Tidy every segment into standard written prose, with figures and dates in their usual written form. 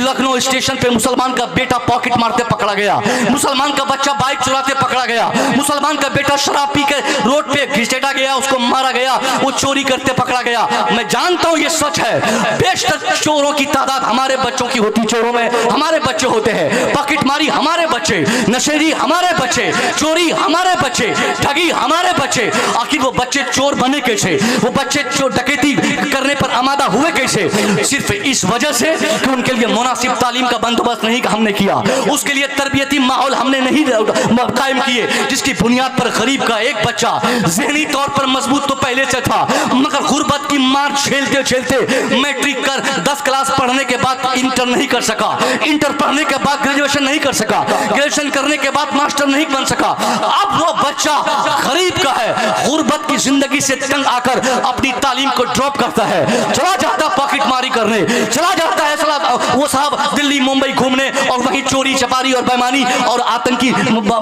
Lucknow station पे मुसलमान का बेटा पॉकेट मारते पकड़ा गया, मुसलमान का बच्चा बाइक चुराते पकड़ा गया, मुसलमान का बेटा शराब पी के रोड पे घिसेटा गया, उसको मारा गया, वो चोरी करते पकड़ा गया। मैं जानता हूँ ये सच है, बेशतर चोरों की तादाद हमारे बच्चों की होती, चोरों में हमारे बच्चे होते हैं, पॉकेटमारी हमारे बच्चे, नशेड़ी हमारे बच्चे, चोरी हमारे बच्चे, ठगी हमारे बच्चे। आखिर वो बच्चे चोर बने कैसे, वो बच्चे चोर डकैती करने पर आमादा हुए कैसे? सिर्फ इस वजह से कि उनके लिए मुनासिब तालीम का बंदोबस्त नहीं हमने किया, उसके लिए तरबियती माहौल हमने नहीं कायम किए, जिसकी बुनियाद पर गरीब का एक बच्चा ज़हनी तौर पर मजबूत तो पहले से था, मगर गुर्बत की मार झेलते झेलते मैट्रिक कर 10 क्लास पढ़ने के बाद इंटर नहीं कर सका, इंटर पढ़ने के बाद ग्रेजुएशन नहीं कर सका, ग्रेजुएशन करने के बाद मास्टर नहीं बन सका। अब वो बच्चा गरीब का है, गुर्बत की जिंदगी से तंग आकर अपनी तालीम को ड्रॉप करता है, चला जाता पॉकेटमारी करने, चला जाता है वो साहब दिल्ली मुंबई घूमने, और वहीं चोरी चपारी और बेईमानी और आतंकी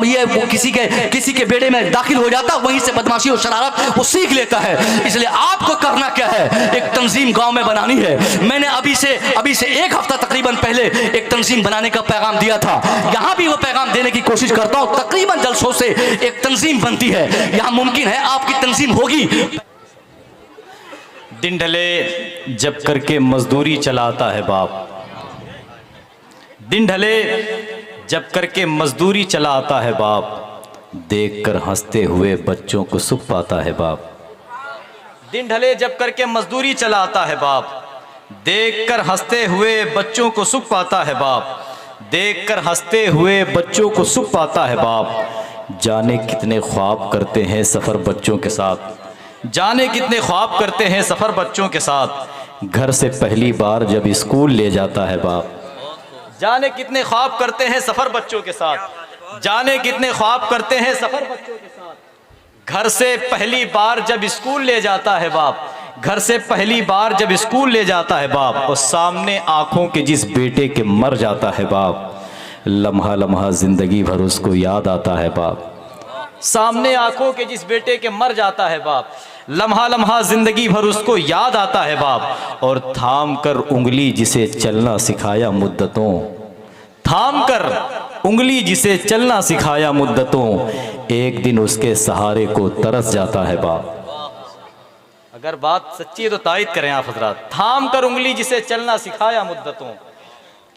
ये किसी के बेड़े में दाखिल हो जाता, वहीं से बदमाशी और शरारत वो सीख लेता है। इसलिए आपको करना क्या है, एक तंजीम गांव में बनानी है। मैंने अभी से 1 हफ्ता तकरीबन पहले एक तंजीम बनाने का पैगाम दिया था, यहाँ भी वो पैगाम देने की कोशिश करता हूँ। तकरीबन जलसों से एक तंजीम बनती है, यहाँ मुमकिन है आपकी तंजीम होगी। दिन ढले जब करके मजदूरी चलाता है बाप, दिन ढले जब करके मजदूरी चलाता है बाप, देखकर हंसते हुए बच्चों को सुख पाता है बाप। दिन ढले जब करके मजदूरी चलाता है बाप, देखकर हंसते हुए बच्चों को सुख पाता है बाप, देखकर हंसते हुए बच्चों को सुख पाता है बाप। जाने कितने ख्वाब करते हैं सफ़र बच्चों के साथ, जाने कितने ख्वाब करते हैं सफ़र बच्चों के साथ, घर से पहली बार जब स्कूल ले जाता है बाप। जाने कितने ख्वाब करते हैं सफ़र बच्चों के साथ, जाने कितने ख्वाब करते हैं सफ़र बच्चों के साथ, घर से पहली बार जब स्कूल ले जाता है बाप, घर से पहली बार जब स्कूल ले जाता है बाप, और सामने आंखों के जिस बेटे के मर जाता है बाप, लम्हा लम्हा जिंदगी भर उसको याद आता है बाप। सामने आंखों के जिस बेटे के मर जाता है बाप, लम्हा लम्हा जिंदगी भर उसको याद आता है बाप। और थाम कर उंगली जिसे चलना सिखाया मुद्दतों, थाम कर उंगली जिसे चलना सिखाया मुद्दतों, एक दिन उसके सहारे को तरस जाता है बाप। अगर बात सच्ची है तो तायद करें आप हजरात। थाम कर उंगली जिसे चलना सिखाया मुद्दतों,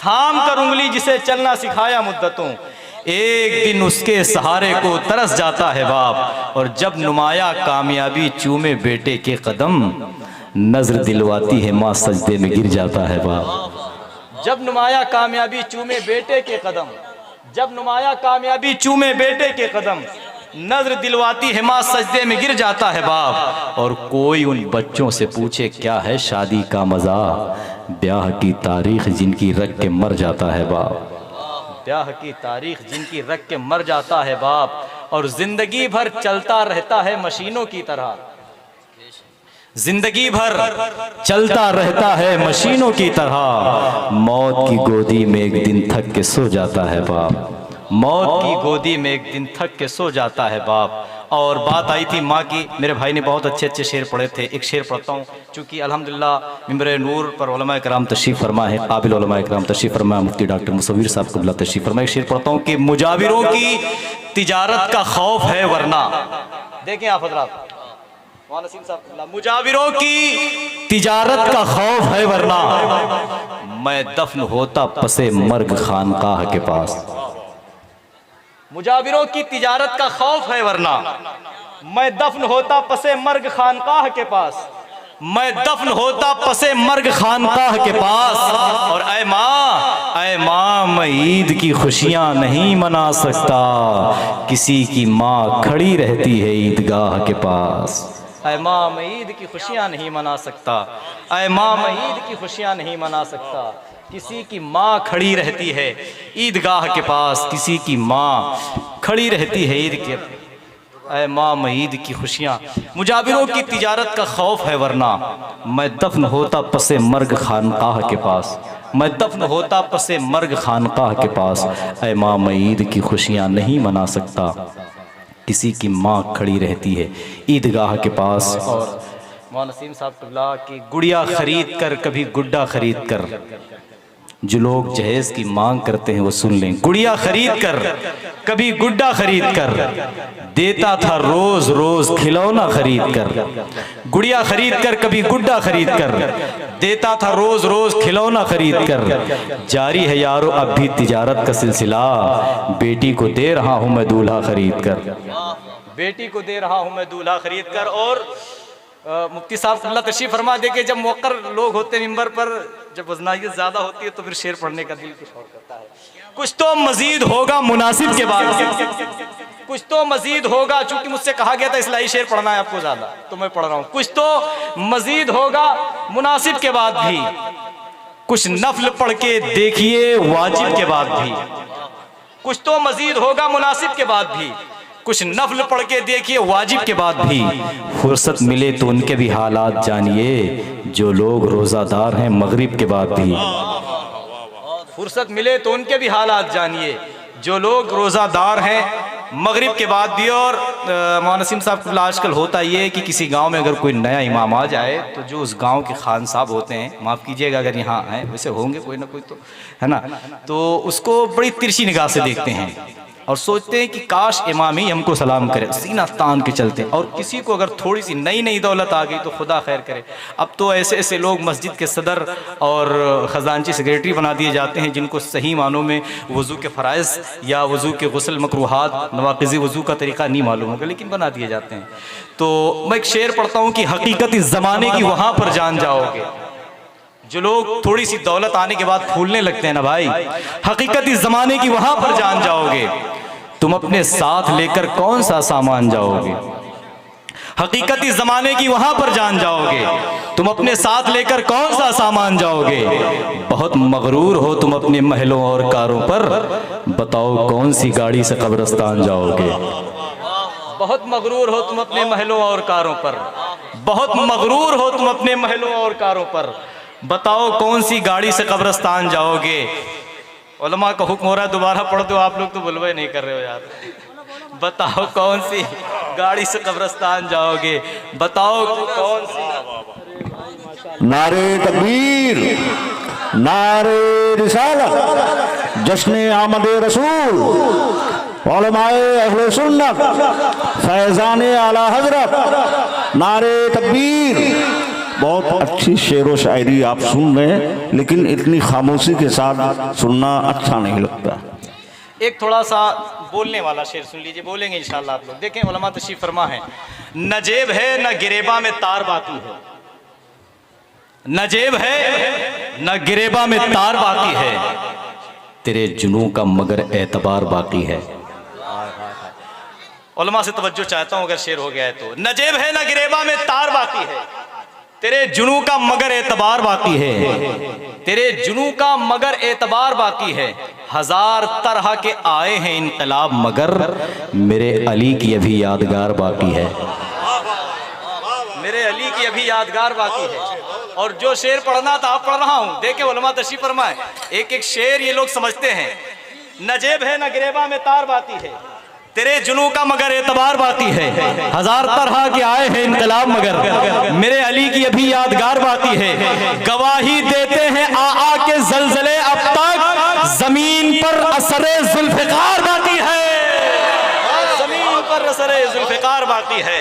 थाम कर उंगली जिसे चलना सिखाया मुद्दतों, एक दिन उसके सहारे को तरस जाता है बाप। और जब नुमाया कामयाबी चूमे बेटे के कदम, नजर दिलवाती है माँ सजदे में गिर जाता है बाप। जब नुमाया कामयाबी चूमे बेटे के कदम, जब नुमाया कामयाबी चूमे बेटे के कदम, नजर दिलवाती है माँ सजदे में गिर जाता है बाप। और कोई उन बच्चों से पूछे क्या है शादी का मजा, ब्याह की तारीख जिनकी रख के मर जाता है बाप, ब्याह की तारीख जिनकी रख के मर जाता है बाप। और जिंदगी भर चलता रहता है मशीनों की तरह, जिंदगी भर चलता रहता है मशीनों की तरह, मौत की गोदी में एक दिन थक के सो जाता है बाप, मौत की गोदी में एक दिन थक के सो जाता है बाप। और बात आई थी माँ की, मेरे भाई ने बहुत अच्छे अच्छे शेर पढ़े थे, एक शेर पढ़ता हूँ चूँकि अल्हम्दुलिल्लाह मिंबर नूर पर उलमा कराम तशरीफ़ फरमा है, काबिल उलमा कराम तशरीफ़ फरमा, मुफ्ती डॉक्टर मुसव्विर साहब कबला तशरीफ़ फरमा। एक शेर पढ़ता हूँ कि मुजाविरों की तिजारत का खौफ है वरना, देखें आप हजरात, मुजाविरों की तिजारत का खौफ है वरना, मैं दफन होता पसे मर्ग खानकाह के पास। मुजाविरों की तिजारत का खौफ है वरना, मैं दफन होता पसे मर्ग खानकाह के पास, मैं दफन होता पसे मर्ग खानकाह के पास। और ऐ माँ मैं ईद की खुशियाँ नहीं मना सकता, किसी की माँ खड़ी रहती है ईदगाह के पास। ऐ माँ मैं ईद की खुशियाँ नहीं मना सकता, ऐ माँ मैं ईद की खुशियाँ नहीं मना सकता, किसी की माँ खड़ी रहती है ईदगाह के पास, किसी की माँ खड़ी रहती है ईद के, ऐ माँ मैं ईद की खुशियाँ। मुजाविरों की तिजारत का खौफ है वरना, मैं दफन होता पसे मर्ग खानकाह के पास, मैं दफन होता पसे मर्ग खानकाह के पास, ऐ माँ मैं ईद की खुशियाँ नहीं मना सकता, किसी की माँ खड़ी रहती है ईदगाह के पास। और मौलाना नसीम साहब की गुड़िया खरीद कर कभी गुड्डा खरीद कर, जो लोग जहेज की मांग करते हैं वो सुन लें। गुड़िया खरीद कर कभी गुड्डा खरीद कर देता था रोज रोज खिलौना खरीद कर। गुड़िया खरीद कर कभी गुड्डा खरीद कर देता था रोज रोज खिलौना खरीद कर। जारी है यारो अब भी तिजारत का सिलसिला, बेटी को दे रहा हूं मैं दूल्हा खरीद कर। बेटी को दे रहा हूं मैं दूल्हा खरीद कर। और मुफ्ती साहब अल्लाह तशरीफ फरमा दे के जब मौकर लोग होते मिंबर पर, जब वजनायत ज्यादा होती है तो फिर शेर पढ़ने का दिल कुछ और करता है। कुछ तो मजीद होगा मुनासिब के बाद, कुछ तो मजीद होगा, चूंकि मुझसे कहा गया था इस्लाही शेर पढ़ना है आपको ज्यादा, तो मैं पढ़ रहा हूँ। कुछ तो मजीद होगा मुनासिब के बाद भी, कुछ नफल पढ़ के देखिए वाजिब के बाद भी। कुछ तो मजीद होगा मुनासिब के बाद भी, कुछ नफल पढ़ के देखिए वाजिब के बाद भी। फुर्सत मिले तो उनके भी हालात जानिए, जो लोग रोजादार हैं मगरिब के बाद भी। फुर्सत मिले तो उनके भी हालात जानिए, जो लोग रोजादार हैं मगरिब के बाद भी। और मौलाना नसीम साहब आजकल होता ये है कि किसी गांव में अगर कोई नया इमाम आ जाए तो जो उस गांव के खान साहब होते हैं, माफ़ कीजिएगा अगर यहाँ हैं, वैसे होंगे कोई ना कोई तो, है ना, तो उसको बड़ी तिरछी निगाह से देखते हैं और सोचते हैं कि काश इमाम ही हमको सलाम करे, सीना तान के चलते हैं। और किसी को अगर थोड़ी सी नई नई दौलत आ गई तो खुदा खैर करे। अब तो ऐसे ऐसे लोग मस्जिद के सदर और ख़जानची सेक्रेटरी बना दिए जाते हैं जिनको सही मानों में वज़ू के फ़राइज़ या वज़ू के गुस्ल मकरूहात नवाक़िज़ वज़ू का तरीक़ा नहीं मालूम होगा, लेकिन बना दिए जाते हैं। तो मैं एक शेर पढ़ता हूँ कि हकीकत इस ज़माने की वहाँ पर जान जाओगे। जो लोग थोड़ी सी दौलत आने के बाद फूलने लगते हैं ना भाई, हकीकत इस जमाने की वहां पर जान जाओगे, तुम अपने साथ लेकर कौन सा सामान जाओगे। हकीकत इस जमाने की वहां पर जान जाओगे, तुम अपने साथ लेकर कौन सा सामान जाओगे। बहुत मगरूर हो तुम अपने महलों और कारों पर, बताओ कौन सी गाड़ी से कब्रिस्तान जाओगे। बहुत मगरूर हो तुम अपने महलों और कारों पर, बहुत मगरूर हो तुम अपने महलों और कारों पर, बताओ कौन सी गाड़ी से कब्रिस्तान जाओगे। उलमा का हुक्म हो रहा है दोबारा पढ़ दो, आप लोग तो बुलवा नहीं कर रहे हो यार। बताओ कौन सी गाड़ी से कब्रिस्तान जाओगे, बताओ कौन सी। नारे तकबीर, नारे रिसालत, जश्न आमद रसूल, उलमाए अहले सुन्नत, फैज़ान आला हजरत, नारे तकबीर। बहुत अच्छी शेर व शायरी आप सुन रहे हैं, लेकिन इतनी खामोशी के साथ सुनना अच्छा नहीं लगता। एक थोड़ा सा बोलने वाला शेर सुन लीजिए, बोलेंगे इंशाल्लाह आप लोग। देखें उलमा तशरीफ फरमा है, न जेब है न गिरेबा में तार बाकी है, न जेब है न गिरेबा में तार बाकी है, तेरे जुनू का मगर एतबार बाकी है। उलमा से तवज्जो चाहता हूं अगर शेर हो गया है तो। न जेब है न गिरेबा में तार बाकी है, तेरे जुनू का मगर एतबार बाकी है, तेरे जुनू का मगर एतबार बाकी है। हजार तरह के आए हैं इनकलाब मगर मेरे अली की अभी यादगार बाकी है, मेरे अली की अभी यादगार बाकी है। और जो शेर पढ़ना था आप पढ़ रहा हूं, देखे उलमा तशरीफ फरमाए, एक एक शेर ये लोग समझते हैं। न जेब है न गिरेबा में तार बाकी है, तेरे जुनू का मगर एतबार बाकी है। हजार तरह के आए हैं इनकलाब मगर मेरे अली की अभी यादगार बाकी है। गवाही देते हैं आ के जलजले अब तक, जमीन पर असरे जुल्फिकार बाकी है, जमीन पर असरे जुल्फिकार बाकी है।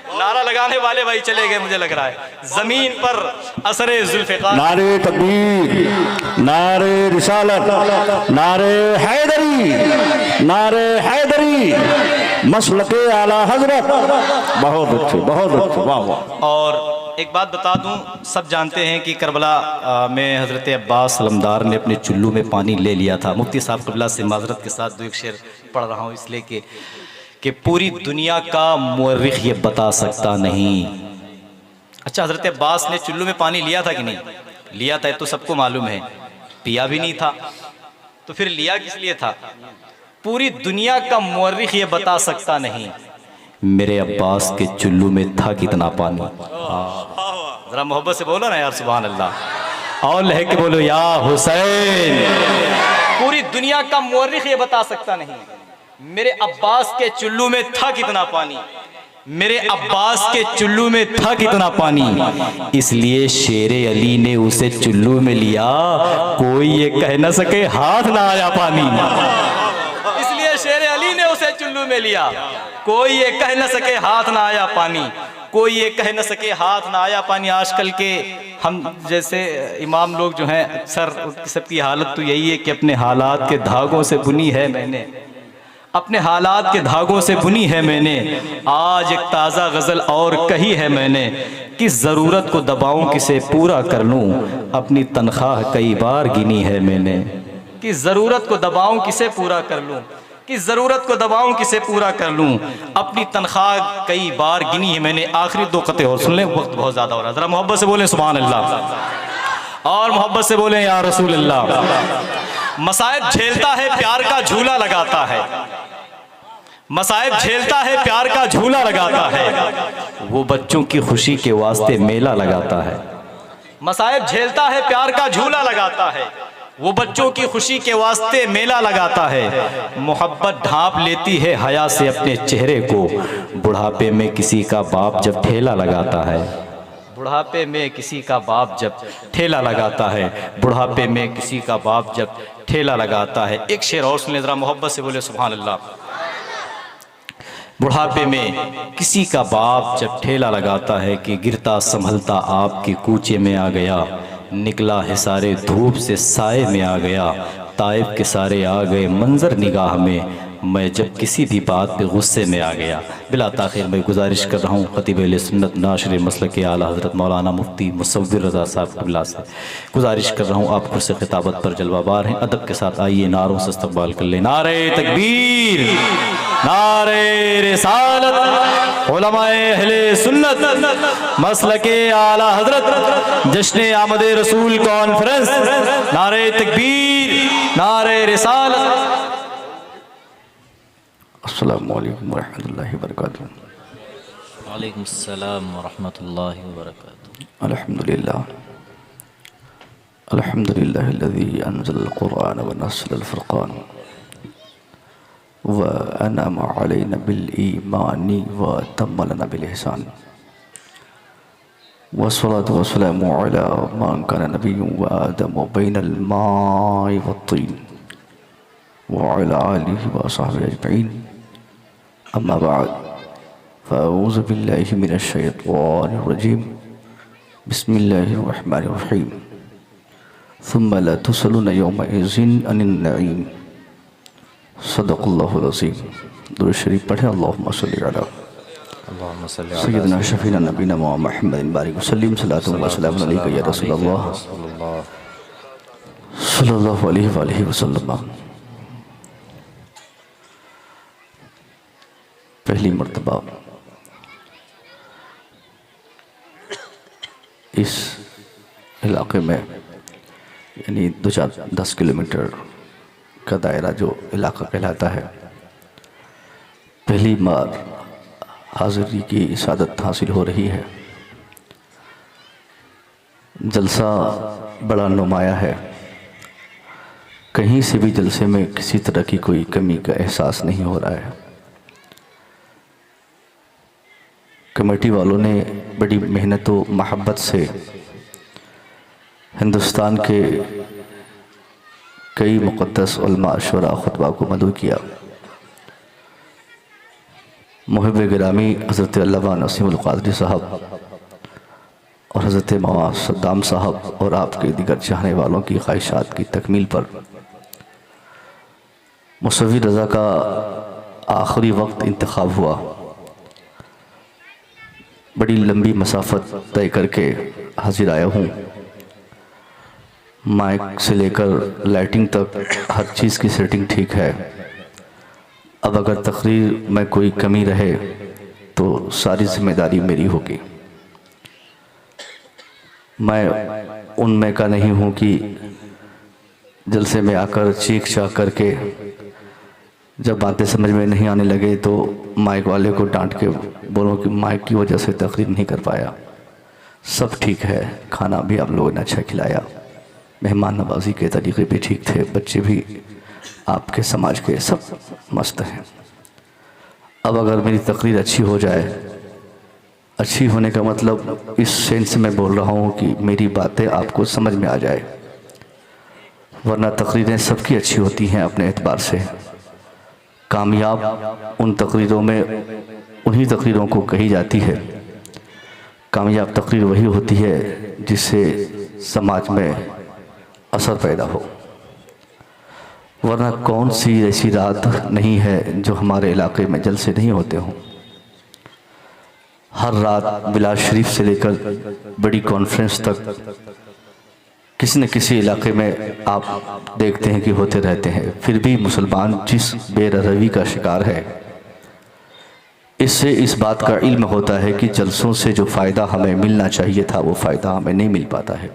नारा लगाने वाले भाई चले गए मुझे लग रहा है। जमीन पर असरे जुल्फिकार। नारे तकबीर, नारे रिसालत, नारे हैदरी, नारे हैदरी, मसलके आला हजरत। बहुत अच्छे, बहुत अच्छे, वाह वाह। और एक बात बता दूं, सब जानते हैं कि करबला में हज़रत अब्बास सलमदार ने अपने चुल्लू में पानी ले लिया था। मुफ्ती साहब क़िबला से माज़रत के साथ दो एक शेर पढ़ रहा हूँ इसलिए कि पूरी दुनिया का मुअर्रिख ये बता सकता नहीं। अच्छा, हज़रत अब्बास ने चुल्लू में पानी लिया था कि नहीं लिया था, तो सबको मालूम है। पिया भी नहीं था तो फिर लिया किस लिए था। पूरी दुनिया का मुअर्रिख ये बता सकता नहीं मेरे अब्बास के चुल्लू में था कितना पानी। जरा मोहब्बत से बोलो ना यार, सुभान अल्लाह। और लह के बोलो या हुसैन। पूरी दुनिया का मुअर्रिख ये बता सकता नहीं मेरे अब्बास के चुल्लू में था कितना पानी, मेरे अब्बास के चुल्लू में था कितना पानी, इसलिए शेरे अली ने उसे चुल्लू में लिया, कोई ये कह न सके हाथ ना आया पानी। इसलिए शेरे अली ने उसे चुल्लू में लिया, कोई ये कह न सके हाथ ना आया पानी, कोई ये कह न सके हाथ ना आया पानी। आजकल के हम जैसे इमाम लोग जो हैं, अक्सर सबकी हालत तो यही है कि अपने हालात के धागों से बुनी है मैंने, अपने हालात के धागों से बुनी है मैंने। आज एक ताज़ा गज़ल और कही है मैंने, कि ज़रूरत को दबाऊं किसे पूरा कर लूं, अपनी तनख्वाह कई बार गिनी है मैंने। कि ज़रूरत को दबाऊं किसे पूरा कर लूं, कि ज़रूरत को दबाऊं किसे पूरा कर लूं, अपनी तनख्वाह कई बार गिनी है मैंने। आखिरी दो कते और सुन लें, वक्त बहुत ज़्यादा हो रहा है। ज़रा मोहब्बत से बोलें सुभान अल्लाह, और मोहब्बत से बोलें या रसूल अल्लाह। मसाइब झेलता है प्यार का झूला लगाता है, मसाइब झेलता है प्यार का झूला लगाता है, वो बच्चों की खुशी के वास्ते मेला लगाता है। मसाइब झेलता है प्यार का झूला लगाता है, वो बच्चों की खुशी के वास्ते मेला लगाता है। मोहब्बत ढांप लेती है हया से अपने चेहरे को, बुढ़ापे में किसी का बाप जब ठेला लगाता है, बुढ़ापे में किसी का बाप जब ठेला लगाता है, बुढ़ापे में किसी का बाप जब ठेला लगाता है। एक शेर और सुन ले ज़रा, मोहब्बत से बोले सुभान अल्लाह। बुढ़ापे में किसी का बाप जब ठेला लगाता है, कि गिरता संभलता आपके कूचे में आ गया, निकला है सारे धूप से साए में आ गया, ताइब के सारे आ गए मंजर निगाह में, मैं जब किसी भी बात पे गुस्से में आ गया। बिला ताख़ीर मैं गुजारिश कर रहा हूँ ख़तीब अहले सुन्नत नाशिर मसलक के आला हज़रत मौलाना मुफ्ती मुसव्विर रज़ा साहब क़िबला से गुजारिश कर रहा हूँ, आप खुद से खिताबत पर जलवाबार हैं, अदब के साथ आइए नारों से इस्तक़बाल कर लें। नारे तकबीर, नारे रिसालत, उलमाए अहले सुन्नत मसलके आला हज़रत जश्न आमद रसूल कॉन्फ्रेंस, नारे तकबीर, नारे रिसालत। अस्सलामु अलैकुम वरहमतुल्लाहि वबरकातुहू। वालेकुम अस्सलाम वरहमतुल्लाहि वबरकातुहू। अल्हम्दुलिल्लाह, अल्हम्दुलिल्लाहिल्लज़ी अंज़लल क़ुरआन व नज़्ज़लल फ़ुरक़ान व अनअम अलैना बिल ईमानी व तम्मलना बिल इहसान, वस्सलातु वस्सलामु अला मन काना नबिय्युन व आदम बैनल माइ वत्तीन व अला आलिहि व अस्हाबिहि अजमईन, अम्मा बाद, फ़अऊज़ु बिल्लाहि मिनश शैतानिर रजीम, बिस्मिल्लाहिर रहमानिर रहीम, सुम्मा ला तुसअलूना यौमइज़िन अनिन नईम, सदक़ल्लाहुल अज़ीम। दुरूद शरीफ पढ़ें। अल्लाहुम्मा सल्लि अला सय्यिदिना शफ़ीना नबीना मुहम्मदिन बारिक वसल्लिम, सल्लल्लाहु व सल्लम अलैका या रसूलल्लाह सल्लल्लाहु अलैहि वसल्लम। पहली मर्तबा इस इलाके में, यानी 2-10 किलोमीटर का दायरा जो इलाका कहलाता है, पहली बार हाज़िरी की सादत हासिल हो रही है। जलसा बड़ा नुमाया है, कहीं से भी जलसे में किसी तरह की कोई कमी का एहसास नहीं हो रहा है। कमेटी वालों ने बड़ी मेहनत व महब्बत से हिंदुस्तान के कई मुक़द्दस उलमा शुरा खुतबा को मदऊ किया। मुहिब गिरामी हज़रत अल्लामा नसीमुल क़ादरी साहब और हज़रत मौलाना सद्दाम साहब और आपके दीगर चाहने वालों की ख्वाहिशात की तकमील पर मुसव्विर रज़ा का आखिरी वक्त इंतखाब हुआ। बड़ी लंबी मसाफत तय करके हाजिर आया हूँ। माइक से लेकर लाइटिंग तक हर चीज़ की सेटिंग ठीक है। अब अगर तकरीर में कोई कमी रहे तो सारी जिम्मेदारी मेरी होगी। मैं उनमें का नहीं हूँ कि जलसे में आकर चीख चाख करके जब बातें समझ में नहीं आने लगे तो माइक वाले को डांट के बोलो कि माइक की वजह से तकरीर नहीं कर पाया। सब ठीक है, खाना भी आप लोगों ने अच्छा खिलाया, मेहमान नवाजी के तरीक़े भी ठीक थे, बच्चे भी आपके समाज के सब मस्त हैं। अब अगर मेरी तकरीर अच्छी हो जाए अच्छी होने का मतलब इस सेंस में बोल रहा हूँ कि मेरी बातें आपको समझ में आ जाए, वरना तकरीरें सबकी अच्छी होती हैं अपने एतबार से। कामयाब उन तकरीरों में उन्हीं तकरीरों को कही जाती है। कामयाब तकरीर वही होती है जिससे समाज में असर पैदा हो, वरना कौन सी ऐसी रात नहीं है जो हमारे इलाके में जलसे नहीं होते हों। हर रात बिलाल शरीफ से लेकर बड़ी कॉन्फ्रेंस तक किसी न किसी इलाके में आप देखते हैं कि होते रहते हैं। फिर भी मुसलमान जिस बेरहवी का शिकार है, इससे इस बात का इल्म होता है कि जलसों से जो फ़ायदा हमें मिलना चाहिए था वो फ़ायदा हमें नहीं मिल पाता है।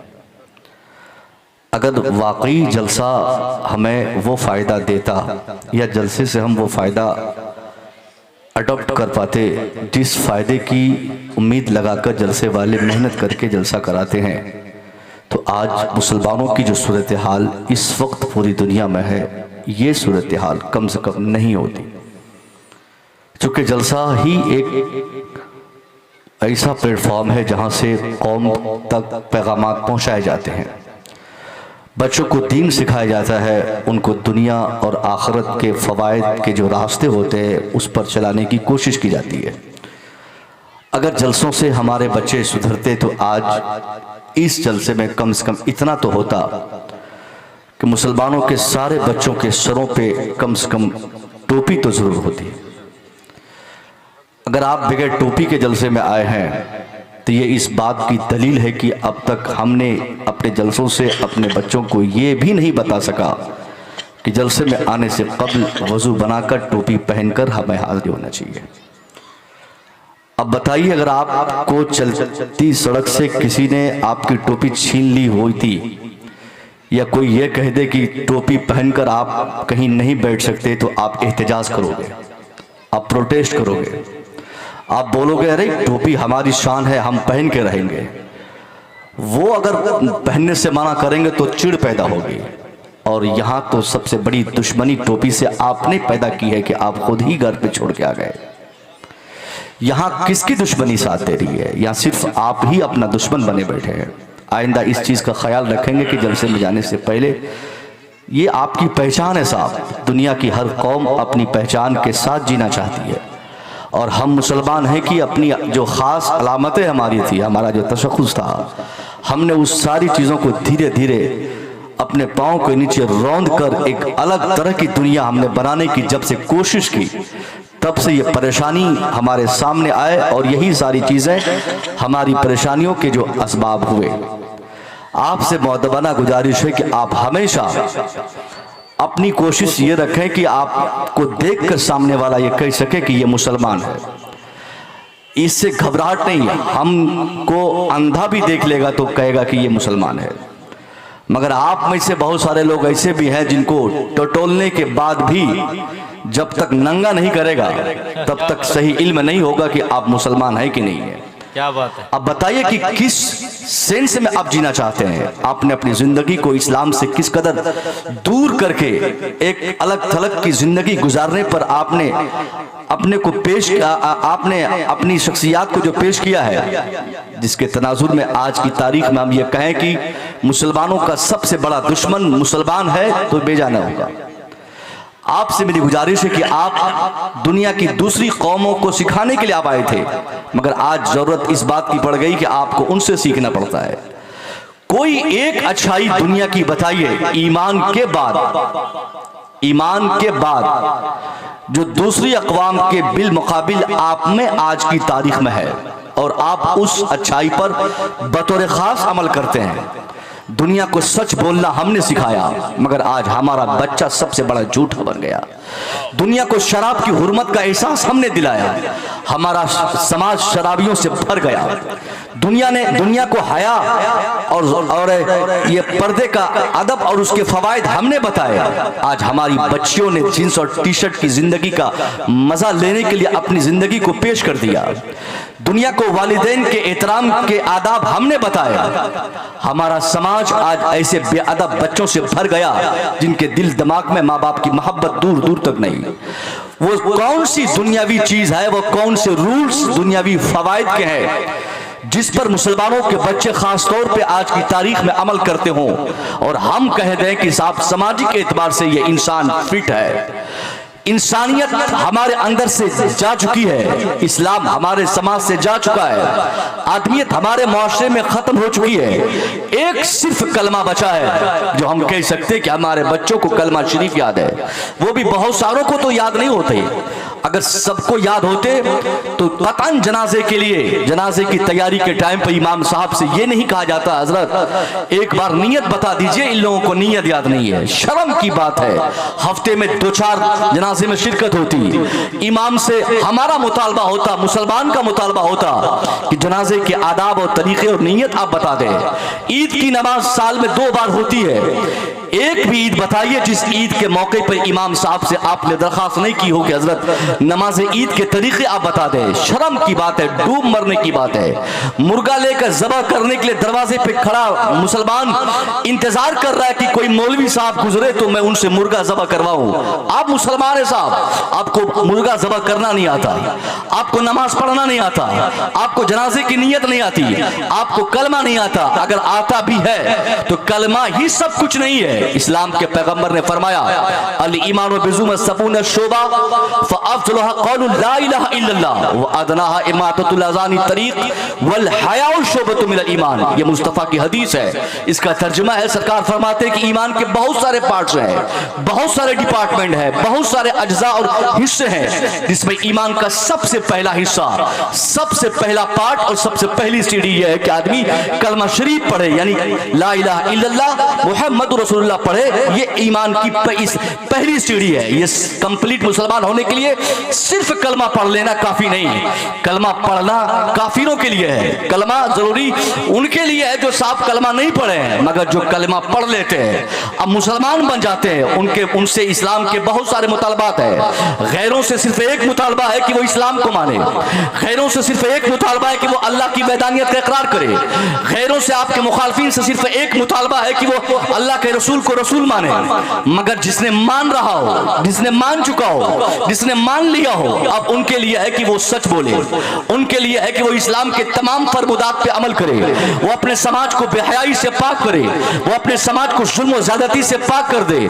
अगर वाकई जलसा हमें वो फ़ायदा देता या जलसे से हम वो फ़ायदा अडॉप्ट कर पाते जिस फ़ायदे की उम्मीद लगाकर जलसे वाले मेहनत करके जलसा कराते हैं, तो आज मुसलमानों की जो सूरत हाल इस वक्त पूरी दुनिया में है, ये सूरत हाल कम से कम नहीं होती। चूँकि जलसा ही एक ऐसा प्लेटफॉर्म है जहाँ से कौम तक पैगामात पहुँचाए जाते हैं, बच्चों को दीन सिखाया जाता है, उनको दुनिया और आखिरत के फ़वाइद के जो रास्ते होते हैं उस पर चलाने की कोशिश की जाती है। अगर जलसों से हमारे बच्चे सुधरते तो आज इस जलसे में कम से कम इतना तो होता कि मुसलमानों के सारे बच्चों के सरों पे कम से कम टोपी तो ज़रूर होती। अगर आप बगैर टोपी के जलसे में आए हैं तो ये इस बात की दलील है कि अब तक हमने अपने जलसों से अपने बच्चों को ये भी नहीं बता सका कि जलसे में आने से कब्ल वज़ू बनाकर टोपी पहनकर हमें हाजिर होना चाहिए। अब बताइए, अगर आपको चलती सड़क से किसी ने आपकी टोपी छीन ली हुई थी, या कोई ये कह दे कि टोपी पहनकर आप कहीं नहीं बैठ सकते, तो आप एहतजाज करोगे, आप प्रोटेस्ट करोगे, आप बोलोगे अरे टोपी हमारी शान है, हम पहन के रहेंगे। वो अगर पहनने से मना करेंगे तो चिढ़ पैदा होगी। और यहाँ तो सबसे बड़ी दुश्मनी टोपी से आपने पैदा की है कि आप खुद ही घर पे छोड़ के आ गए। यहाँ किसकी दुश्मनी साथ दे रही है? यहाँ सिर्फ आप ही अपना दुश्मन बने बैठे हैं। आइंदा इस चीज़ का ख्याल रखेंगे कि जलसे में जाने से पहले ये आपकी पहचान है साहब। दुनिया की हर कौम अपनी पहचान के साथ जीना चाहती है, और हम मुसलमान हैं कि अपनी जो ख़ास अलामतें हमारी थी, हमारा जो तशख़्ख़ुस था, हमने उस सारी चीज़ों को धीरे धीरे अपने पाँव के नीचे रौंद कर एक अलग तरह की दुनिया हमने बनाने की जब से कोशिश की, तब से ये परेशानी हमारे सामने आए, और यही सारी चीज़ें हमारी परेशानियों के जो असबाब हुए। आपसे मुअद्दबाना गुजारिश है कि आप हमेशा अपनी कोशिश ये रखें कि आपको देखकर सामने वाला ये कह सके कि ये मुसलमान है। इससे घबराहट नहीं है, हमको अंधा भी देख लेगा तो कहेगा कि ये मुसलमान है। मगर आप में से बहुत सारे लोग ऐसे भी हैं जिनको टटोलने के बाद भी जब तक नंगा नहीं करेगा तब तक सही इल्म नहीं होगा कि आप मुसलमान हैं कि नहीं है। क्या बात है। अब बताइए कि किस सेंस में आप जीना चाहते हैं। आपने अपनी जिंदगी को इस्लाम से किस कदर दूर करके एक अलग थलग की जिंदगी गुजारने पर आपने अपने को पेश किया, आपने अपनी शख्सियत को जो पेश किया है, जिसके तनाजुर में आज की तारीख में हम ये कहें कि मुसलमानों का सबसे बड़ा दुश्मन मुसलमान है, तो बेजाना होगा। आपसे मेरी गुजारिश है कि आप दुनिया की दूसरी कौमों को सिखाने के लिए आप आए थे, मगर आज जरूरत इस बात की पड़ गई कि आपको उनसे सीखना पड़ता है। कोई एक अच्छाई दुनिया की बताइए ईमान के बाद जो दूसरी अक़वाम के बिल मुकाबिल आप में आज की तारीख में है, और आप उस अच्छाई पर बतौर ख़ास अमल करते हैं। दुनिया को सच बोलना हमने सिखाया, मगर आज हमारा बच्चा सबसे बड़ा झूठा बन गया। दुनिया को शराब की हुर्मत का एहसास हमने दिलाया, हमारा समाज शराबियों से भर गया। दुनिया को हया और ये पर्दे का अदब और उसके फवायद हमने बताए। आज हमारी बच्चियों ने जींस और टी शर्ट की जिंदगी का मजा लेने के लिए अपनी जिंदगी को पेश कर दिया। दुनिया को वालिदैन के एहतराम के आदाब हमने बताया। हमारा समाज आज ऐसे बेअदब बच्चों से भर गया जिनके दिल दिमाग में माँ बाप की मोहब्बत दूर दूर तक नहीं। वो कौन सी दुनियावी चीज है, वो कौन से रूल्स दुनियावी फवायद के हैं जिस पर मुसलमानों के बच्चे खास तौर पे आज की तारीख में अमल करते हों और हम कह दें कि साहब सामाजिक एतबार से ये इंसान फिट है। इंसानियत हमारे अंदर से जा चुकी है, इस्लाम हमारे समाज से जा चुका है, आदमियत हमारे मुआशरे में खत्म हो चुकी है। एक सिर्फ कलमा बचा है जो हम कह सकते कि हमारे बच्चों को कलमा शरीफ याद है। वो भी बहुत सारों को तो याद नहीं होते। अगर सबको याद होते तो कतन जनाजे के लिए, जनाजे की तैयारी के टाइम पर इमाम साहब से ये नहीं कहा जाता हजरत एक बार नियत बता दीजिए, इन लोगों को नियत याद नहीं है। शर्म की बात है, हफ्ते में 2-4 जनाजे में शिरकत होती। इमाम से हमारा मुतालबा होता, मुसलमान का मुतालबा होता कि जनाजे के आदाब और तरीके और नियत आप बता दें। ईद की नमाज साल में 2 बार होती है, एक भी ईद बताइए जिस ईद के मौके पर इमाम साहब से आपने दरखास्त नहीं की हो कि हजरत नमाज ईद के तरीके आप बता दें। शर्म की बात है, डूब मरने की बात है। मुर्गा लेकर जबह करने के लिए दरवाजे पे खड़ा मुसलमान इंतजार कर रहा है कि कोई मौलवी साहब गुजरे तो मैं उनसे मुर्गा जबह करवाऊं। आप मुसलमान है साहब, आपको मुर्गा जबह करना नहीं आता, आपको नमाज पढ़ना नहीं आता, आपको जनाजे की नियत नहीं आती, आपको कलमा नहीं आता। अगर आता भी है तो कलमा ही सब कुछ नहीं है। इस्लाम के पैगंबर ने फरमाया अल ईमान बिजुम सबून शोबा फअफजलुहा क़ौलु ला इलाहा इल्लल्लाह व अदनाहा इमाततुल अज़ानी तरीक़ वल हयाउ शोबतु मिनल ईमान। ये मुस्तफ़ा की हदीस है, इसका तर्जुमा है सरकार फरमाते हैं कि ईमान के बहुत सारे पार्ट्स हैं, बहुत सारे डिपार्टमेंट है, बहुत सारे अज्जा और हिस्से हैं, जिसमें ईमान का सबसे पहला हिस्सा, सबसे पहला पार्ट और सबसे पहली सीढ़ी यह है कि आदमी कलमा शरीफ पढ़े, यानी ला इलाहा इल्लल्लाह मुहम्मदुर रसूलुल्लाह पढ़े। ये ईमान की पहली सीढ़ी है। ये कंप्लीट मुसलमान होने के लिए सिर्फ कलमा पढ़ लेना काफी नहीं, कलमा पढ़ना काफिरों के लिए है, कलमा जरूरी उनके लिए है जो साफ कलमा नहीं पढ़े हैं, मगर जो कलमा पढ़ लेते हैं अब मुसलमान बन जाते हैं। उनसे इस्लाम के बहुत सारे मुतालबात है। गैरों से सिर्फ एक मुतालबा है कि वो इस्लाम को माने, गैरों से सिर्फ एक मुतालबा है कि वो अल्लाह की वैदानियत का इकरार करे, गैरों से आपके मुखालफिन से सिर्फ एक मुतालबा है कि वो अल्लाह के रसूल को रसूल माने। मगर जिसने मान रहा हो, जिसने मान चुका हो, जिसने मान लिया हो, अब उनके लिए है कि वो सच बोले, उनके लिए है कि वो इस्लाम के तमाम फरमुदात पे अमल करे, वो अपने समाज को बेहयाई से पाक करे, वो अपने समाज को जुल्म और ज़्यादती से पाक कर दे।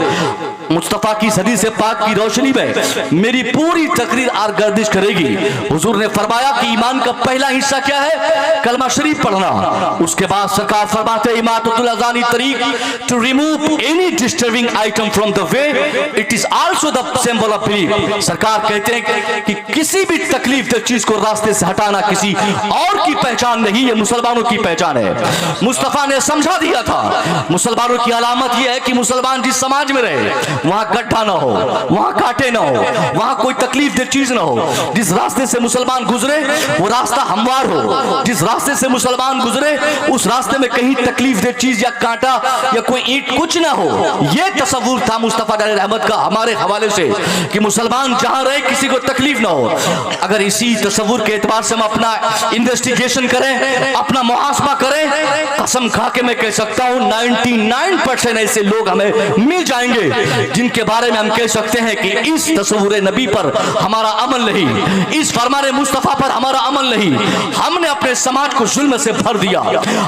मुस्तफ़ा की सदी से पाक की रोशनी में मेरी पूरी तकरीर आर गर्दिश करेगी। हुजूर ने फरमाया कि ईमान का पहला हिस्सा क्या है? कलमा शरीफ पढ़ना। उसके बाद सरकार फरमाते इमाततुल अज़ानी तरीक़, to remove any disturbing item from the way, it is also the symbol of belief. सरकार कहते हैं कि किसी भी तकलीफ चीज को रास्ते से हटाना किसी और की पहचान नहीं, ये मुसलमानों की पहचान है। मुस्तफ़ा ने समझा दिया था मुसलमानों की अलामत यह है कि मुसलमान जिस समाज में रहे वहां गड्ढा ना हो, वहां कांटे ना हो, वहां कोई तकलीफ दे चीज ना हो। जिस रास्ते से मुसलमान गुजरे वो रास्ता हमवार हो, जिस रास्ते से मुसलमान गुजरे उस रास्ते में कहीं तकलीफ दे चीज या कांटा या कोई ईंट कुछ ना हो। यह तसव्वुर था मुस्तफ़ा अलैहि रहमत का हमारे हवाले से कि मुसलमान जहां रहे किसी को तकलीफ ना हो। अगर इसी तसव्वुर के एतबार से हम अपना इन्वेस्टिगेशन करें, अपना मुहासबा करें, कसम खा के मैं कह सकता हूं 99% ऐसे लोग हमें मिल जाएंगे जिनके बारे में हम कह सकते हैं कि इस तस्वुर नबी पर हमारा अमल नहीं, इस फरमान मुस्तफ़ा पर हमारा अमल नहीं। हमने अपने समाज को जुल्म से भर दिया,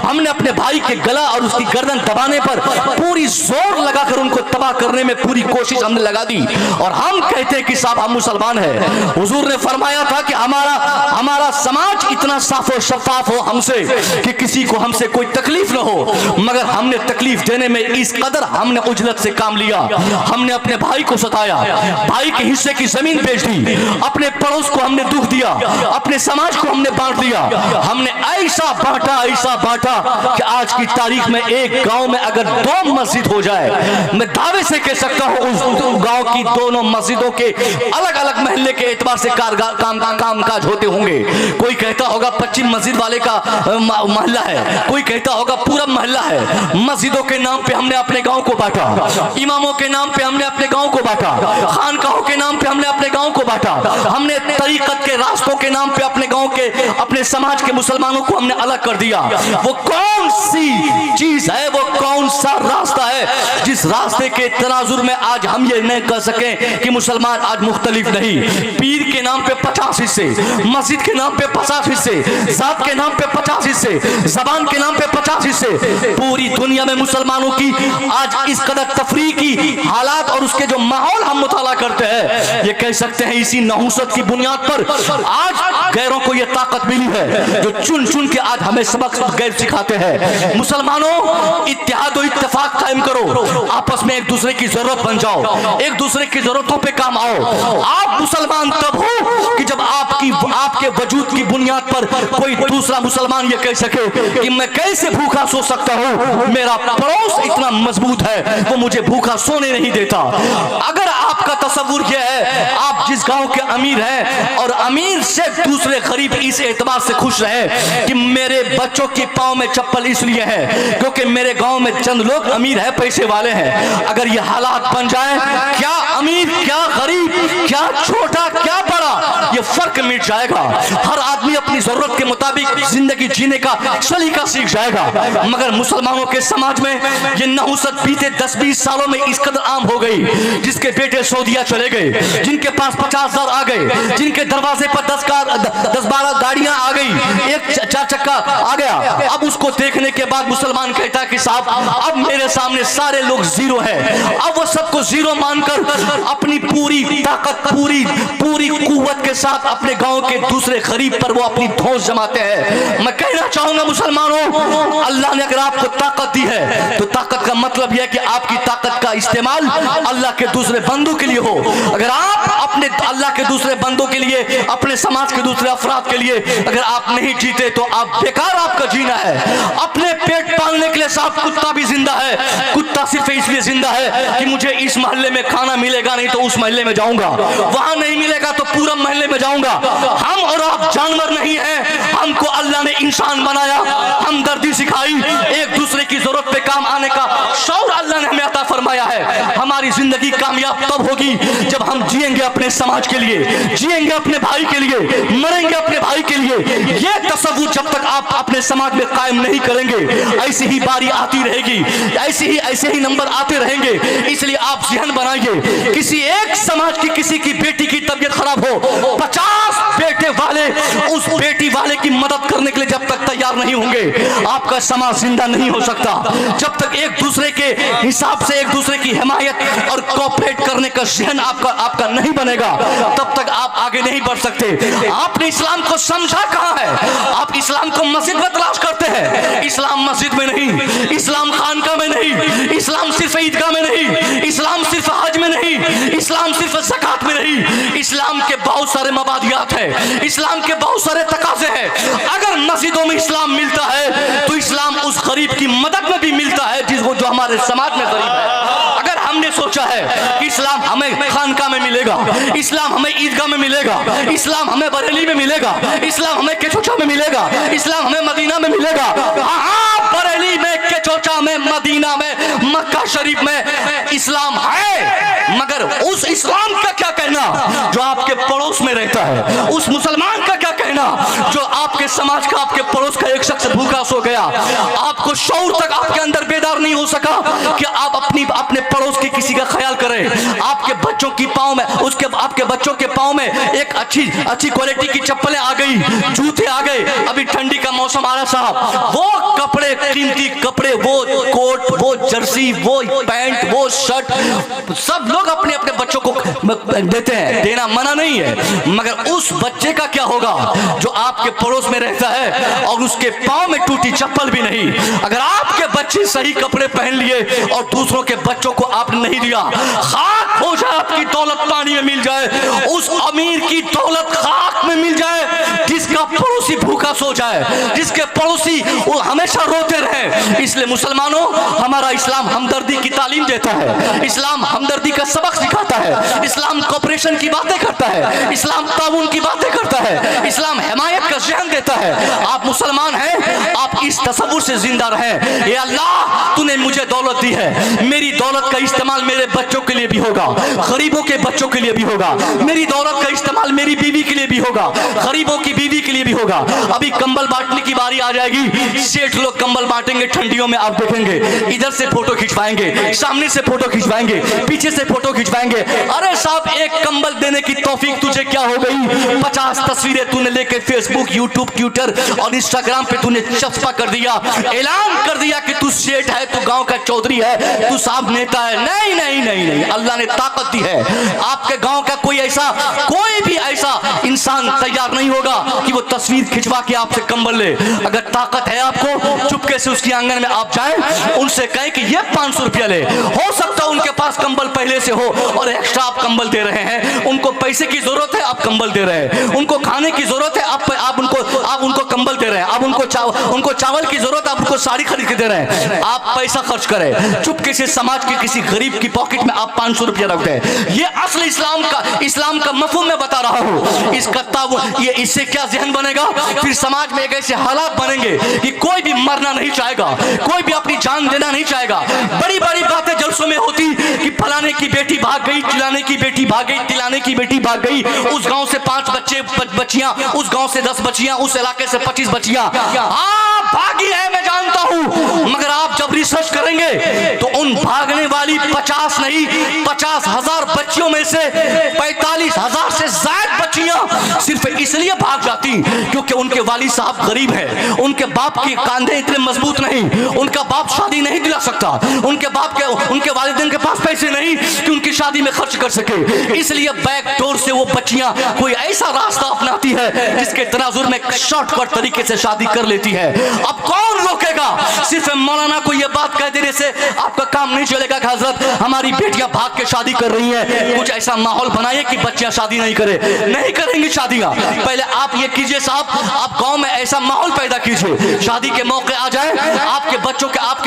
हमने अपने भाई के गला और उसकी गर्दन दबाने पर पूरी जोर लगाकर उनको तबाह करने में पूरी कोशिश हमने लगा दी और हम कहते हैं कि साहब हम मुसलमान हैं। हुजूर ने फरमाया था कि हमारा समाज इतना साफ और शफाफ हो हमसे कि किसी को हमसे कोई तकलीफ ना हो, मगर हमने तकलीफ देने में इस कदर हमने उजलत से काम लिया। हमने अपने भाई को सताया, भाई के हिस्से की जमीन बेच दी, अपने पड़ोस को हमने दुख दिया, अपने समाज को हमने बांट दिया। हमने ऐसा बांटा कि आज की तारीख में एक गांव में अगर 2 मस्जिद हो जाए, मैं दावे से कह सकता हूं उस गांव की दोनों मस्जिदों के अलग अलग महल्ले के एतबार से कामकाज होते होंगे। कोई कहता होगा पश्चिम मस्जिद वाले का महल्ला है, कोई कहता होगा पूरा महल्ला है। मस्जिदों के नाम पे हमने अपने गांव को बांटा, इमामों के नाम पे हमने अपने गांव को बांटा, खानकाहों के नाम पे हमने अपने गांव को बांटा, हमने तरीकत के रास्तों के नाम पे अपने गांव के अपने समाज के मुसलमानों को हमने अलग कर दिया। वो कौन सी चीज है, वो कौन सा रास्ता है है जिस रास्ते के तनाजुर में आज हम ये नहीं कह सकें कि मुसलमान आज मुख्तलिफ नहीं। पीर के नाम पे 50 हिस्से, मस्जिद के नाम पे 50 हिस्से, जात के नाम पे 50 हिस्से, जबान के नाम पे 50 हिस्से। पूरी दुनिया में मुसलमानों की आज इस कदर तफरी की हालात और उसके जो माहौल हम मुताला करते हैं, ये कह सकते हैं इसी नहुसत की बुनियाद पर आज गैरों को ये ताकत मिली है जो चुन चुन के आज हमें सबक गैर सिखाते हैं। मुसलमानों, इत्तेहाद और इत्तेफाक कायम करो, आपस में एक दूसरे की जरूरत बन जाओ, एक दूसरे की जरूरतों पे काम आओ। आप मुसलमान तब हो कि जब आपके वजूद की बुनियाद पर कोई दूसरा मुसलमान ये कह सके कि मैं कैसे भूखा सो सकता हूं, मेरा पड़ोस इतना मजबूत है वो मुझे भूखा सोने नहीं देता। अगर आपका तसव्वुर यह है, आप जिस गांव के अमीर हैं और अमीर से दूसरे गरीब इस एतबार से खुश रहे कि मेरे बच्चों के पांव में चप्पल इसलिए है क्योंकि मेरे गांव में चंद लोग अमीर है, पैसे वाले हैं। अगर ये हालात बन जाए, क्या अमीर क्या गरीब, क्या छोटा क्या बड़ा, ये फर्क मिट जाएगा। हर आदमी अपनी जरूरत के मुताबिक जिंदगी जीने का सलीका सीख जाएगा। मगर मुसलमानों के समाज में ये नहुसत बीते 10-20 सालों में इस कदर आम हो गई, जिसके बेटे सऊदीया चले गए, जिनके पास 50,000 आ गए, जिनके दरवाजे पर 10-12 गाड़ियां आ गई, एक 4 चक्का आ गया। अब उसको देखने के बाद मुसलमान कहता है कि साहब अब मेरे सामने सारे लोग जीरो है। अब वो सबको जीरो मानकर अपनी पूरी ताकत, पूरी कुव्वत के साथ अपने गांव के दूसरे गरीब पर वो अपनी धौंस जमाते हैं। मैं कहना चाहूंगा मुसलमानों, अल्लाह ने अगर आपको ताकत दी है तो ताकत का मतलब यह है कि आपकी ताकत का इस्तेमाल अल्लाह के दूसरे बंदों के लिए हो। अगर आप अपने अल्लाह के दूसरे बंदों के लिए, अपने समाज के दूसरे अफराद के लिए अगर आप नहीं जीते तो आप बेकार आपका जीना है। अपने पेट पालने के लिए साहब कुत्ता भी जिंदा है, कुत्ता सिर्फ इसलिए जिंदा है कि मुझे इस मोहल्ले में खाना मिलेगा नहीं तो उस मोहल्ले में जाऊंगा, वहां नहीं मिलेगा तो पूरा मोहल्ले में जाऊंगा। हम और आप जानवर नहीं हैं, हमको अल्लाह ने इंसान बनाया, हमदर्दी सिखाई, एक दूसरे की जरूरत पे काम आने का शौर अल्लाह ने हमें अता फरमाया है। हमारी जिंदगी कामयाब तब होगी जब हम जिएंगे अपने समाज के लिए, जिएंगे अपने भाई के लिए, मरेंगे अपने भाई के लिए। ये तसव्वुर जब तक आप अपने समाज में कायम नहीं करेंगे, ऐसी ही बारी आती रहेगी, ऐसे ही नंबर आते रहेंगे। इसलिए आप ज़हन बनाइए, किसी एक समाज की किसी की बेटी की तबीयत खराब हो, 50 बेटे वाले उस बेटी वाले की मदद करने के लिए जब तक तैयार नहीं होंगे, आपका समाज जिंदा नहीं हो सकता। जब तक एक दूसरे के हिसाब से एक दूसरे की हिमायत और कोऑपरेट करने का ज़हन आपका नहीं बनेगा, तब तक आप आगे नहीं बढ़ सकते। आपने इस्लाम को समझा कहां है? आप इस्लाम को मस्जिद में तलाश करते हैं। इस्लाम मस्जिद में नहीं, इस्लाम खानका में नहीं, इस्लाम सिर्फ ईदगाह में नहीं, इस्लाम सिर्फ हज में नहीं, इस्लाम सिर्फ ज़कात में नहीं। इस्लाम के बहुत सारे मबादियात है, इस्लाम के बहुत सारे तकाजे हैं। अगर मस्जिदों में इस्लाम मिलता है तो इस्लाम उस गरीब की मदद में भी मिलता है जिसको जो हमारे समाज में गरीब है। अगर हमने सोचा है कि इस्लाम हमें खानका में मिलेगा, इस्लाम हमें ईदगाह में मिलेगा, इस्लाम हमें बरेली में मिलेगा, इस्लाम हमें केचोचा में मिलेगा, इस्लाम हमें मदीना में मिलेगा, हाँ बरेली में, केचोचा में, मदीना में, मक्का शरीफ में इस्लाम है। मगर उस इस्लाम का क्या कहना जो आपके पड़ोस में रहता है? उस मुसलमान का क्या कहना जो आपके समाज का, आपके पड़ोस का एक शख्स भूखा सो गया, आपको शऊर तक आपके अंदर बेदार नहीं हो सका कि आप अपने पड़ोस के किसी का ख्याल करें। आपके बच्चों की पाँव में, आपके बच्चों के पाँव में एक अच्छी क्वालिटी की चप्पलें आ गई, जूते आ गए। अभी ठंडी का मौसम आ रहा साहब, वो कपड़े, कीमती कपड़े, वो कोट, वो जर्सी, वो पैंट, वो शर्ट, सब लोग अपने अपने बच्चों को देते हैं, देना मना नहीं है। मगर उस बच्चे का क्या होगा जो आपके पड़ोस में रहता है और उसके पाँव में टूटी चप्पल भी नहीं? अगर आपके बच्चे सही कपड़े पहन लिए और दूसरों के बच्चों को आपने नहीं दिया, खाक हो जाए, आपकी दौलत पानी में मिल जाए, उस अमीर की दौलत खाक में मिल जाए, जिसका पड़ोसी भूखा सो जाए, जिसके पड़ोसी वो हमेशा रोते रहे। इसलिए मुसलमानों, हमारा इस्लाम हमदर्दी की तालीम देता है, इस्लाम हमदर्दी का सबक सिखाता है, इस्लाम कोऑपरेशन की बातें करता है, इस्लाम ताउन की बातें करता है, इस्लाम हिमायत का ज़हन देता है। आप मुसलमान हैं, आप इस तसव्वुर से जिंदा रहें। ये अल्लाह तूने मुझे दौलत दी है, मेरी दौलत का इस्तेमाल मेरे बच्चों के लिए भी होगा, गरीबों के बच्चों के लिए भी होगा, मेरी दौलत का इस्तेमाल मेरी बीवी के लिए भी होगा, गरीबों की बीवी के लिए भी होगा। अभी कंबल बांटने की बारी आ जाएगी, सेठ लोग कंबल बांटेंगे ठंडियों में, आप देखेंगे इधर से फोटो खिंचवाएंगे, सामने से फोटो खिंचवाएंगे, पीछे से फोटो खिंचवाएंगे। अरे साहब एक कंबल देने की तौफीक तुझे क्या हो गई? 50 तस्वीरें तूने लेके फेसबुक, यूट्यूब, ट्विटर और इंस्टाग्राम पे तूने चस्पा कर दिया, ऐलान कर दिया कि तू सेठ है, तू गांव का चौधरी है, तू साहब नेता है। नहीं नहीं नहीं नहीं, अल्लाह ने ताकत दी है। आपके गांव का कोई भी ऐसा इंसान तैयार नहीं होगा कि वो तस्वीर खिंचवा के आपसे कंबल ले। अगर ताकत है आपको, चुपके से उसके आंगन में आप जाएं, उनसे कहें कि ये 500 रुपया ले। हो सकता है उनके पास कंबल पहले से हो और एक्स्ट्रा आप कंबल दे रहे हैं। उनको पैसे की जरूरत है, आप कंबल दे रहे हैं। उनको खाने की जरूरत है, आप उनको कंबल दे रहे हैं। आप उनको चावल की जरूरत है, आप उनको साड़ी खरीद के दे रहे हैं। आप पैसा खर्च करें, चुपके से समाज के किसी गरीब की पॉकेट में आप 500 रुपया रख दें। ये असल इस्लाम का मफहूम मैं बता रहा हूं। ये इससे क्या जहन बनेगा? फिर समाज में एक ऐसे हालात बनेंगे कि कोई भी मरना नहीं चाहेगा, कोई भी अपनी जान देना नहीं चाहेगा। बड़ी बड़ी बातें जलसों में होती कि फलाने की बेटी भाग गई, चिलाने की बेटी भाग गई, तिलाने की बेटी भाग गई, उस गांव से 5 बच्चियां, उस गांव से 10 बच्चियां, उस इलाके से 25 बच्चियां। भागी है मैं जानता हूं, मगर आप जब रिसर्च करेंगे तो उन भागने वाली 50 नहीं 50,000 बच्चियों में से 45,000 से ज्यादा बच्चियां सिर्फ इसलिए भाग जाती क्योंकि उनके वालिद साहब गरीब हैं, उनके बाप के कंधे इतने मजबूत नहीं, उनका बाप शादी नहीं दिला सकता, उनके वालिदैन के पास पैसे नहीं कि उनकी शादी में खर्च कर सके। इसलिए बैक डोर से वो बच्चियां कोई ऐसा रास्ता अपनाती है जिसके तनाजुर में शॉर्टकट तरीके से शादी कर लेती है। अब कौन रोकेगा? सिर्फ मौलाना को यह बात कह देने से आपका काम नहीं चलेगा कि हजरत हमारी बेटियां भाग के शादी कर रही हैं, कुछ ऐसा माहौल बनाइए कि बच्चियां शादी नहीं करेंगी शादियां। पहले आप ये कीजिए साहब, आप गांव में ऐसा माहौल पैदा कीजिए, शादी के मौके आ जाए, आपके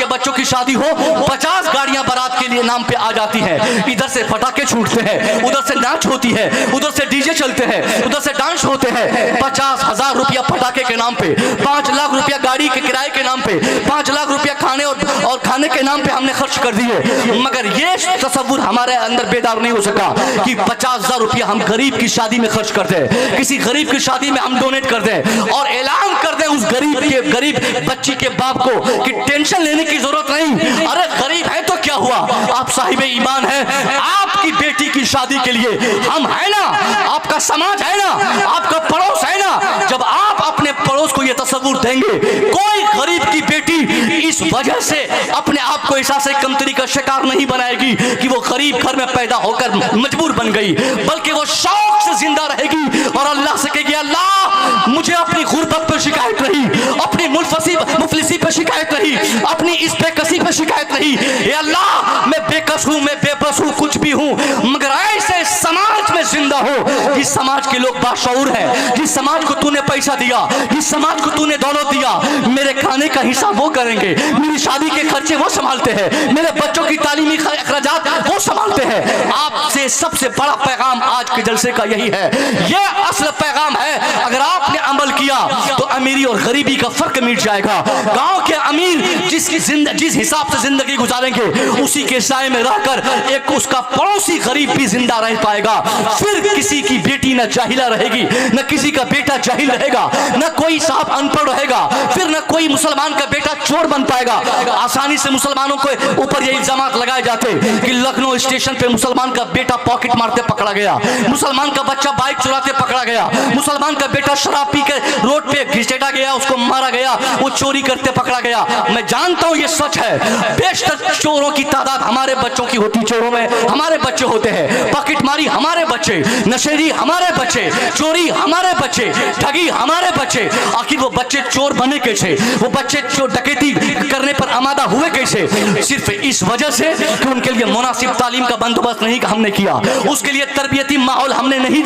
बच्चों की शादी हो, 50 गाड़ियां बारात के लिए नाम पे आ जाती हैं, इधर से पटाखे छूटते हैं, उधर से नाच होती है, उधर से डीजे चलते हैं, उधर से डांस होते हैं। 50,000 रुपया पटाखे के नाम पे, 5 लाख रुपया गाड़ी के किराए के नाम पे, 5 लाख रुपया खाने के नाम पे हमने खर्च कर दिए। मगर ये तसव्वुर हमारे अंदर बेदार नहीं हो सका कि 50,000 रुपया हम गरीब की शादी में खर्च कर दें, किसी गरीब की शादी में हम डोनेट कर दें और ऐलान कर दें उस गरीब बच्ची के बाप को कि टेंशन लेने की जरूरत नहीं। अरे गरीब है तो क्या हुआ, आप साहिब ईमान हैं, आपकी बेटी की शादी के लिए हम है ना, आपका समाज है ना, आपका पड़ोस है ना। जब आप अपने पड़ोस को यह तसव्वुर देंगे, कोई गरीब की बेटी इस वजह से अपने आप को एहसास कमतरी का शिकार नहीं बनाएगी कि वो गरीब घर में पैदा होकर मजबूर बन गई, बल्कि वो शौक से जिंदा रहेगी और अल्लाह से कहेगी अल्लाह मुझे अपनी गुर्बत पर शिकायत नहीं, अपनी मुफलिसी पर शिकायत नहीं, अपनी इस बेकसी पर शिकायत नहीं। ये अल्लाह मैं बेकस हूँ, मैं बेबस हूँ, कुछ भी हूँ, मगर ऐसे समाज में जिंदा हो जिस समाज के लोग बाशऊर हैं, जिस समाज को तूने पैसा दिया, जिस समाज को तूने दौलत दिया, मेरे खाने का हिसाब वो करेंगे, मेरी शादी के खर्चे वो संभालते हैं, मेरे बच्चों की तालीमी अखराजात वो संभालते हैं। आपसे सबसे बड़ा पैगाम आज के जलसे का यही है, ये असल पैगाम है। अगर आपने अमल किया तो अमीरी और गरीबी का फर्क मिट जाएगा। गांव के अमीर जिस हिसाब से जिंदगी गुजारेंगे उसी के साए में रहकर एक उसका पड़ोसी गरीब भी जिंदा रह पाएगा। फिर किसी की बेटी न जाहिला रहेगी, न किसी का बेटा जाहिल रहेगा, न कोई साहब अनपढ़ रहेगा, फिर न कोई मुसलमान का बेटा चोर बन पाएगा। आसानी से मुसलमानों के ऊपर ये इल्जामात लगाए जाते कि लखनऊ स्टेशन पे मुसलमान का बेटा पॉकेट मारते पकड़ा गया, मुसलमान का बच्चा बाइक चुराते पकड़ा गया, मुसलमान का बेटा शराब पी के रोड पे घिसेटा गया, उसको मारा गया, वो चोरी करते पकड़ा गया। मैं जानता हूं ये सच है, बेशतर चोरों की तादाद हमारे बच्चों की होती, चोरों में हमारे बच्चे होते हैं, पॉकेटमारी हमारे बच्चे, नशेड़ी हमारे बच्चे, चोरी हमारे बच्चे, ठगी हमारे बच्चे। आखिर वो बच्चे चोर बने कैसे, वो बच्चे चोर डकैती करने पर आमादा हुए कैसे? सिर्फ इस वजह से कि उनके लिए मुनासिब तालीम का बंदोबस्त नहीं हमने किया, उसके लिए तरबियती माहौल हमने नहीं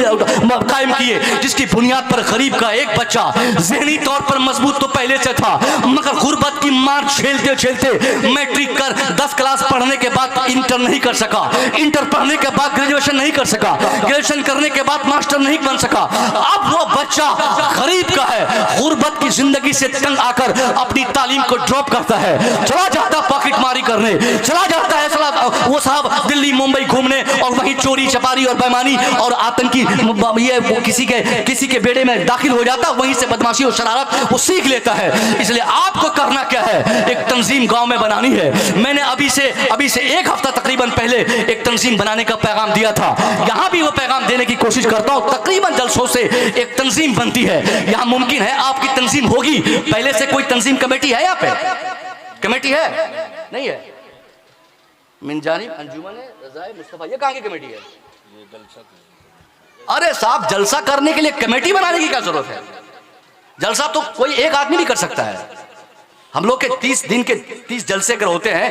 कायम किए, जिसकी बुनियाद पर गरीब का एक बच्चा ज़हनी तौर पर मजबूत तो पहले से था, मगर गुर्बत की मार झेलते झेलते मैट्रिक कर 10 क्लास पढ़ने के बाद इंटर नहीं कर सका, इंटर पढ़ने के बाद ग्रेजुएशन नहीं कर सका, ग्रेजुएशन ग्रेजुएशन करने के बाद मास्टर नहीं बन सका, अब वो बच्चा गरीब का है, गुर्बत की जिंदगी से तंग आकर अपनी तालीम को ड्रॉप करता है, चला जाता पॉकेट मारी करने, चला जाता है वो साहब दिल्ली मुंबई घूमने और वहीं चोरी चपारी और बेईमानी और आतंकी ये किसी के बेड़े में दाखिल हो जाता, वहीं से बदमाशी और शरारत वो सीख लेता है। इसलिए आपको करना क्या है, एक तंजीम गांव में बनानी है। मैंने अभी से एक हफ्ता तकरीबन पहले एक तंजीम बनाने का पैगाम दिया था, यहां भी वो पैगाम देने की कोशिश करता हूं। तकरीबन जलसों से एक तंजीम बनती है, यहां मुमकिन है आपकी तंजीम होगी। पहले से कोई तंजीम कमेटी है यहाँ पे? कमेटी है? नहीं है। मिनजानी अंजुमन रज़ाए मुस्तफा, ये कहां की कमेटी है? अरे साहब, जलसा करने के लिए कमेटी बनाने की क्या जरूरत है? जलसा तो कोई एक आदमी नहीं कर सकता है। हम लोग के 30 दिन के 30 जलसे अगर होते हैं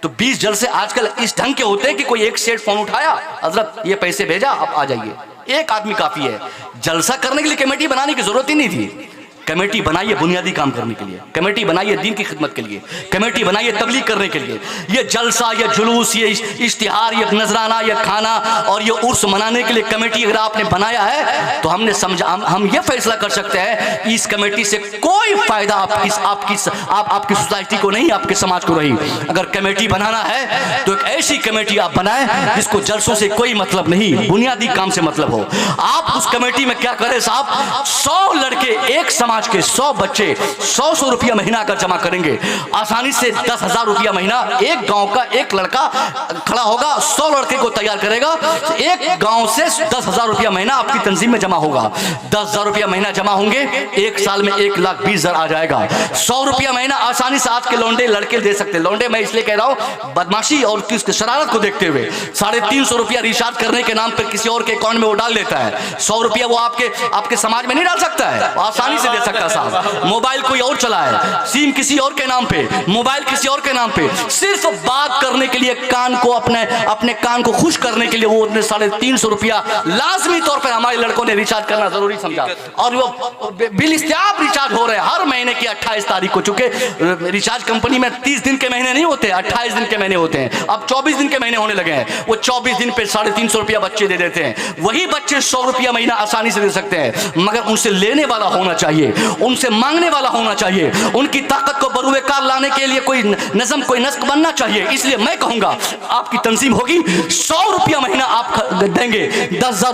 तो 20 जलसे आजकल इस ढंग के होते हैं कि कोई एक सेट फोन उठाया, हजरत ये पैसे भेजा, आप आ जाइए। एक आदमी काफी है। जलसा करने के लिए कमेटी बनाने की जरूरत ही नहीं थी। कमेटी बनाइए बुनियादी काम करने के लिए, कमेटी बनाइए दीन की खिदमत के लिए, कमेटी बनाइए तबलीग करने के लिए। ये जलसा, ये जुलूस, ये इश्तिहार, ये नजराना, ये खाना और ये उर्स मनाने के लिए कमेटी अगर आपने बनाया है तो हमने समझा, हम ये फैसला कर सकते हैं इस कमेटी से कोई फायदा आपकी सोसाइटी को नहीं, आपके समाज को नहीं। अगर कमेटी बनाना है तो एक ऐसी कमेटी आप बनाएं जिसको जलसों से कोई मतलब नहीं, बुनियादी काम से मतलब हो। आप उस कमेटी में क्या करें साहब, 100 लड़के, एक समाज के 100 बच्चे 100 रुपया महीना अगर जमा करेंगे, आसानी से 10,000 रुपया महीना एक गांव का एक लड़का खड़ा होगा, 100 लड़के को तैयार करेगा, एक गांव से 10,000 रुपया महीना आपकी तंजीम में जमा होगा। 10,000 रुपया महीना जमा होंगे, एक साल में 1,20,000 आ जाएगा। 100 रुपया महीना आसानी से आज के लौंडे लड़के दे सकते हैं। लौंडे मैं इसलिए कह रहा हूं, बदमाशी और किसके शरारत को देखते हुए 350 रुपया रिचार्ज करने के नाम पर किसी और के अकाउंट में वो डाल देता है। 100 रुपया वो आपके समाज में नहीं डाल सकता है, आसानी से दे सकता साहब। मोबाइल कोई और चला है, सिम किसी और के नाम पे, मोबाइल किसी और के नाम पे, सिर्फ बात करने के लिए, कान को अपने कान को खुश करने के लिए वो 350 रुपया लाजमी तौर पर हमारे लड़कों ने रिचार्ज करना जरूरी समझा। और वो बिल इस्तेमाल रिचार्ज हो रहे हैं हर महीने की 28 तारीख को, चूंकि रिचार्ज कंपनी में 30 दिन के महीने नहीं होते, 28 दिन के महीने होते हैं। अब 24 दिन के महीने होने लगे हैं। वो 24 दिन पे 350 रुपया बच्चे दे देते हैं। वही बच्चे 100 रुपया महीना आसानी से दे सकते हैं, मगर उनसे लेने वाला होना चाहिए, उनसे मांगने वाला होना चाहिए, उनकी ताकत को बरूए कार लाने के लिए कोई नज़म, कोई नस्क बनना चाहिए। इसलिए मैं कहूंगा आपकी तंजीम होगी, 100 रुपया महीना आप देंगे, 10,000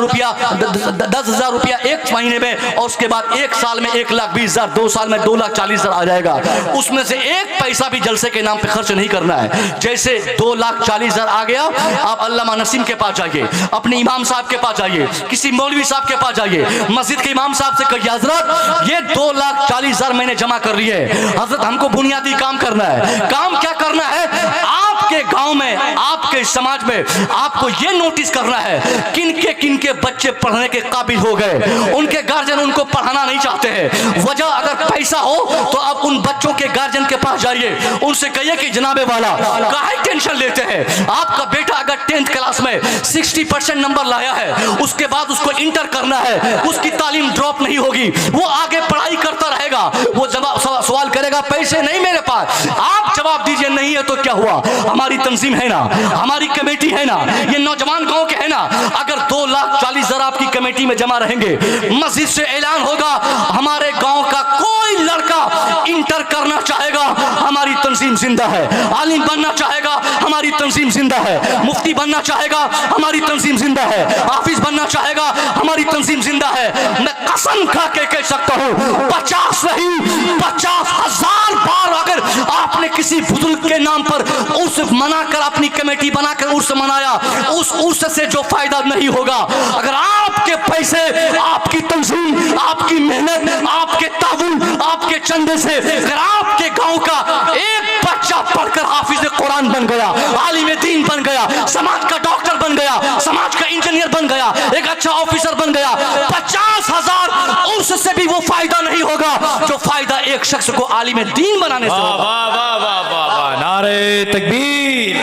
रुपया एक महीने में, और उसके बाद एक साल में 1,20,000, 2 साल में 2,40,000 आ जाएगा। उसमें से एक पैसा भी जलसे के नाम पे खर्च नहीं करना है। जैसे 2,40,000 आ गया, आप अल्लामा नसीम के पास जाइए, अपने इमाम साहब के पास जाइए, किसी मौलवी साहब के पास जाइए, मस्जिद के इमाम साहब से कहिए, हजरत ये 2,40,000 मैंने जमा कर लिए है, हजरत हमको बुनियादी काम करना है। काम क्या करना है? आपके गांव में, आपके समाज में आपको यह नोटिस करना है किनके बच्चे पढ़ने के काबिल हो गए, उनके गार्जियन उनको पढ़ाना नहीं चाहते हैं। वजह अगर पैसा हो तो आप उन बच्चों के गार्जियन के पास जाइए, उनसे कहिए कि जनाबे वाला काहे टेंशन लेते हैं, आपका बेटा अगर 10th क्लास में 60% नंबर लाया है, उसके बाद उसको इंटर करना है, उसकी तालीम ड्रॉप नहीं होगी, वो आगे पढ़ाई करता रहेगा। वो सवाल करेगा पैसे नहीं मेरे पास, आप जवाब दीजिए नहीं है तो क्या हुआ, हमारी तंजीम है ना, हमारी कमेटी है ना, ये नौजवान गांव के है ना। अगर 2,40,000 आपकी कमेटी में जमा रहेंगे, मस्जिद से ऐलान होगा हमारे गांव का कोई लड़का इंटर करना चाहेगा, हमारी तंजीम जिंदा है, आलिम बनना चाहेगा, हमारी तंजीम जिंदा है, मुफ्ती बनना चाहेगा, हमारी तंजीम जिंदा है, हाफिज बनना चाहेगा, हमारी तंजीम जिंदा है। मैं कसम खा के कह सकता हूं, 50 नहीं 50,000 बार अगर आपने किसी बुजुर्ग के नाम पर उर्स मनाकर, अपनी कमेटी बनाकर उर्स मनाया, उस उर्स से जो फायदा नहीं होगा, अगर आपके पैसे, आपकी तंजीम, आपकी मेहनत, आपके ताउन, आपके चंदे से अगर आपके गांव का एक बच्चा पढ़कर हाफिज कुरान बन गया, आलिम दीन बन गया, समाज का डॉक्टर बन गया, समाज का इंजीनियर बन गया, एक अच्छा ऑफिसर बन गया, 50,000 उर्स से भी वो फायदा नहीं होगा जो फायदा एक शख्स को आलिम दीन बनाने से होगा। नारे तकबीर,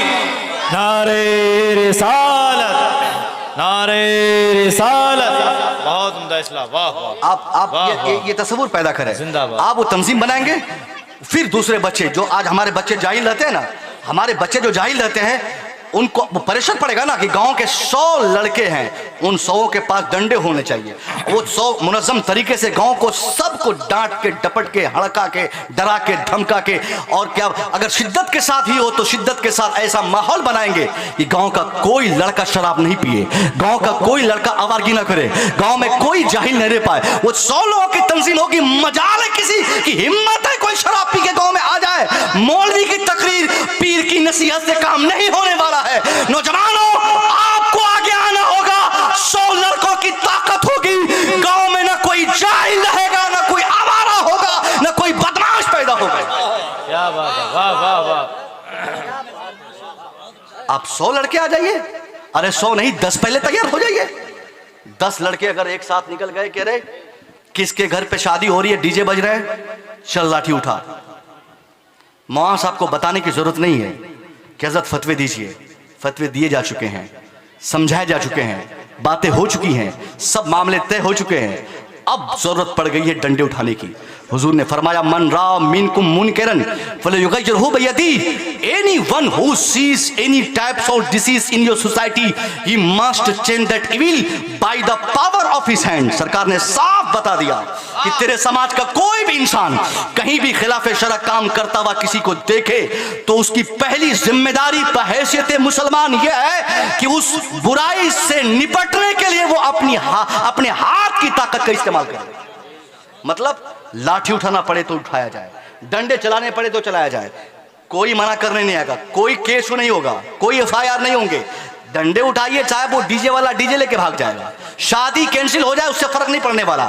नारे रिसालत, नारे रिसालत। बहुत उम्दा इस्लाम, वाह वाह। आप ये तस्वुर पैदा करें, जिंदाबाद। आप वो तंजीम बनाएंगे, फिर दूसरे बच्चे जो आज हमारे बच्चे जाहिल रहते हैं ना, हमारे बच्चे जो जाहिल रहते हैं, उनको प्रेशर पड़ेगा ना कि गांव के 100 लड़के हैं, उन 100 के पास डंडे होने चाहिए। वो 100 मुनज़्ज़म तरीके से गांव को सबको डांट के, डपट के, हड़का के, डरा के, धमका के, और क्या अगर शिद्दत के साथ ही हो तो शिद्दत के साथ ऐसा माहौल बनाएंगे कि गांव का कोई लड़का शराब नहीं पिए, गांव का कोई लड़का आवारगी ना करे, गांव में कोई जाहिल नहीं रह पाए। वो 100 लोगों की तंजीम होगी, मजाल है किसी की हिम्मत है कोई शराब पी के गांव में आ जाए। मौलवी की तकरीर, पीर की नसीहत से काम नहीं होने वाला है। नौजवानों, आपको आगे आना होगा। 100 लड़कों की ताकत होगी, गांव में ना कोई जाहिल रहेगा, ना कोई आवारा होगा, ना कोई बदमाश पैदा होगा। क्या बात है, वाह वाह वाह। आप 100 लड़के आ जाइए, अरे 100 नहीं 10 पहले तैयार हो जाइए। 10 लड़के अगर एक साथ निकल गए, कह रहे किसके घर पे शादी हो रही है, डीजे बज रहे हैं, चल लाठी उठा। मौलाना साहब को बताने की जरूरत नहीं है कि हज़रत फतवे दीजिए, फतवे दिए जा चुके हैं, समझाए जा चुके हैं, बातें हो चुकी हैं, सब मामले तय हो चुके हैं। अब जरूरत पड़ गई है डंडे उठाने की। हुजूर ने फरमाया, मन रा मिनकुम मुनकरन फलयुगय्यिरहु बियदी। Anyone who sees any types of disease in your society, he must change that evil by the power of his hand. सरकार ने साफ बता दिया कि तेरे समाज का कोई भी इंसान कहीं भी खिलाफ शरअ काम करता हुआ किसी को देखे तो उसकी पहली जिम्मेदारी बहैसियत मुसलमान यह है कि उस बुराई से निपटने के लिए वो अपने हाथ की ताकत का इस्तेमाल करे। मतलब लाठी उठाना पड़े तो उठाया जाए, डंडे चलाने पड़े तो चलाया जाए, कोई मना करने नहीं आएगा, कोई केस नहीं होगा, कोई FIR नहीं होंगे। डंडे उठाइए, चाहे वो डीजे वाला डीजे लेके भाग जाएगा, शादी कैंसिल हो जाए उससे फर्क नहीं पड़ने वाला।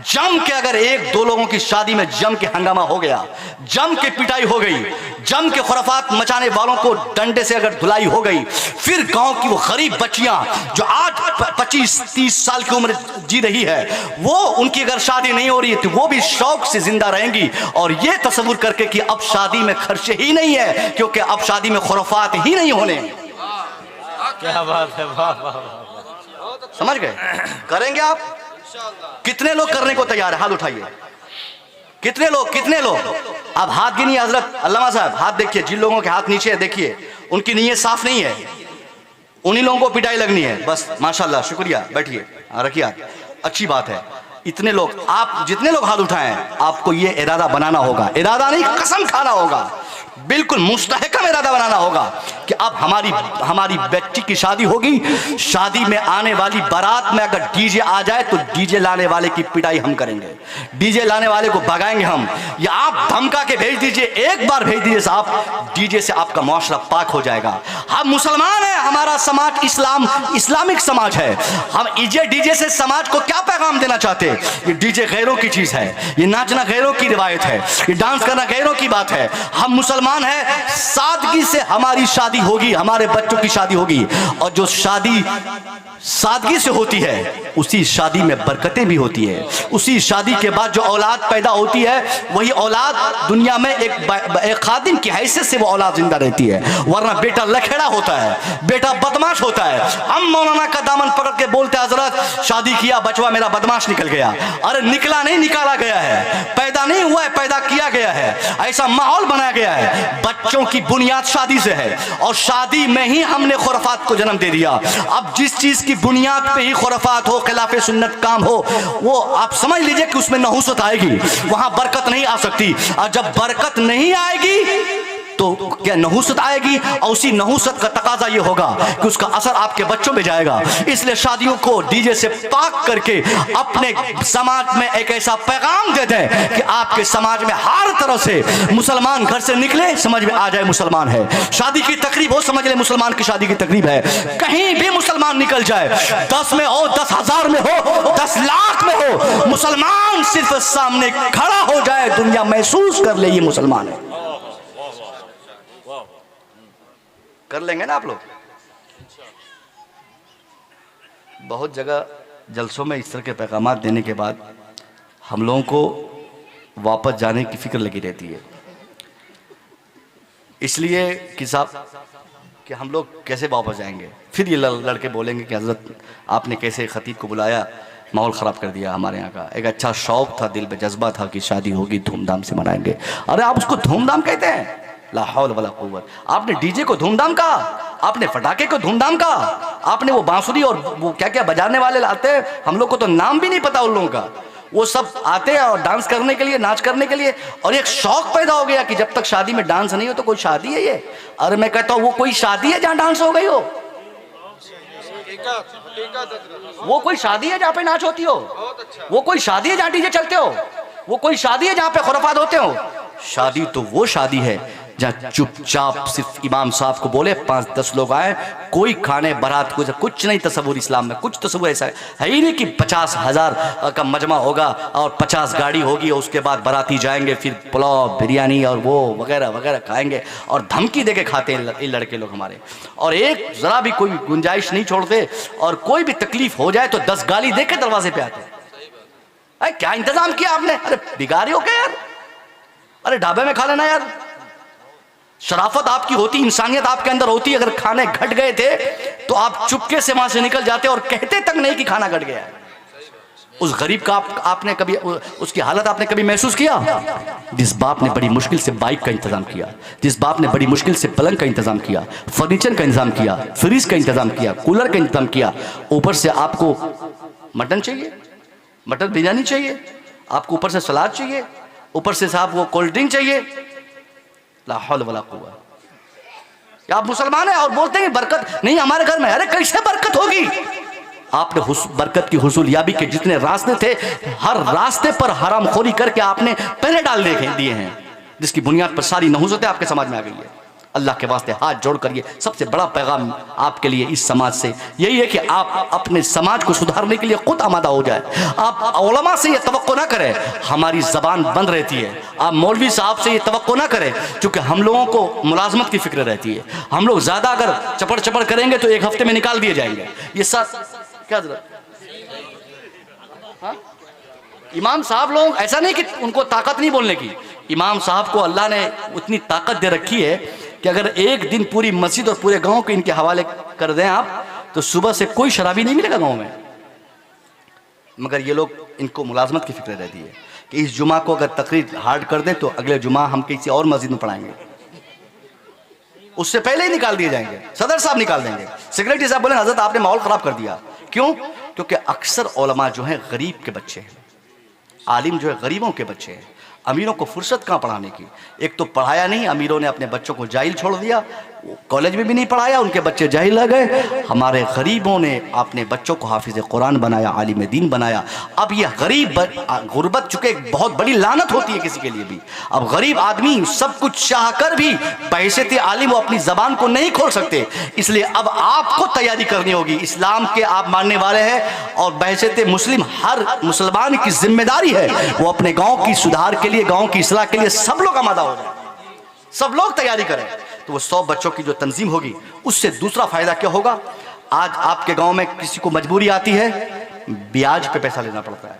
जम के अगर 1-2 लोगों की शादी में जम के हंगामा हो गया, जम के पिटाई हो गई, जम के खुराफात मचाने वालों को डंडे से अगर धुलाई हो गई, फिर गांव की वो गरीब बच्चियां जो आज 25-30 साल की उम्र जी रही है, वो उनकी अगर शादी नहीं हो रही है तो वो भी शौक से जिंदा रहेंगी, और ये तस्वुर करके कि अब शादी में खर्चे ही नहीं है, क्योंकि अब शादी में खुराफात ही नहीं होने। क्या बात है, वाह वाह वाह। समझ गए? करेंगे आप? कितने लोग करने को तैयार है? हाथ उठाइए। कितने लोग? आप हाथ गिनिए। हजरत अल्लामा साहब हाथ देखिए, जिन लोगों के हाथ नीचे है देखिए, उनकी नीयत साफ नहीं है, उन्हीं लोगों को पिटाई लगनी है बस। माशाल्लाह, शुक्रिया, बैठिए, रखिए हाथ, अच्छी बात है। इतने लोग, आप जितने लोग हाथ उठाए हैं, आपको ये इरादा बनाना होगा, इरादा नहीं कसम खाना होगा, बिल्कुल मुस्तहकम इरादा बनाना होगा कि अब हमारी बच्ची की शादी होगी, शादी में आने वाली बारात में अगर डीजे आ जाए तो डीजे लाने वाले की पिटाई हम करेंगे, डीजे लाने वाले को भगाएंगे हम, या आप धमका के भेज दीजिए, एक बार भेज दीजिए साहब, डीजे से आपका मुआशरा पाक हो जाएगा। हम मुसलमान हैं, हमारा समाज इस्लामिक समाज है, हम डीजे से समाज को क्या पैगाम देना चाहते हैं? ये डीजे गैरों की चीज है, ये नाचना गैरों की रिवायत है, ये डांस करना गैरों की बात है। हम मुसलमान है, सादगी से हमारी शादी होगी, हमारे बच्चों की शादी होगी, और जो शादी सादगी से होती है उसी शादी में बरकतें भी होती है। उसी शादी के बाद जो औलाद पैदा होती है, वही औलाद दुनिया में एक खादिम की हैसियत से वो औलाद जिंदा रहती है, वरना बेटा लखेड़ा होता है, बेटा बदमाश होता है। हम मौलाना का दामन पकड़ के बोलते हैं, हजरत शादी किया, बचवा मेरा बदमाश निकल गया। अरे निकला नहीं, निकाला गया है, पैदा नहीं हुआ है, पैदा किया गया है, ऐसा माहौल बनाया गया है। बच्चों की बुनियाद शादी से है, और शादी में ही हमने खुराफात को जन्म दे दिया। अब जिस चीज की बुनियाद पे ही खुराफात हो, खिलाफे सुन्नत काम हो, वो आप समझ लीजिए कि उसमें नहुसत आएगी, वहां बरकत नहीं आ सकती। और जब बरकत नहीं आएगी तो क्या नहुसत आएगी, और उसी नहुसत का तकाजा ये होगा कि उसका असर आपके बच्चों में जाएगा। इसलिए शादियों को डीजे से पाक करके अपने समाज में एक ऐसा पैगाम दे दें कि आपके समाज में हर तरह से मुसलमान घर से निकले, समझ में आ जाए मुसलमान है। शादी की तकरीब हो, समझ ले मुसलमान की शादी की तकरीब है। कहीं भी मुसलमान निकल जाए, 10 में हो, 10,000 में हो, 10 लाख में हो, मुसलमान सिर्फ सामने खड़ा हो जाए, दुनिया महसूस कर ले ये मुसलमान है। कर लेंगे ना आप लोग? बहुत जगह जलसों में इस तरह के पैगाम देने के बाद हम लोगों को वापस जाने की फिक्र लगी रहती है, इसलिए कि साहब कि हम लोग कैसे वापस जाएंगे। फिर ये लड़के बोलेंगे कि हजरत आपने कैसे खतीब को बुलाया, माहौल ख़राब कर दिया हमारे यहाँ का। एक अच्छा शौक़ था, दिल में जज्बा था कि शादी होगी, धूमधाम से मनाएंगे। अरे आप उसको धूमधाम कहते हैं? ला हौल वला कुव्वत। आपने डीजे को धूमधाम कहा? आपने फटाके को धूमधाम का, आपने वो बांसुरी और वो क्या क्या बजाने वाले लाते हैं, हम लोग को तो नाम भी नहीं पता उन लोगों का। वो सब आते हैं और डांस करने के लिए, नाच करने के लिए, और एक शौक पैदा हो गया कि जब तक शादी में डांस नहीं हो तो कोई शादी है ये। अरे मैं कहता हूं वो कोई शादी है जहां डांस हो गई हो? वो कोई शादी है जहां पे नाच होती हो? वो कोई शादी है जहां डीजे चलते हो? वो कोई शादी है जहां पे खुराफात होते हो? शादी तो वो शादी है जहां चुपचाप सिर्फ इमाम साहब को बोले 5-10 लोग आए, कोई खाने बारात कुछ नहीं तस्वुर इस्लाम में, कुछ तस्वुर ऐसा है ही नहीं कि 50,000 का मजमा होगा और 50 गाड़ी होगी और उसके बाद बाराती जाएंगे, फिर पुलाव बिरयानी और वो वगैरह वगैरह खाएंगे और धमकी देके खाते हैं ये लड़के लोग हमारे। और एक जरा भी कोई गुंजाइश नहीं छोड़ते, और कोई भी तकलीफ हो जाए तो 10 गाली दे के दरवाजे पे आते हैं। अरे क्या इंतजाम किया आपने? अरे बिगाड़ी हो क्या यार? अरे ढाबे में खा लेना यार। शराफत आपकी होती, इंसानियत आपके अंदर होती। अगर खाने घट गए थे तो आप चुपके से वहां से निकल जाते और कहते तक नहीं कि खाना घट गया है। उस गरीब का आपने कभी उसकी हालत आपने कभी महसूस किया? जिस बाप ने बड़ी मुश्किल से बाइक का इंतजाम किया, जिस बाप ने बड़ी मुश्किल से पलंग का इंतजाम किया, फर्नीचर का इंतजाम किया, फ्रिज का इंतजाम किया, कूलर का इंतजाम किया, ऊपर से आपको मटन चाहिए, मटन बिरयानी चाहिए, आपको ऊपर से सलाद चाहिए, ऊपर से साहब वो कोल्ड ड्रिंक चाहिए। ला हौल वला कुव्वा। आप मुसलमान हैं और बोलते हैं बरकत नहीं हमारे घर में। अरे कैसे बरकत होगी? आपने बरकत की हुसूलियाबी के जितने रास्ते थे, हर रास्ते पर हरामखोरी करके आपने पहले डाल दिए हैं, जिसकी बुनियाद पर सारी नहुज़तें आपके समाज में आ गई है। अल्लाह के वास्ते हाथ जोड़ कर ये सबसे बड़ा पैगाम आपके लिए इस समाज से यही है कि आप अपने समाज को सुधारने के लिए खुद आमादा हो जाए। आप उलमा से ये तवक्को ना करें, हमारी जबान बंद रहती है। आप मौलवी साहब से ये तवक्को ना करें, क्योंकि हम लोगों को मुलाजमत की फिक्र रहती है। हम लोग ज़्यादा अगर चपड़ चपड़ करेंगे तो एक हफ्ते में निकाल दिए जाएंगे। ये सब क्या जरूरत? हाँ? इमाम साहब लोग ऐसा नहीं कि उनको ताकत नहीं बोलने की, इमाम साहब को अल्लाह ने उतनी ताकत दे रखी है कि अगर एक दिन पूरी मस्जिद और पूरे गांव को इनके हवाले कर दें आप, तो सुबह से कोई शराबी नहीं मिलेगा गांव में। मगर ये लोग, इनको मुलाजमत की फिक्र रहती है कि इस जुमा को अगर तकरीर हार्ड कर दें तो अगले जुमा हम किसी और मस्जिद में पढ़ाएंगे, उससे पहले ही निकाल दिए जाएंगे, सदर साहब निकाल देंगे। सेक्रेटरी साहब बोले हजरत आपने माहौल खराब कर दिया। क्यों? क्योंकि अक्सर उलमा जो हैं गरीब के बच्चे हैं, आलिम जो है गरीबों के बच्चे हैं। अमीरों को फुर्सत कहाँ पढ़ाने की? एक तो पढ़ाया नहीं, अमीरों ने अपने बच्चों को जाहिल छोड़ दिया, कॉलेज में भी नहीं पढ़ाया, उनके बच्चे जाहिल रह गए। हमारे गरीबों ने अपने बच्चों को हाफिज कुरान बनाया, आलिम दीन बनाया। अब यह गरीब गुर्बत चुके एक बहुत बड़ी लानत होती है किसी के लिए भी। अब गरीब आदमी सब कुछ चाह कर भी बहैसियत आलिम वो अपनी जबान को नहीं खोल सकते, इसलिए अब आपको तैयारी करनी होगी। इस्लाम के आप मानने वाले हैं और बहैसियत मुस्लिम हर मुसलमान की जिम्मेदारी है वो अपने गाँव की सुधार के लिए, गाँव की इस्लाह के लिए सब लोग आमादा हो जाए, सब लोग तैयारी करें। तो वो 100 बच्चों की जो तंजीम होगी उससे दूसरा फायदा क्या होगा? आज आपके गांव में किसी को मजबूरी आती है, ब्याज पे पैसा लेना पड़ता है,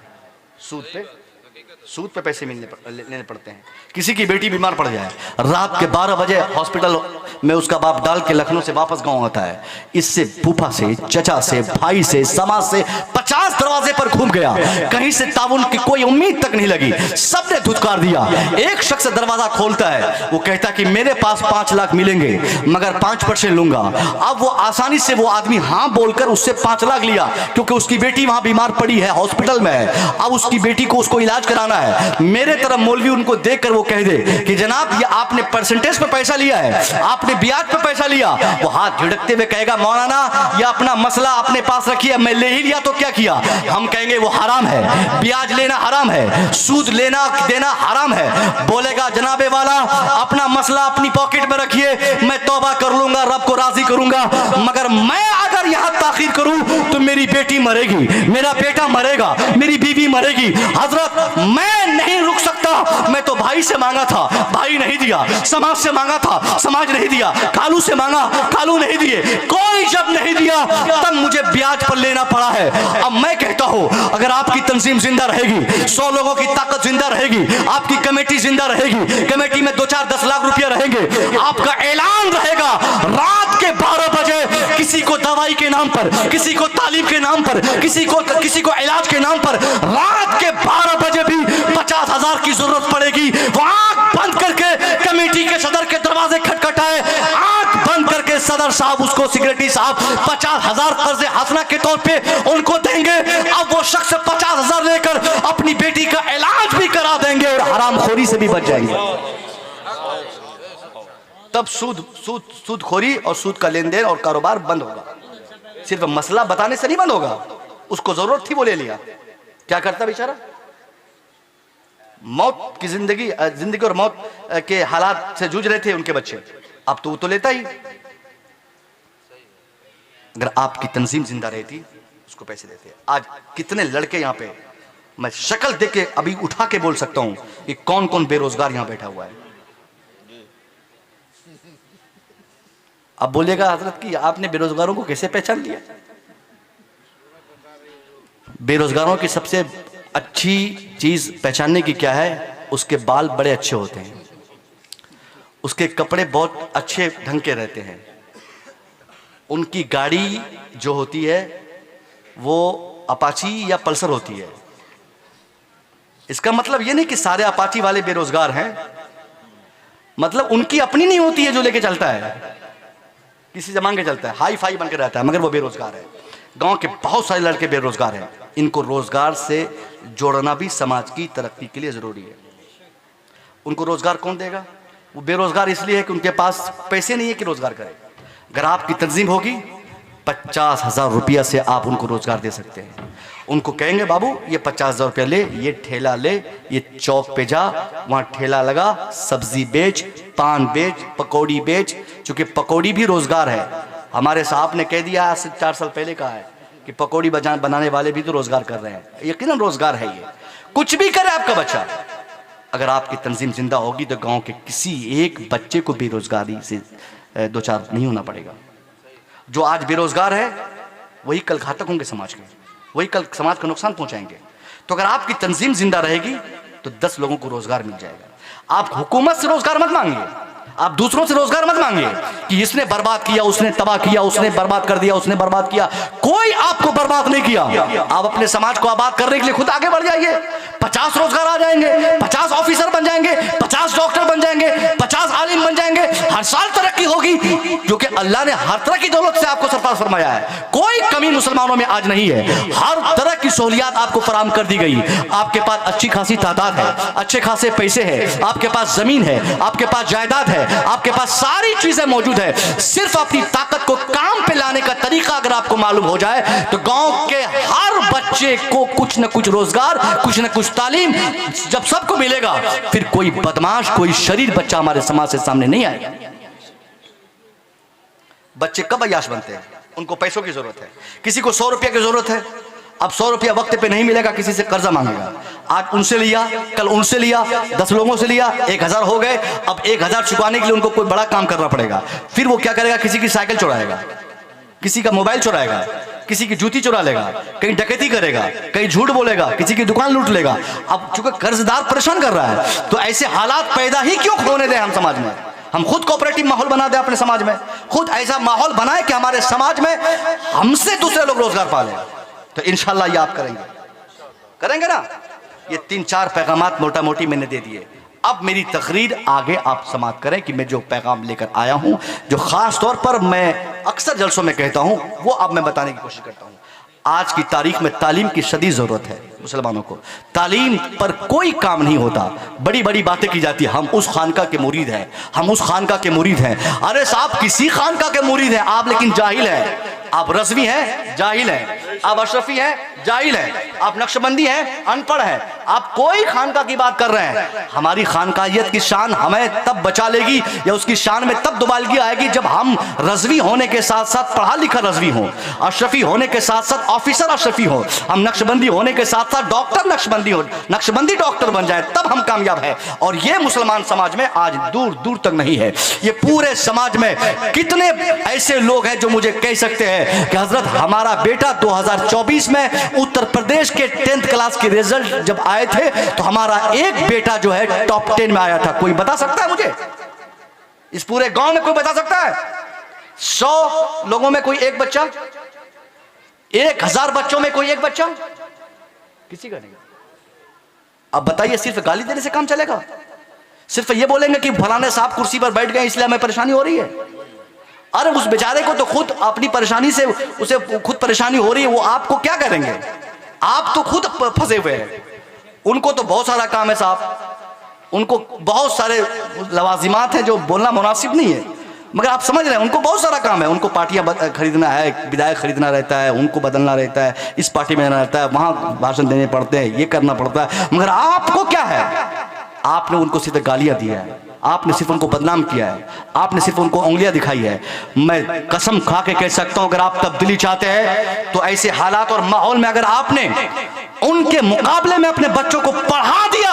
सूद पे पैसे लेने पड़ते हैं। किसी की बेटी बीमार पड़ जाए, रात के 12 बजे हॉस्पिटल में उसका बाप डाल के लखनऊ से वापस गांव आता है। इससे फूफा से, चचा से, भाई से, समाज से 50 दरवाजे पर घूम गया, कहीं से ताउन की कोई उम्मीद तक नहीं लगी, सबने धुतकार दिया। एक शख्स दरवाजा खोलता है, वो कहता कि मेरे पास 5 लाख मिलेंगे मगर 5% लूंगा। अब वो आसानी से वो आदमी हाँ बोलकर उससे 5 लाख लिया, क्योंकि उसकी बेटी वहां बीमार पड़ी है, हॉस्पिटल में है, अब उसकी बेटी को उसको इलाज कराना है। मेरे तरफ मौलवी उनको देखकर वो कह दे कि जनाब ये आपने परसेंटेज पे पैसा लिया है, आपने ब्याज पे पैसा लिया, वो हाथ झिड़कते हुए कहेगा मौलाना ये अपना मसला अपने पास रखिए, मैं ले ही लिया तो क्या किया? हम कहेंगे वो हराम है, ब्याज लेना हराम है, सूद लेना देना हराम है। बोलेगा जनाबे वाला अपना मसला अपनी पॉकेट में रखिए, मैं तौबा कर लूंगा, रब को राजी करूंगा, मगर मैं अगर यहां ताखीर करूं तो मेरी बेटी मरेगी, मेरा बेटा मरेगा, मेरी बीवी मरेगी। हजरत मैं नहीं रुक सकता, मैं तो भाई से मांगा था, भाई नहीं दिया, समाज से मांगा था, समाज नहीं दिया, कालू से मांगा, कालू नहीं दिए, कोई जब नहीं दिया तब मुझे ब्याज पर लेना पड़ा है। अब मैं कहता हूं अगर आपकी तंजीम जिंदा रहेगी, 100 लोगों की ताकत जिंदा रहेगी, आपकी कमेटी जिंदा रहेगी, कमेटी में 2-4-10 लाख रुपया रहेंगे, आपका ऐलान रहेगा रात के 12 बजे किसी को दवाई के नाम पर, किसी को तालीम के नाम पर, किसी को इलाज के नाम पर रात के 12 बजे भी 50,000 की जरूरत पड़ेगी, वो आंख बंद करके कमेटी के सदर के दरवाजे खटखटाए, आंख बंद करके सदर साहब उसको सेक्रेटरी साहब 50,000 कर्ज हसना के तौर पे उनको देंगे। अब वो शख्स 50,000 लेकर अपनी बेटी का इलाज भी करा देंगे और हरामखोरी से भी बच जाएंगे। तब सूदखोरी और सूद का लेन देन और कारोबार बंद होगा। सिर्फ मसला बताने से नहीं बंद होगा, उसको जरूरत थी वो ले लिया। क्या करता बेचारा? मौत की जिंदगी और मौत के हालात से जूझ रहे थे उनके बच्चे, अब तो वो तो लेता ही। अगर आपकी तंजीम जिंदा रहती उसको पैसे देते। आज कितने लड़के यहां पे, मैं शक्ल देख के अभी उठा के बोल सकता हूं कि कौन कौन बेरोजगार यहां बैठा हुआ है। अब बोलेगा हजरत कि आपने बेरोजगारों को कैसे पहचान लिया? बेरोजगारों की सबसे अच्छी चीज पहचानने की क्या है? उसके बाल बड़े अच्छे होते हैं, उसके कपड़े बहुत अच्छे ढंग के रहते हैं, उनकी गाड़ी जो होती है वो अपाची या पल्सर होती है। इसका मतलब ये नहीं कि सारे अपाची वाले बेरोजगार हैं, मतलब उनकी अपनी नहीं होती है जो लेके चलता है, किसी जमान के चलता है, हाई फाई बन के रहता है, मगर वो बेरोजगार है। गांव के बहुत सारे लड़के बेरोजगार हैं। इनको रोजगार से जोड़ना भी समाज की तरक्की के लिए जरूरी है। उनको रोजगार कौन देगा? वो बेरोजगार इसलिए है कि उनके पास पैसे नहीं है कि रोजगार करें। अगर आपकी तंजीम होगी 50,000 रुपया से आप उनको रोजगार दे सकते हैं। उनको कहेंगे बाबू ये 50,000 रुपया ले, ये ठेला ले, ये चौक पे जा, वहाँ ठेला लगा, सब्जी बेच, पान बेच, पकौड़ी बेच। चूंकि पकौड़ी भी रोजगार है। हमारे साहब ने कह दिया आज से 4 साल पहले कहा है कि पकौड़ी बनाने वाले भी तो रोजगार कर रहे हैं। यकीनन रोजगार है ये। कुछ भी करे आपका बच्चा, अगर आपकी तंजीम जिंदा होगी तो गाँव के किसी एक बच्चे को बेरोजगारी से दो चार नहीं होना पड़ेगा। जो आज बेरोजगार है वही कल घातक होंगे समाज के, वही कल समाज को नुकसान पहुंचाएंगे। तो अगर आपकी तंजीम जिंदा रहेगी तो 10 लोगों को रोजगार मिल जाएगा। आप हुकूमत से रोजगार मत मांगिए, आप दूसरों से रोजगार मत मांगिए कि इसने बर्बाद किया, उसने तबाह किया, उसने बर्बाद कर दिया, उसने बर्बाद किया। कोई आपको बर्बाद नहीं किया। आप अपने समाज को आबाद करने के लिए खुद आगे बढ़ जाइए। 50 रोजगार आ जाएंगे, 50 ऑफिसर बन जाएंगे, 50 डॉक्टर बन जाएंगे, 50 आलिम बन जाएंगे। हर साल तरक्की होगी, क्योंकि अल्लाह ने हर तरह की दौलत से आपको सरफराज फरमाया है। कोई कमी मुसलमानों में आज नहीं है। हर तरह की सहूलियात आपको फराहम कर दी गई। आपके पास अच्छी खासी तादाद है, अच्छे खासे पैसे है, आपके पास जमीन है, आपके पास जायदाद है, आपके पास सारी चीजें मौजूद है। सिर्फ अपनी ताकत को काम पे लाने का तरीका अगर आपको मालूम हो जाए तो गांव के हर बच्चे को कुछ न कुछ रोजगार, कुछ न कुछ तालीम जब सबको मिलेगा, फिर कोई बदमाश, कोई शरीर बच्चा हमारे समाज से सामने नहीं आएगा। बच्चे कब अय्याश बनते हैं? उनको पैसों की जरूरत है। किसी को 100 रुपया की जरूरत है, अब 100 रुपया वक्त पे नहीं मिलेगा, किसी से कर्जा मांगेगा। आज उनसे लिया, कल उनसे लिया, 10 लोगों से लिया, 1000 हो गए। अब 1000 चुकाने के लिए उनको कोई बड़ा काम करना पड़ेगा। फिर वो क्या करेगा? किसी की साइकिल चुराएगा, किसी का मोबाइल चुराएगा, किसी की जूती चुरा लेगा, कहीं डकैती करेगा, कहीं झूठ बोलेगा, किसी की दुकान लूट लेगा। अब चूंकि कर्जदार परेशान कर रहा है, तो ऐसे हालात पैदा ही क्यों होने दें हम समाज में? हम खुद कोऑपरेटिव माहौल बना दें अपने समाज में, खुद ऐसा माहौल बनाए कि हमारे समाज में हमसे दूसरे लोग रोजगार पालें। तो इंशाल्लाह ये आप करेंगे ना। ये 3-4 पैगामात मोटा मोटी मैंने दे दिए। अब मेरी तकरीर आगे आप समाप्त करें कि मैं जो पैगाम लेकर आया हूं, जो खास तौर पर मैं अक्सर जलसों में कहता हूं, वो अब मैं बताने की कोशिश करता हूं। आज की तारीख में तालीम की शदीद जरूरत है। मुसलमानों को तालीम पर कोई काम नहीं होता। बड़ी बड़ी बातें की जाती है, हम उस खानका के मुरीद हैं, हम उस खानका के मुरीद हैं। अरे साहब, किसी खानका के मुरीद हैं आप, लेकिन जाहिल हैं। आप रज़वी हैं, जाहिल हैं। आप अशरफी हैं, जाहिल हैं। आप नक्शबंदी हैं, अनपढ़ हैं। आप कोई खानका की बात कर रहे हैं। हमारी खानकाहियत की शान हमें तब बचा लेगी या उसकी शान में तब दुबालगी आएगी जब हम रज़वी होने के साथ साथ पढ़ा लिखा रज़वी हो, अशरफी होने के साथ साथ ऑफिसर अशरफी हो, हम नक्शबंदी होने के साथ साथ डॉक्टर नक्शबंदी हो, नक्शबंदी डॉक्टर बन जाए, तब हम कामयाब है। और ये मुसलमान समाज में आज दूर दूर तक नहीं है। ये पूरे समाज में कितने ऐसे लोग हैं जो मुझे कह सकते हैं कि हजरत हमारा बेटा 2024 में उत्तर प्रदेश के 10th क्लास के रिजल्ट जब आए थे तो हमारा एक बेटा जो है टॉप 10 में आया था। कोई बता सकता है मुझे? इस पूरे गांव में कोई बता सकता है? 100 लोगों में कोई एक बच्चा, 1000 बच्चों में कोई एक बच्चा, किसी का नहीं। अब बताइए, सिर्फ गाली देने से काम चलेगा? सिर्फ ये बोलेंगे कि फलाने साहब कुर्सी पर बैठ गए इसलिए हमें परेशानी हो रही है? अरे उस बेचारे को तो खुद अपनी परेशानी से उसे खुद परेशानी हो रही है, वो आपको क्या करेंगे? आप तो खुद फंसे हुए हैं। उनको तो बहुत सारा काम है साहब, उनको बहुत सारे लवाजिमात हैं जो बोलना मुनासिब नहीं है, मगर आप समझ रहे हैं उनको बहुत सारा काम है। उनको पार्टियां खरीदना है, विधायक खरीदना रहता है, उनको बदलना रहता है, इस पार्टी में रहना रहता है, वहाँ भाषण देने पड़ते हैं, ये करना पड़ता है। मगर आपको क्या है? आपने उनको सिर्फ गालियां दिया है, आपने सिर्फ उनको बदनाम किया है, आपने सिर्फ उनको उंगलियां दिखाई है। मैं कसम खा के कह सकता हूं, अगर आप तब्दीली चाहते हैं तो ऐसे हालात और माहौल में अगर आपने उनके मुकाबले में अपने बच्चों को पढ़ा दिया,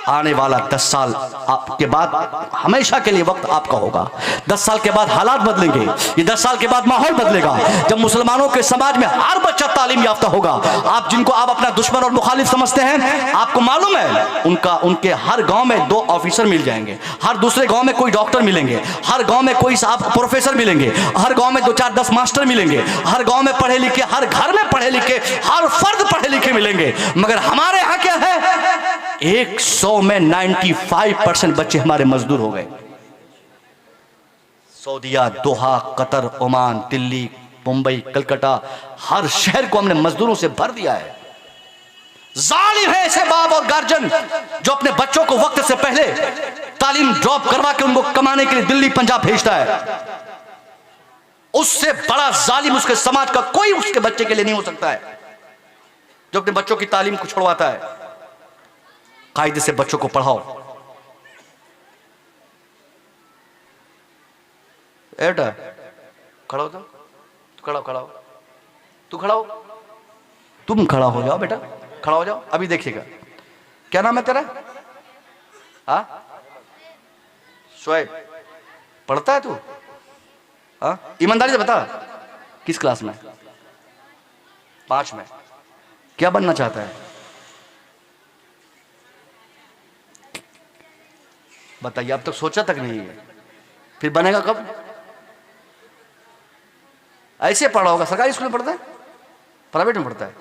आने वाला 10 साल आपके बाद हमेशा के लिए वक्त आपका होगा। 10 साल के बाद हालात बदलेंगे, ये 10 साल के बाद माहौल बदलेगा, जब मुसलमानों के समाज में हर बच्चा तालीम याफ्ता होगा। आप जिनको आप अपना दुश्मन और मुखालिफ समझते हैं, आपको मालूम है उनके हर गांव में 2 ऑफिसर मिल जाएंगे, हर दूसरे गांव में कोई डॉक्टर मिलेंगे, हर गांव में कोई साहब प्रोफेसर मिलेंगे, हर गांव में 2-4-10 मास्टर मिलेंगे, हर गांव में पढ़े लिखे, हर घर में पढ़े लिखे, हर फर्द पढ़े लिखे मिलेंगे। मगर हमारे यहाँ क्या है? 100 में 95% बच्चे हमारे मजदूर हो गए। सऊदीया, दोहा, कतर, ओमान, दिल्ली, मुंबई, कलकत्ता, हर शहर को हमने मजदूरों से भर दिया है। जालिम है ऐसे बाप और गार्जियन जो अपने बच्चों को वक्त से पहले तालीम ड्रॉप करवा के उनको कमाने के लिए दिल्ली पंजाब भेजता है। उससे बड़ा जालिम उसके समाज का कोई उसके बच्चे के लिए नहीं हो सकता है, जो अपने बच्चों की तालीम को छुड़वाता है। कायदे से बच्चों को पढ़ाओ। बेटा खड़ा हो जाओ, खड़ा हो, तू खड़ा हो, तुम खड़ा हो जाओ बेटा, खड़ा हो जाओ। अभी देखिएगा, क्या नाम है तेरा? शोएब। पढ़ता है तू? ईमानदारी से बता, किस क्लास में? 5 में। क्या बनना चाहता है? बताइए, अब तक सोचा तक नहीं है, फिर बनेगा कब? ऐसे पढ़ा होगा। सरकारी स्कूल में पढ़ता है, प्राइवेट में पढ़ता है,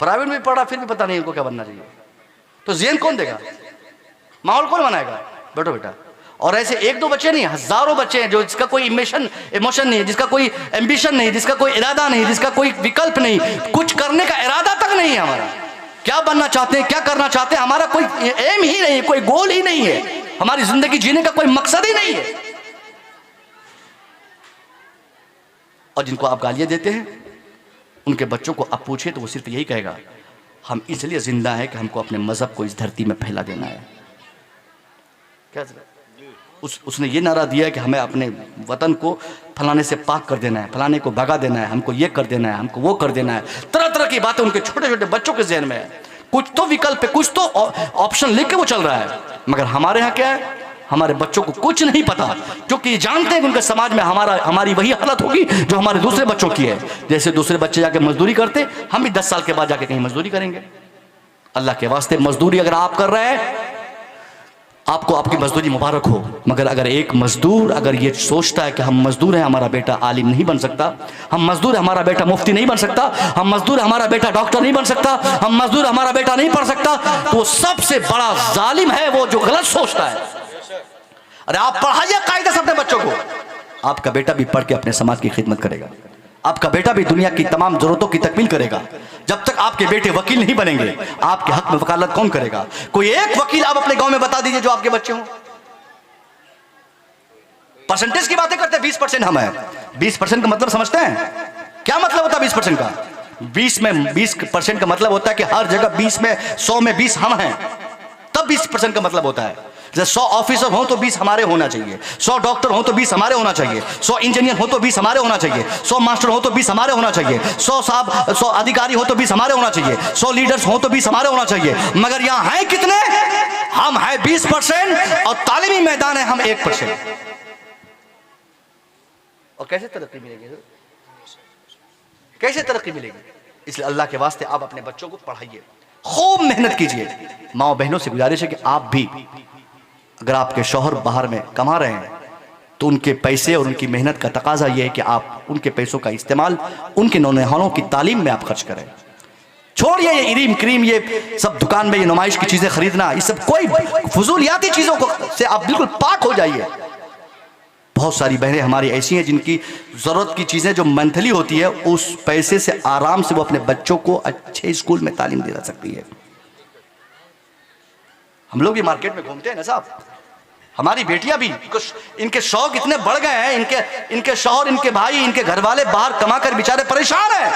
प्राइवेट में पढ़ा फिर भी पता नहीं इनको क्या बनना चाहिए। तो ज़हन कौन देगा? माहौल कौन बनाएगा? बैठो बेटा। और ऐसे 1-2 बच्चे नहीं, हजारों बच्चे हैं जो जिसका कोई इमोशन नहीं है, जिसका कोई एम्बिशन नहीं, जिसका कोई इरादा नहीं, जिसका कोई विकल्प नहीं, कुछ करने का इरादा तक नहीं है हमारा। क्या बनना चाहते हैं, क्या करना चाहते हैं, हमारा कोई एम ही नहीं है, कोई गोल ही नहीं है, हमारी जिंदगी जीने का कोई मकसद ही नहीं है। और जिनको आप गालियां देते हैं, उनके बच्चों को आप पूछे तो वो सिर्फ यही कहेगा, हम इसलिए जिंदा है कि हमको अपने मजहब को इस धरती में फैला देना है। क्या उसने ये नारा दिया है कि हमें अपने वतन को फलाने से पाक कर देना है, फलाने को भगा देना है, हमको ये कर देना है, हमको वो कर देना है। तरह तरह की बातें उनके छोटे छोटे बच्चों के जहन में है। कुछ तो विकल्प है, कुछ तो ऑप्शन लेके वो चल रहा है। मगर हमारे यहाँ क्या है? हमारे बच्चों को कुछ नहीं पता, क्योंकि जानते हैं कि उनके समाज में हमारी वही हालत होगी जो हमारे दूसरे बच्चों की है। जैसे दूसरे बच्चे जाके मजदूरी करते, हम भी 10 साल के बाद जाके कहीं मजदूरी करेंगे। अल्लाह के वास्ते मजदूरी अगर आप कर रहे हैं, आपको आपकी मजदूरी मुबारक हो। मगर अगर एक मजदूर अगर ये सोचता है कि हम मजदूर हैं, हमारा बेटा आलिम नहीं बन सकता, हम मजदूर हमारा बेटा मुफ्ती नहीं बन सकता, हम मजदूर हमारा बेटा डॉक्टर नहीं बन सकता, हम मजदूर हमारा बेटा नहीं पढ़ सकता, तो सबसे बड़ा जालिम है वो जो गलत सोचता है। अरे आप पढ़ाइए कायदे से अपने बच्चों को, आपका बेटा भी पढ़ के अपने समाज की खिदमत करेगा, आपका बेटा भी दुनिया की तमाम जरूरतों की तकमील करेगा। जब तक आपके बेटे वकील नहीं बनेंगे, आपके हक में वकालत कौन करेगा? कोई एक वकील आप अपने गांव में बता दीजिए जो आपके बच्चे हों। परसेंटेज की बातें करते हैं, 20% हम हैं। 20% का मतलब समझते हैं? क्या मतलब होता है 20% का? 20% का मतलब होता है कि हर जगह 20 में 100 में 20 हम हैं, तब 20% का मतलब होता है। जैसे 100 ऑफिसर हो तो 20 हमारे होना चाहिए, 100 डॉक्टर हो तो 20 हमारे होना चाहिए, 100 इंजीनियर हो तो 20 हमारे होना चाहिए, 100 मास्टर हो तो 20 हमारे होना चाहिए, 100 अधिकारी हो तो 20 हमारे होना चाहिए, 100 लीडर्स हो तो 20 हमारे होना चाहिए। मगर यहाँ हैं कितने? हम हैं 20% और तालीमी मैदान है हम 1%। और कैसे तरक्की मिलेगी? कैसे तरक्की मिलेगी? इसलिए अल्लाह के वास्ते आप अपने बच्चों को पढ़ाइए, खूब मेहनत कीजिए। माओ बहनों से गुजारिश है कि आप भी, अगर आपके शौहर बाहर में कमा रहे हैं तो उनके पैसे और उनकी मेहनत का तकाजा यह है कि आप उनके पैसों का इस्तेमाल उनके नौजवानों की तालीम में आप खर्च करें। छोड़िए ये इरीम क्रीम, ये सब दुकान में ये नुमाइश की चीजें खरीदना, ये सब कोई फजूलियाती चीजों को से आप बिल्कुल पाक हो जाइए। बहुत सारी बहनें हमारी ऐसी हैं जिनकी ज़रूरत की चीज़ें जो मंथली होती है उस पैसे से आराम से वो अपने बच्चों को अच्छे स्कूल में तालीम दिला सकती है। हम लोग भी मार्केट में घूमते हैं ना साहब, हमारी बेटियां भी, इनके शौक इतने बढ़ गए हैं, इनके शौहर, इनके भाई, इनके घर वाले बाहर कमा कर बेचारे परेशान हैं,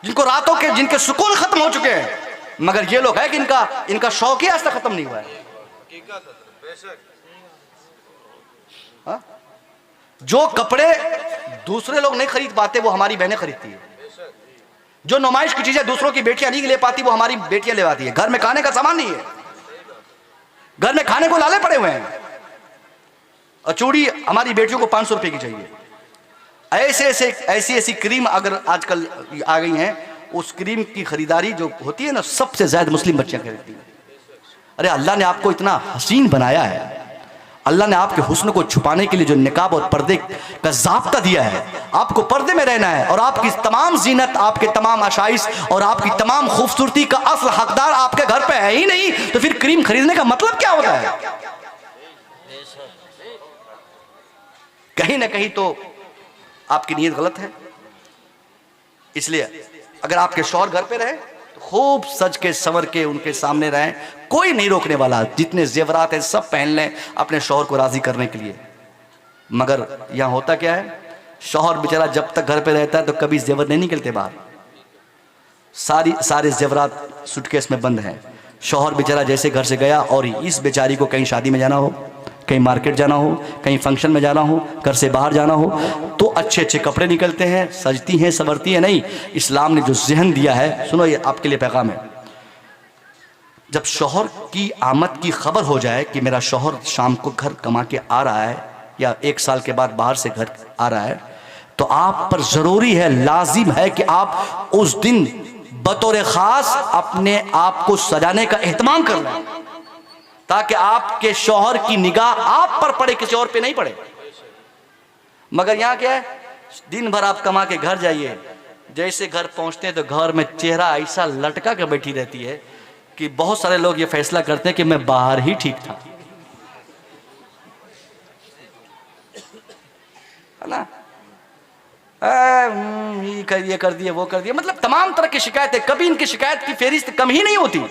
जिनको रातों के जिनके सुकून खत्म हो चुके हैं, मगर ये लोग है कि इनका शौक ही आज तक खत्म नहीं हुआ है। हा? जो कपड़े दूसरे लोग नहीं खरीद पाते वो हमारी बहनें खरीदती है, जो नुमाइश की चीजें दूसरों की बेटियां नहीं ले पाती वो हमारी बेटियां ले आती है। घर में खाने का सामान नहीं है, घर में खाने को लाले पड़े हुए हैं, और चूड़ी हमारी बेटियों को 500 रुपए की चाहिए। ऐसी क्रीम अगर आजकल आ गई हैं, उस क्रीम की खरीदारी जो होती है ना, सबसे ज्यादा मुस्लिम बच्चियां खरीदती हैं। अरे अल्लाह ने आपको इतना हसीन बनाया है, अल्लाह ने आपके हुस्न को छुपाने के लिए जो निकाब और पर्दे का ज़ाब्ता दिया है, आपको पर्दे में रहना है, और आपकी तमाम जीनत, आपके तमाम आशाइश और आपकी तमाम खूबसूरती का असल हकदार आपके घर पे है ही नहीं, तो फिर क्रीम खरीदने का मतलब क्या होता है? कहीं ना कहीं तो आपकी नीयत गलत है। इसलिए अगर आपके शौहर घर पे रहे तो खूब सज के संवर के उनके सामने रहें, कोई नहीं रोकने वाला, जितने जेवरात हैं सब पहन लें अपने शौहर को राजी करने के लिए। मगर यहाँ होता क्या है, शौहर बेचारा जब तक घर पे रहता है तो कभी जेवर नहीं निकलते बाहर, सारे जेवरात सूटकेस में बंद हैं। शौहर बेचारा जैसे घर से गया, और इस बेचारी को कहीं शादी में जाना हो, कहीं मार्केट जाना हो, कहीं फंक्शन में जाना हो, घर से बाहर जाना हो, तो अच्छे अच्छे कपड़े निकलते हैं, सजती हैं, संवरती हैं। नहीं, इस्लाम ने जो जहन दिया है, सुनो ये आपके लिए पैगाम है। जब शौहर की आमद की खबर हो जाए कि मेरा शौहर शाम को घर कमा के आ रहा है, या 1 साल के बाद बाहर से घर आ रहा है, तो आप पर जरूरी है, लाजिम है कि आप उस दिन बतौर खास अपने आप को सजाने का एहतमाम कर लें, ताकि आपके शौहर की निगाह आप पर पड़े, किसी और पे नहीं पड़े। मगर यहाँ क्या है, दिन भर आप कमा के घर जाइए, जैसे घर पहुंचते हैं तो घर में चेहरा ऐसा लटका के बैठी रहती है कि बहुत सारे लोग ये फैसला करते हैं कि मैं बाहर ही ठीक था, है ना, ये कर दिया, वो कर दिया, मतलब तमाम तरह की शिकायतें। कभी इनकी शिकायत की फेरिस्त कम ही नहीं होती।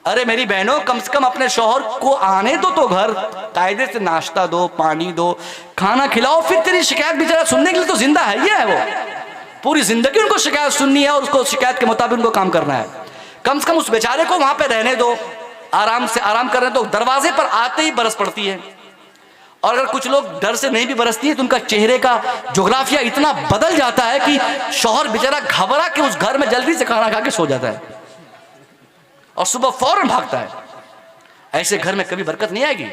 अरे मेरी बहनों, कम से कम अपने शौहर को आने दो तो घर, कायदे से नाश्ता दो, पानी दो, खाना खिलाओ, फिर तेरी शिकायत बेचारा सुनने के लिए तो जिंदा है ही है। वो पूरी जिंदगी उनको शिकायत सुननी है और उसको शिकायत के मुताबिक उनको काम करना है। कम से कम उस बेचारे को वहां पे रहने दो, आराम से आराम करने दो। दरवाजे पर आते ही बरस पड़ती है, और अगर कुछ लोग डर से नहीं भी बरसती है तो उनका चेहरे का जोग्राफिया इतना बदल जाता है कि शौहर बेचारा घबरा के उस घर में जल्दी से खाना खा के सो जाता है और सुबह फौरन भागता है। ऐसे घर में कभी बरकत नहीं आएगी।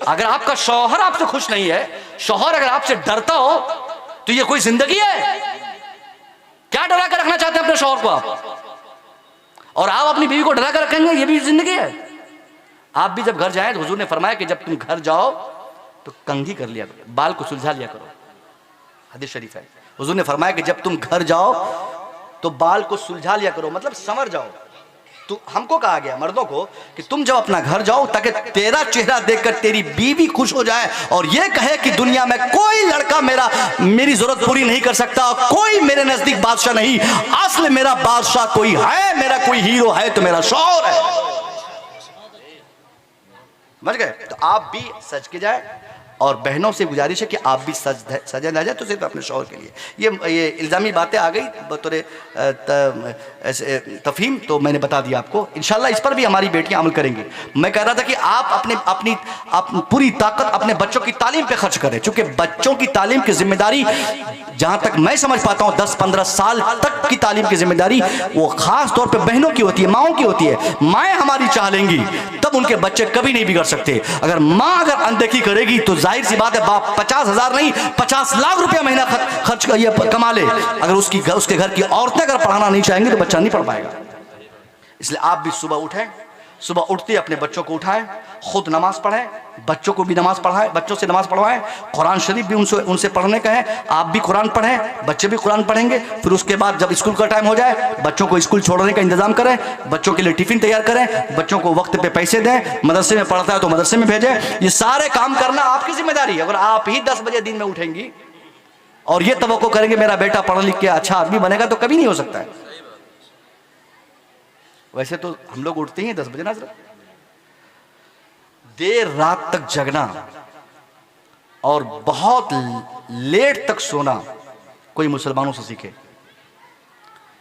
अगर आपका शौहर आपसे खुश नहीं है, शौहर अगर आपसे डरता हो, तो ये कोई जिंदगी है? क्या डरा कर रखना चाहते हैं अपने शौहर को आप? और आप अपनी बीवी को डरा कर रखेंगे, ये भी जिंदगी है? आप भी जब घर जाएं तो हुजूर ने फरमाया कि जब तुम घर जाओ तो कंघी कर लिया करो, बाल को सुलझा लिया करो। हदीस शरीफ है, हुजूर ने फरमाया कि जब तुम घर जाओ तो बाल को सुलझा लिया करो, मतलब संवर जाओ। तो हमको कहा गया मर्दों को कि तुम जब अपना घर जाओ ताकि तेरा चेहरा देखकर तेरी बीवी खुश हो जाए और ये कहे कि दुनिया में कोई लड़का मेरी जरूरत पूरी नहीं कर सकता, कोई मेरे नजदीक बादशाह नहीं, असल मेरा बादशाह कोई है, मेरा कोई हीरो है तो मेरा शौहर है। समझ गए? तो आप भी सज के जाए, और बहनों से गुजारिश है कि आप भी सजे ना जाए तो सिर्फ अपने शौहर के लिए। ये इल्ज़ामी बातें आ गई बतौर तफहीम, तो मैंने बता दिया आपको। इंशाल्लाह इस पर भी हमारी बेटियां अमल करेंगी। मैं कह रहा था कि आप अपनी पूरी ताकत अपने बच्चों की तालीम पे खर्च करें, चूंकि बच्चों की तालीम की जिम्मेदारी, जहां तक मैं समझ पाता हूं, 10-15 साल तक की तालीम की जिम्मेदारी वो खास तौर पर बहनों की होती है, माओं की होती है। माएँ हमारी चाह लेंगी तब उनके बच्चे कभी नहीं बिगड़ सकते। अगर माँ अगर अनदेखी करेगी तो जाहिर सी बात है बाप 50,000 नहीं 50 लाख रुपया महीना खर्च कमा ले, अगर उसके घर की औरतें अगर पढ़ाना नहीं चाहेंगी तो बच्चा नहीं पढ़ पाएगा। इसलिए आप भी सुबह उठें सुबह उठते ही अपने बच्चों को उठाएं, खुद नमाज पढ़ें, बच्चों को भी नमाज पढ़ाएं, बच्चों से नमाज पढ़वाएं, कुरान शरीफ भी उनसे पढ़ने का है, आप भी कुरान पढ़ें, बच्चे भी कुरान पढ़ेंगे। फिर उसके बाद जब स्कूल का टाइम हो जाए, बच्चों को स्कूल छोड़ने का इंतजाम करें, बच्चों के लिए टिफिन तैयार करें, बच्चों को वक्त पे पैसे दें, मदरसे में पढ़ता है तो मदरसे में भेजें। ये सारे काम करना आपकी जिम्मेदारी है। अगर आप ही 10 बजे दिन में उठेंगी और ये तवक्को करेंगे मेरा बेटा पढ़ लिख के अच्छा आदमी बनेगा, तो कभी नहीं हो सकता है। वैसे तो हम लोग उठते ही 10 बजे ना, देर रात तक जगना और बहुत लेट तक सोना कोई मुसलमानों से सीखे।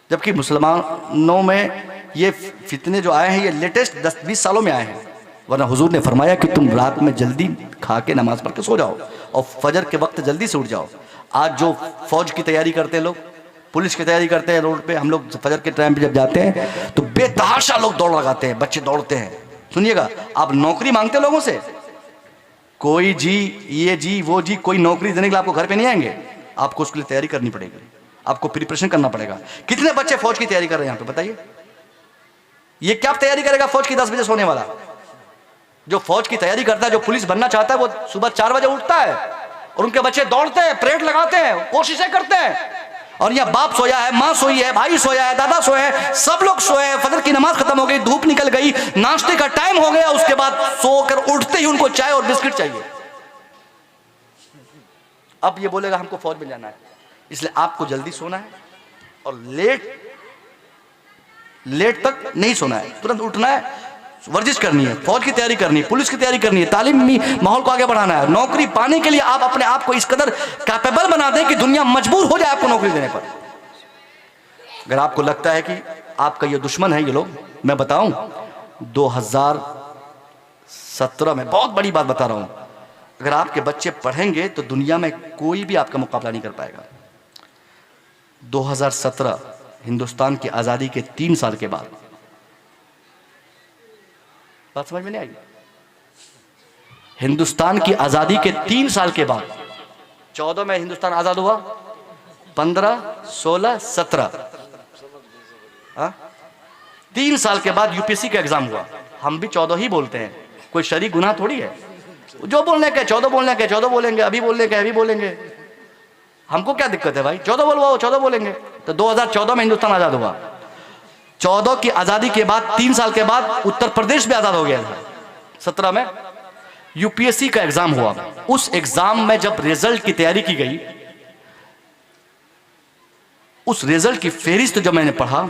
जबकि मुसलमानों में ये फितने जो आए हैं ये लेटेस्ट 10-20 सालों में आए हैं। वरना हुजूर ने फरमाया कि तुम रात में जल्दी खा के नमाज पढ़ के सो जाओ और फजर के वक्त जल्दी से उठ जाओ। आज जो फौज की तैयारी करते हैं लोग, पुलिस की तैयारी करते हैं, रोड पे हम लोग फजर के टाइम पे जब जाते हैं तो बेतहाशा लोग दौड़ लगाते हैं, बच्चे दौड़ते हैं। सुनिएगा, आप नौकरी मांगते लोगों से, कोई जी ये जी वो जी कोई नौकरी देने के लिए आपको घर पे नहीं आएंगे, आपको उसके लिए तैयारी करनी पड़ेगी, आपको प्रिपरेशन करना पड़ेगा। कितने बच्चे फौज की तैयारी कर रहे हैं यहाँ पे बताइए? ये क्या तैयारी करेगा फौज की 10 बजे सोने वाला? जो फौज की तैयारी करता है, जो पुलिस बनना चाहता है, वो सुबह 4 बजे उठता है और उनके बच्चे दौड़ते हैं, परेड लगाते हैं, कोशिशें करते हैं। और यहाँ बाप सोया है, माँ सोई है, भाई सोया है, दादा सोए हैं, सब लोग सोए हैं। फजर की नमाज खत्म हो गई, धूप निकल गई, नाश्ते का टाइम हो गया, उसके बाद सोकर उठते ही उनको चाय और बिस्किट चाहिए। अब ये बोलेगा हमको फौज में जाना है। इसलिए आपको जल्दी सोना है और लेट तक नहीं सोना है, तुरंत उठना है, वर्जिश करनी है, फौज की तैयारी करनी है, पुलिस की तैयारी करनी है, तालीमी माहौल को आगे बढ़ाना है। नौकरी पाने के लिए आप अपने आप को इस कदर कैपेबल बना दें कि दुनिया मजबूर हो जाए आपको नौकरी देने पर। अगर आपको लगता है कि आपका ये दुश्मन है ये लोग, मैं बताऊं 2017 में बहुत बड़ी बात बता रहा हूं, अगर आपके बच्चे पढ़ेंगे तो दुनिया में कोई भी आपका मुकाबला नहीं कर पाएगा। 2017 हिंदुस्तान की आजादी के 3 साल के बाद, बात समझ में नहीं आई? हिंदुस्तान की आजादी के 3 साल के बाद, 14 में हिंदुस्तान आजाद हुआ, 15, 16, 17, 3 साल के बाद यूपीएससी का एग्जाम हुआ। हम भी 14 ही बोलते हैं, कोई शरीक गुनाह थोड़ी है। जो बोलने के 14 बोलने के 14 बोलेंगे, अभी बोलने के अभी बोलेंगे, हमको क्या दिक्कत है भाई? 14 बोलवाओ 14 बोलेंगे। तो 2014 में हिंदुस्तान आजाद हुआ। 14 की आजादी के बाद 3 साल के बाद उत्तर प्रदेश भी आजाद हो गया था। 17 में यूपीएससी का एग्जाम हुआ। उस एग्जाम में जब रिजल्ट की तैयारी की गई, उस रिजल्ट की फेरिस्त जब मैंने पढ़ा,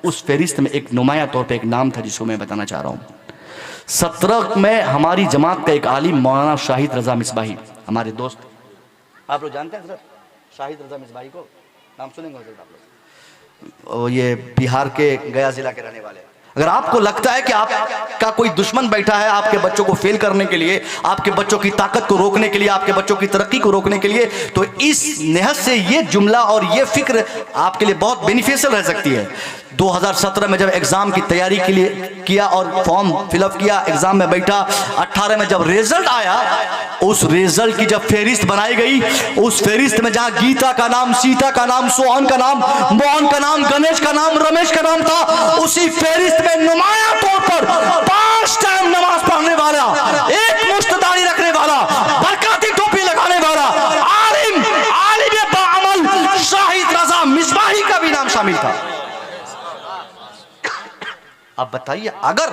उस फेरिस्त में एक नुमाया तौर पे एक नाम था जिसको मैं बताना चाह रहा हूं। 17 में हमारी जमात का एक आलिम मौलाना शाहिद रजा मिसबाही, हमारे दोस्त, आप लोग जानते हैं सर शाहिद रजा मिसबाही को? नाम सुनेंगे आप लोग? ये बिहार के गया जिला के रहने वाले। अगर आपको लगता है कि आपका कोई दुश्मन बैठा है आपके बच्चों को फेल करने के लिए, आपके बच्चों की ताकत को रोकने के लिए, आपके बच्चों की तरक्की को रोकने के लिए, तो इस नेहत से ये जुमला और ये फिक्र आपके लिए बहुत बेनिफिशियल रह सकती है। 2017 में जब एग्जाम की तैयारी के लिए किया और फॉर्म फिलअप किया, एग्जाम में बैठा, 18 में जब रिजल्ट आया, उस रिजल्ट की जब फेरिस्त बनाई गई, उस फेरिस्त में जहां गीता का नाम, सीता का नाम, सोहन का नाम, मोहन का नाम, गणेश का नाम, रमेश का नाम था, उसी फेरिस्त में नुमाया तौर पर 5 टाइम नमाज पढ़ने वाला, एक मुश्त दाढ़ी रखने वाला, बरकाती टोपी लगाने वाला आलिम बाअमल शाहिद रजा मिसबाही का भी नाम शामिल था। अब बताइए, अगर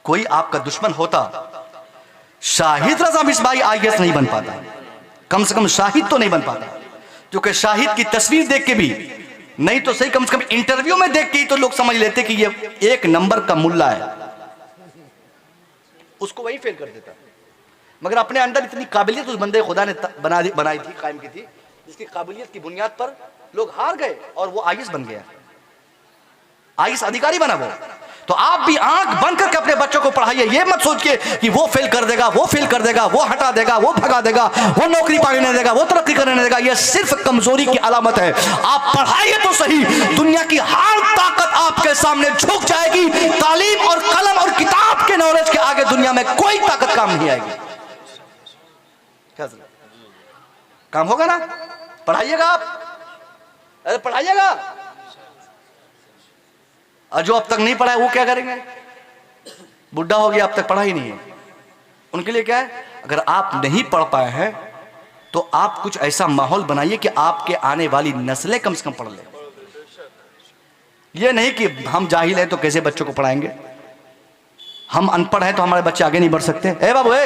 कोई आपका दुश्मन होता, शाहिद रजा मिसबाही आईएएस नहीं बन पाता, कम से कम शाहिद तो नहीं बन पाता, क्योंकि शाहिद की तस्वीर देख के भी नहीं तो सही, कम से कम इंटरव्यू में देख के ही तो लोग समझ लेते कि ये 1 नंबर का मुल्ला है, उसको वही फेल कर देता। मगर अपने अंदर इतनी काबिलियत उस बंदे खुदा ने बनाई थी, कायम की थी, जिसकी काबिलियत की बुनियाद पर लोग हार गए और वो आईएएस बन गया, आईएएस अधिकारी बना वो। तो आप भी आंख बंद करके अपने बच्चों को पढ़ाइए, ये मत सोच के कि वो फेल कर देगा, वो फेल कर देगा, वो हटा देगा, वो भगा देगा, वो नौकरी पाने नहीं देगा, वो तरक्की करने नहीं देगा। ये सिर्फ कमजोरी की अलामत है। आप पढ़ाइए तो सही, दुनिया की हर ताकत आपके सामने झुक जाएगी। तालीम और कलम और किताब के नॉलेज के आगे दुनिया में कोई ताकत काम नहीं आएगी। क्या काम होगा ना? पढ़ाइएगा आप, अरे पढ़ाइएगा। और जो अब तक नहीं पढ़ा है वो क्या करेंगे? बुढ़ा हो गया, अब तक पढ़ा ही नहीं है। उनके लिए क्या है, अगर आप नहीं पढ़ पाए हैं तो आप कुछ ऐसा माहौल बनाइए कि आपके आने वाली नस्लें कम से कम पढ़ लें। यह नहीं कि हम जाहिल हैं तो कैसे बच्चों को पढ़ाएंगे, हम अनपढ़ हैं तो हमारे बच्चे आगे नहीं बढ़ सकते। ए बाबू, ए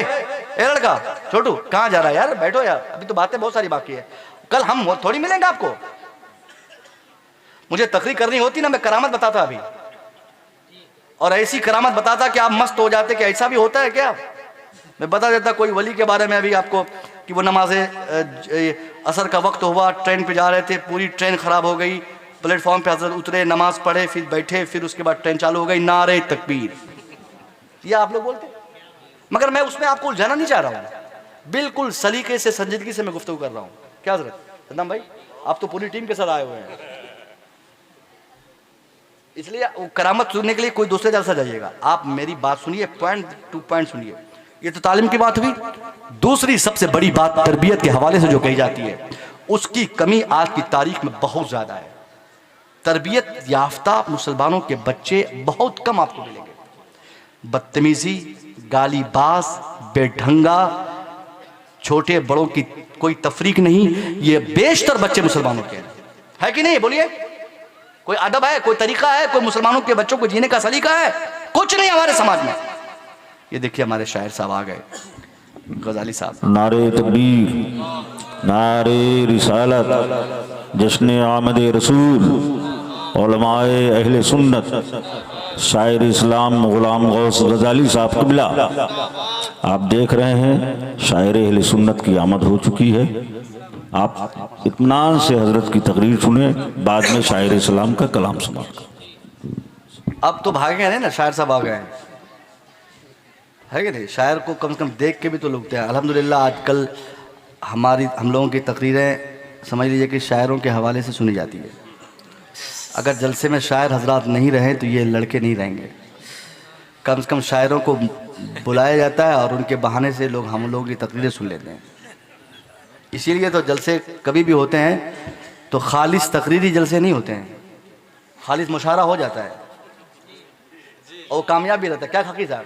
लड़का छोटू, कहाँ जा रहा है यार, बैठो यार, अभी तो बातें बहुत सारी बाकी है, कल हम थोड़ी मिलेंगे आपको। मुझे तकरीर करनी होती ना, मैं करामत बताता अभी, और ऐसी करामत बताता कि आप मस्त हो जाते कि ऐसा भी होता है क्या। मैं बता देता कोई वली के बारे में अभी आपको कि वो नमाज़े असर का वक्त हुआ, ट्रेन पे जा रहे थे, पूरी ट्रेन खराब हो गई, प्लेटफॉर्म पे हजरत उतरे, नमाज पढ़े, फिर बैठे, फिर उसके बाद ट्रेन चालू हो गई, नारे तकबीर, ये आप लोग बोलते। मगर मैं उसमें आपको उलझाना नहीं चाह रहा हूँ, बिल्कुल सलीके से संजीदगी से मैं गुफ्तगू कर रहा हूँ। क्या हजरत सद्दाम भाई, आप तो पूरी टीम के साथ आए हुए हैं, इसलिए वो करामत सुनने के लिए कोई दूसरे जलसा जाइएगा, आप मेरी बात सुनिए, पॉइंट टू पॉइंट सुनिए। ये तो तालीम की बात हुई। दूसरी सबसे बड़ी बात तरबियत के हवाले से जो कही जाती है, उसकी कमी आज की तारीख में बहुत ज्यादा है। तरबियत याफ्ता मुसलमानों के बच्चे बहुत कम आपको मिलेंगे। बदतमीजी, गालीबाज, बेढंगा, छोटे बड़ों की कोई तफरीक नहीं, ये बेशतर बच्चे मुसलमानों के है कि नहीं, बोलिए। कोई अदब है, कोई तरीका है, कोई मुसलमानों के बच्चों को जीने का सलीका है, कुछ नहीं हमारे समाज में। ये देखिए हमारे शायर साहब आ गए, गजाली साहब। नारे तकबीर, नारे रिसालत, जश्न आमद रसूल, उलमाए अहले सुन्नत, शायर इस्लाम गुलाम गौस गजाली साहब क़िबला। आप देख रहे हैं शायर अहले सुन्नत की आमद हो चुकी है। आप इत्मीनान से हजरत की तकरीर सुने, बाद में शायर इस्लाम का कलाम सुना। अब तो भागे हैं ना, शायर साहब आ गए हैं, है कि नहीं। शायर को कम से कम देख के भी तो लोग हैं। अल्हम्दुलिल्लाह आजकल हम लोगों की तकरीरें समझ लीजिए कि शायरों के हवाले से सुनी जाती है। अगर जलसे में शायर हजरात नहीं रहे तो ये लड़के नहीं रहेंगे। कम से कम शायरों को बुलाया जाता है और उनके बहाने से हम लोगों की तकरीरें सुन लेते हैं। इसीलिए तो जलसे कभी भी होते हैं तो खालिस तकरीरी जलसे नहीं होते हैं, खालिस मुशारा हो जाता है और वो कामयाब भी रहता है। क्या खकी साहब,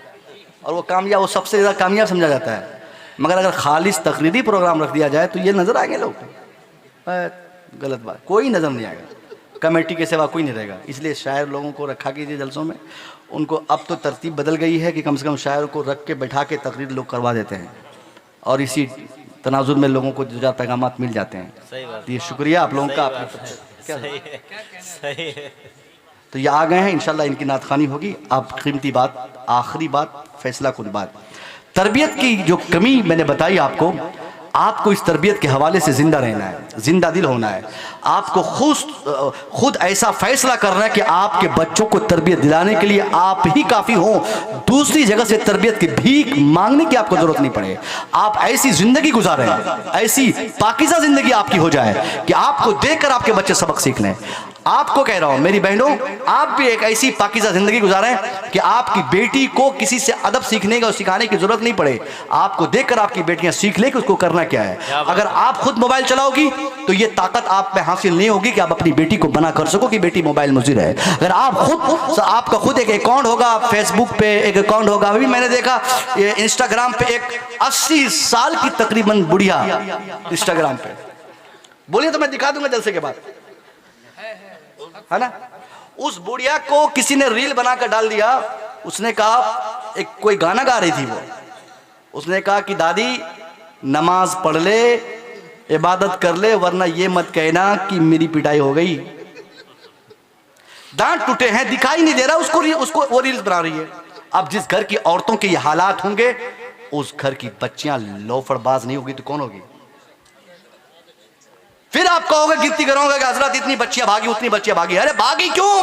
और वो कामयाब, वो सबसे ज़्यादा कामयाब समझा जाता है। मगर अगर खालिस तकरीरी प्रोग्राम रख दिया जाए तो ये नज़र आएंगे लोग, गलत बात, कोई नज़र नहीं आएगा, कमेटी के सिवा कोई नहीं रहेगा। इसलिए शायर लोगों को रखा कीजिए जलसों में। उनको अब तो तरतीब बदल गई है कि कम से कम शायर को रख के बैठा के तकरीर लोग करवा देते हैं और इसी तनाजुर में लोगों को जो पैगामात मिल जाते हैं। सही बात, ये शुक्रिया आप लोगों का। क्या सही है। तो ये आ गए हैं, इंशाल्लाह इनकी नातखानी होगी। आप कीमती बात, आखिरी बात, फैसला कुन बात, तरबियत की जो कमी मैंने बताई आपको इस तरबियत के हवाले से जिंदा रहना है, जिंदा दिल होना है। आपको खुद ऐसा फैसला करना है कि आपके बच्चों को तरबियत दिलाने के लिए आप ही काफ़ी हो, दूसरी जगह से तरबियत की भीख मांगने की आपको ज़रूरत नहीं पड़े। आप ऐसी ज़िंदगी गुजारें, ऐसी पाकीज़ा ज़िंदगी आपकी हो जाए कि आपको देखकर आपके बच्चे सबक सीख लें। आपको कह रहा हूँ मेरी बहनों, आप भी एक ऐसी पाकीज़ा ज़िंदगी गुजारें कि आपकी बेटी को किसी से अदब सीखने का और सिखाने की ज़रूरत नहीं पड़े। आपको देखकर आपकी बेटियां सीख ले कि उसको करना क्या है। अगर आप खुद मोबाइल चलाओगी तो ये ताकत आप में हासिल नहीं होगी कि आप अपनी बेटी को बना कर सको कि बेटी मोबाइल मुज़िर है। अगर आप खुद, आपका खुद एक अकाउंट होगा, फेसबुक पे एक अकाउंट होगा। अभी मैंने देखा इंस्टाग्राम पे एक 80 साल की तकरीबन बुढ़िया इंस्टाग्राम पे, बोलिए तो मैं दिखा दूंगा जलसे के बाद, है ना। उस बुढ़िया को किसी ने रील बनाकर डाल दिया। उसने कहा, एक कोई गाना गा रही थी वो, उसने कहा कि दादी नमाज पढ़ ले, इबादत कर ले, वरना ये मत कहना कि मेरी पिटाई हो गई। दांत टूटे हैं, दिखाई नहीं दे रहा उसको वो रील्स बना रही है। अब जिस घर की औरतों के ये हालात होंगे, उस घर की बच्चियां लोफड़बाज नहीं होगी तो कौन होगी। फिर आप कहोगे, गिनती करोगे कि हजरत इतनी बच्चियां भागी, उतनी बच्चियां भागी। अरे भागी क्यों?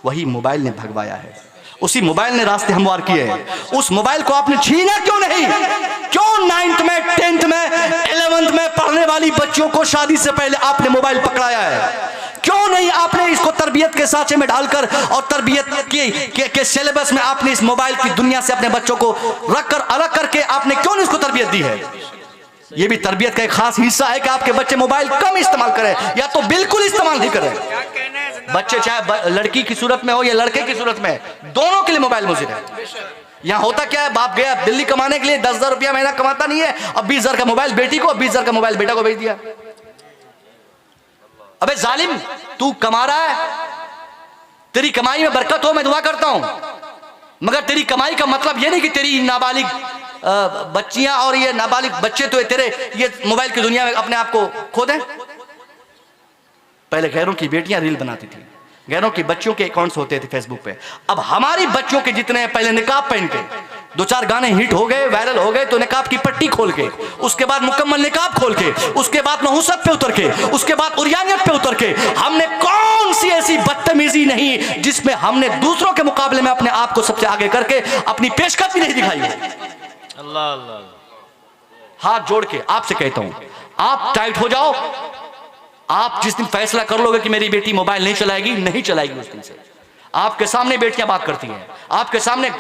वही मोबाइल ने भगवाया है, उसी मोबाइल ने रास्ते हमवार किए हैं। उस मोबाइल को आपने छीना क्यों नहीं? क्यों 9th में, 10th में, 11th में पढ़ने वाली बच्चियों को शादी से पहले आपने मोबाइल पकड़ाया है? क्यों नहीं आपने इसको तरबियत के सांचे में डालकर और तरबियत के सिलेबस में आपने इस मोबाइल की दुनिया से अपने बच्चों को रखकर अलग करके आपने क्यों नहीं इसको तरबियत दी है? ये भी तरबियत का एक खास हिस्सा है कि आपके बच्चे मोबाइल कम इस्तेमाल करें या तो बिल्कुल इस्तेमाल नहीं करें। बच्चे चाहे लड़की की सूरत में हो या लड़के की सूरत में, दोनों के लिए मोबाइल मुज़िर है। यहाँ होता क्या है, बाप गया दिल्ली कमाने के लिए, 10,000 रुपया महीना कमाता नहीं है, अब 20,000 का मोबाइल बेटी को, 20,000 का मोबाइल बेटा को भेज दिया। अबे जालिम, तू कमा रहा है, तेरी कमाई में बरकत हो, मैं दुआ करता हूं, मगर तेरी कमाई का मतलब यह नहीं कि तेरी नाबालिग बच्चियां और ये नाबालिग बच्चे तो तेरे ये मोबाइल की दुनिया में अपने आप को खो दें। पहले गैरों की बेटियां रील बनाती थी, गैरों की बच्चियों के अकाउंट्स होते थे फेसबुक पे, अब हमारी बच्चों के जितने पहले निकाब पहन के 2-4 गाने हिट हो गए, वायरल हो गए, तो निकाब की पट्टी खोल के, उसके बाद मुकम्मल निकाब खोल के, उसके बाद नहुसत पे उतर के, उसके बाद उरियानियत पे उतर के, हमने कौन सी ऐसी बदतमीजी नहीं जिसमें हमने दूसरों के मुकाबले में अपने आप को सबसे आगे करके अपनी पेशकदमी नहीं दिखाई। अल्लाह अल्लाह, हाथ जोड़ के आपसे कहता हूं, आप टाइट हो जाओ। आप जिस दिन फैसला कर लोगे कि मेरी बेटी मोबाइल नहीं चलाएगी, नहीं चलाएगी उस दिन से। आपके सामने बेटियां बात करती हैं, आपके सामने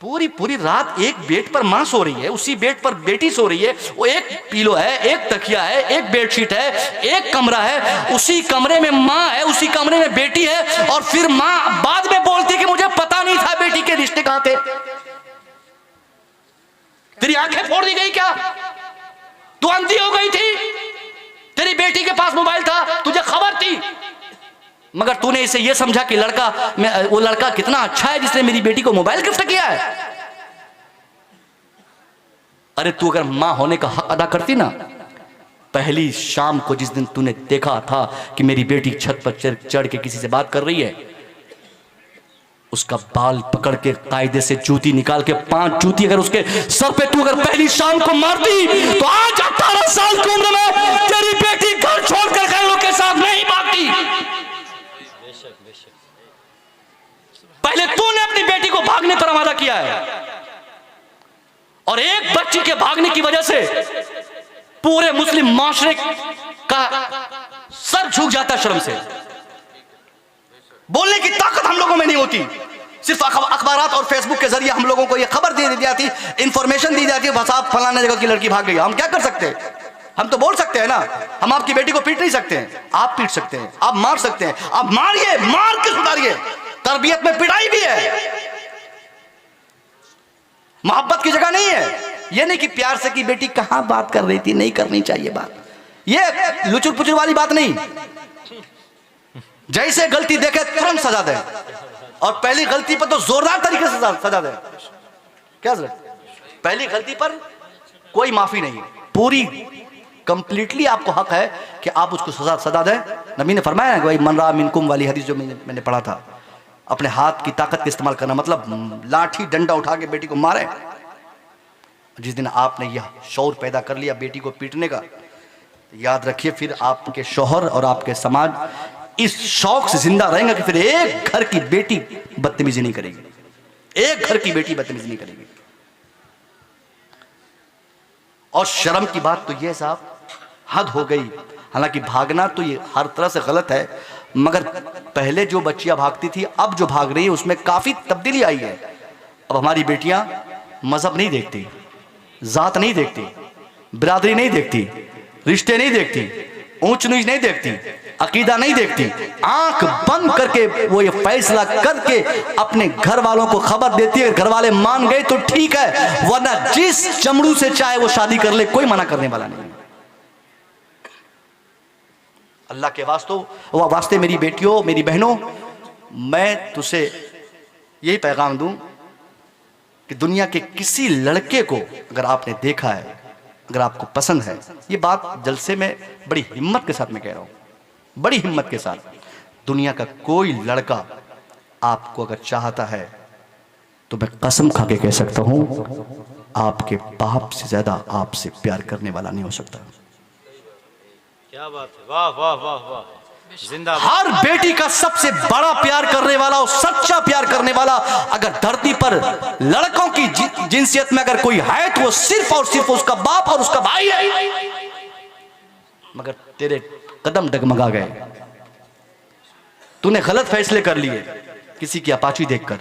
पूरी पूरी रात एक बेड पर मां सो रही है, उसी बेड पर बेटी सो रही है, वो एक पीलो है, एक तकिया है, एक बेडशीट है, एक कमरा है, उसी कमरे में मां है, उसी कमरे में बेटी है, और फिर मां बाद में बोलती कि मुझे पता नहीं था बेटी के रिश्ते कहां थे। तेरी आंखें फोड़ दी गई क्या? तू अंधी हो गई थी? तेरी बेटी के पास मोबाइल था, तुझे खबर थी, मगर तूने इसे यह समझा कि वो लड़का कितना अच्छा है जिसने मेरी बेटी को मोबाइल गिफ्ट किया है। अरे तू अगर मां होने का हक अदा करती ना, पहली शाम को जिस दिन तूने देखा था कि मेरी बेटी छत पर चढ़ के किसी से बात कर रही है, उसका बाल पकड़ के कायदे से जूती निकाल के 5 जूती अगर उसके सर पे तू अगर पहली शाम को मारती, तो आज 18 साल की उम्र में तेरी बेटी घर छोड़कर गैरों के साथ नहीं भागती। पहले तूने अपनी बेटी को भागने पर आमादा किया है, और एक बच्ची के भागने की वजह से पूरे मुस्लिम माशरे का सर झुक जाता शर्म से। बोलने की ताकत हम लोगों में नहीं होती, सिर्फ अखबारात और फेसबुक के जरिए हम लोगों को यह खबर दे दी जाती, इंफॉर्मेशन दी जाती है, बस आप फलाने जगह की लड़की भाग गई। हम क्या कर सकते हैं? हम तो बोल सकते हैं ना, हम आपकी बेटी को पीट नहीं सकते हैं, आप पीट सकते हैं, आप मार सकते हैं, आप मारिए, मार के सुधारिए। तरबियत में पिटाई भी है, मोहब्बत की जगह नहीं है। यह नहीं कि प्यार से कि बेटी कहां बात कर रही थी, नहीं करनी चाहिए बात, यह लुचुर पुचुर वाली बात नहीं। जैसे गलती देखे तुरंत सजा दे, और पहली गलती पर तो जोरदार तरीके से सजा दे। क्या सर? पहली गलती पर कोई माफी नहीं, पूरी कंप्लीटली आपको हक है कि आप उसको सजा दें। नबी ने फरमाया ना, मन रा मिनकुम वाली हदीस जो मैंने पढ़ा था, अपने हाथ की ताकत का इस्तेमाल करना, मतलब लाठी डंडा उठा के बेटी को मारे। जिस दिन आपने यह शौर पैदा कर लिया बेटी को पीटने का, याद रखिए फिर आपके शौहर और आपके समाज इस शौक से जिंदा रहेंगे कि फिर एक घर की बेटी बदतमीजी नहीं करेगी, एक घर की बेटी बदतमीजी नहीं करेगी। और शर्म की बात तो यह साहब हद हो गई। हालांकि भागना तो ये हर तरह से गलत है, मगर पहले जो बच्चियां भागती थी, अब जो भाग रही है उसमें काफी तब्दीली आई है। अब हमारी बेटियां मजहब नहीं देखती, जात नहीं देखती, बिरादरी नहीं देखती, रिश्ते नहीं देखती, ऊंच नीच नहीं देखती, अकीदा नहीं देखती, आंख बंद करके वो ये फैसला करके अपने घर वालों को खबर देती है। घर वाले मान गए तो ठीक है, वरना जिस चमड़ू से चाहे वो शादी कर ले, कोई मना करने वाला नहीं। अल्लाह के वास्ते मेरी बेटियों, मेरी बहनों, मैं तुझसे यही पैगाम दूं कि दुनिया के किसी लड़के को अगर आपने देखा है, अगर आपको पसंद है, ये बात जलसे में बड़ी हिम्मत के साथ मैं कह रहा हूं, बड़ी हिम्मत के साथ, दुनिया का कोई लड़का आपको अगर चाहता है तो मैं कसम खा के कह सकता हूं, आपके बाप से ज्यादा आपसे प्यार करने वाला नहीं हो सकता। क्या बात है, वाह वाह वाह वाह, जिंदाबाद। हर बेटी का सबसे बड़ा प्यार करने वाला और सच्चा प्यार करने वाला अगर धरती पर लड़कों की जिंसियत में अगर कोई है तो वो सिर्फ और सिर्फ उसका बाप और उसका भाई है। मगर तेरे कदम डगमगा गए, तूने गलत फैसले कर लिए, किसी की अपाची देखकर,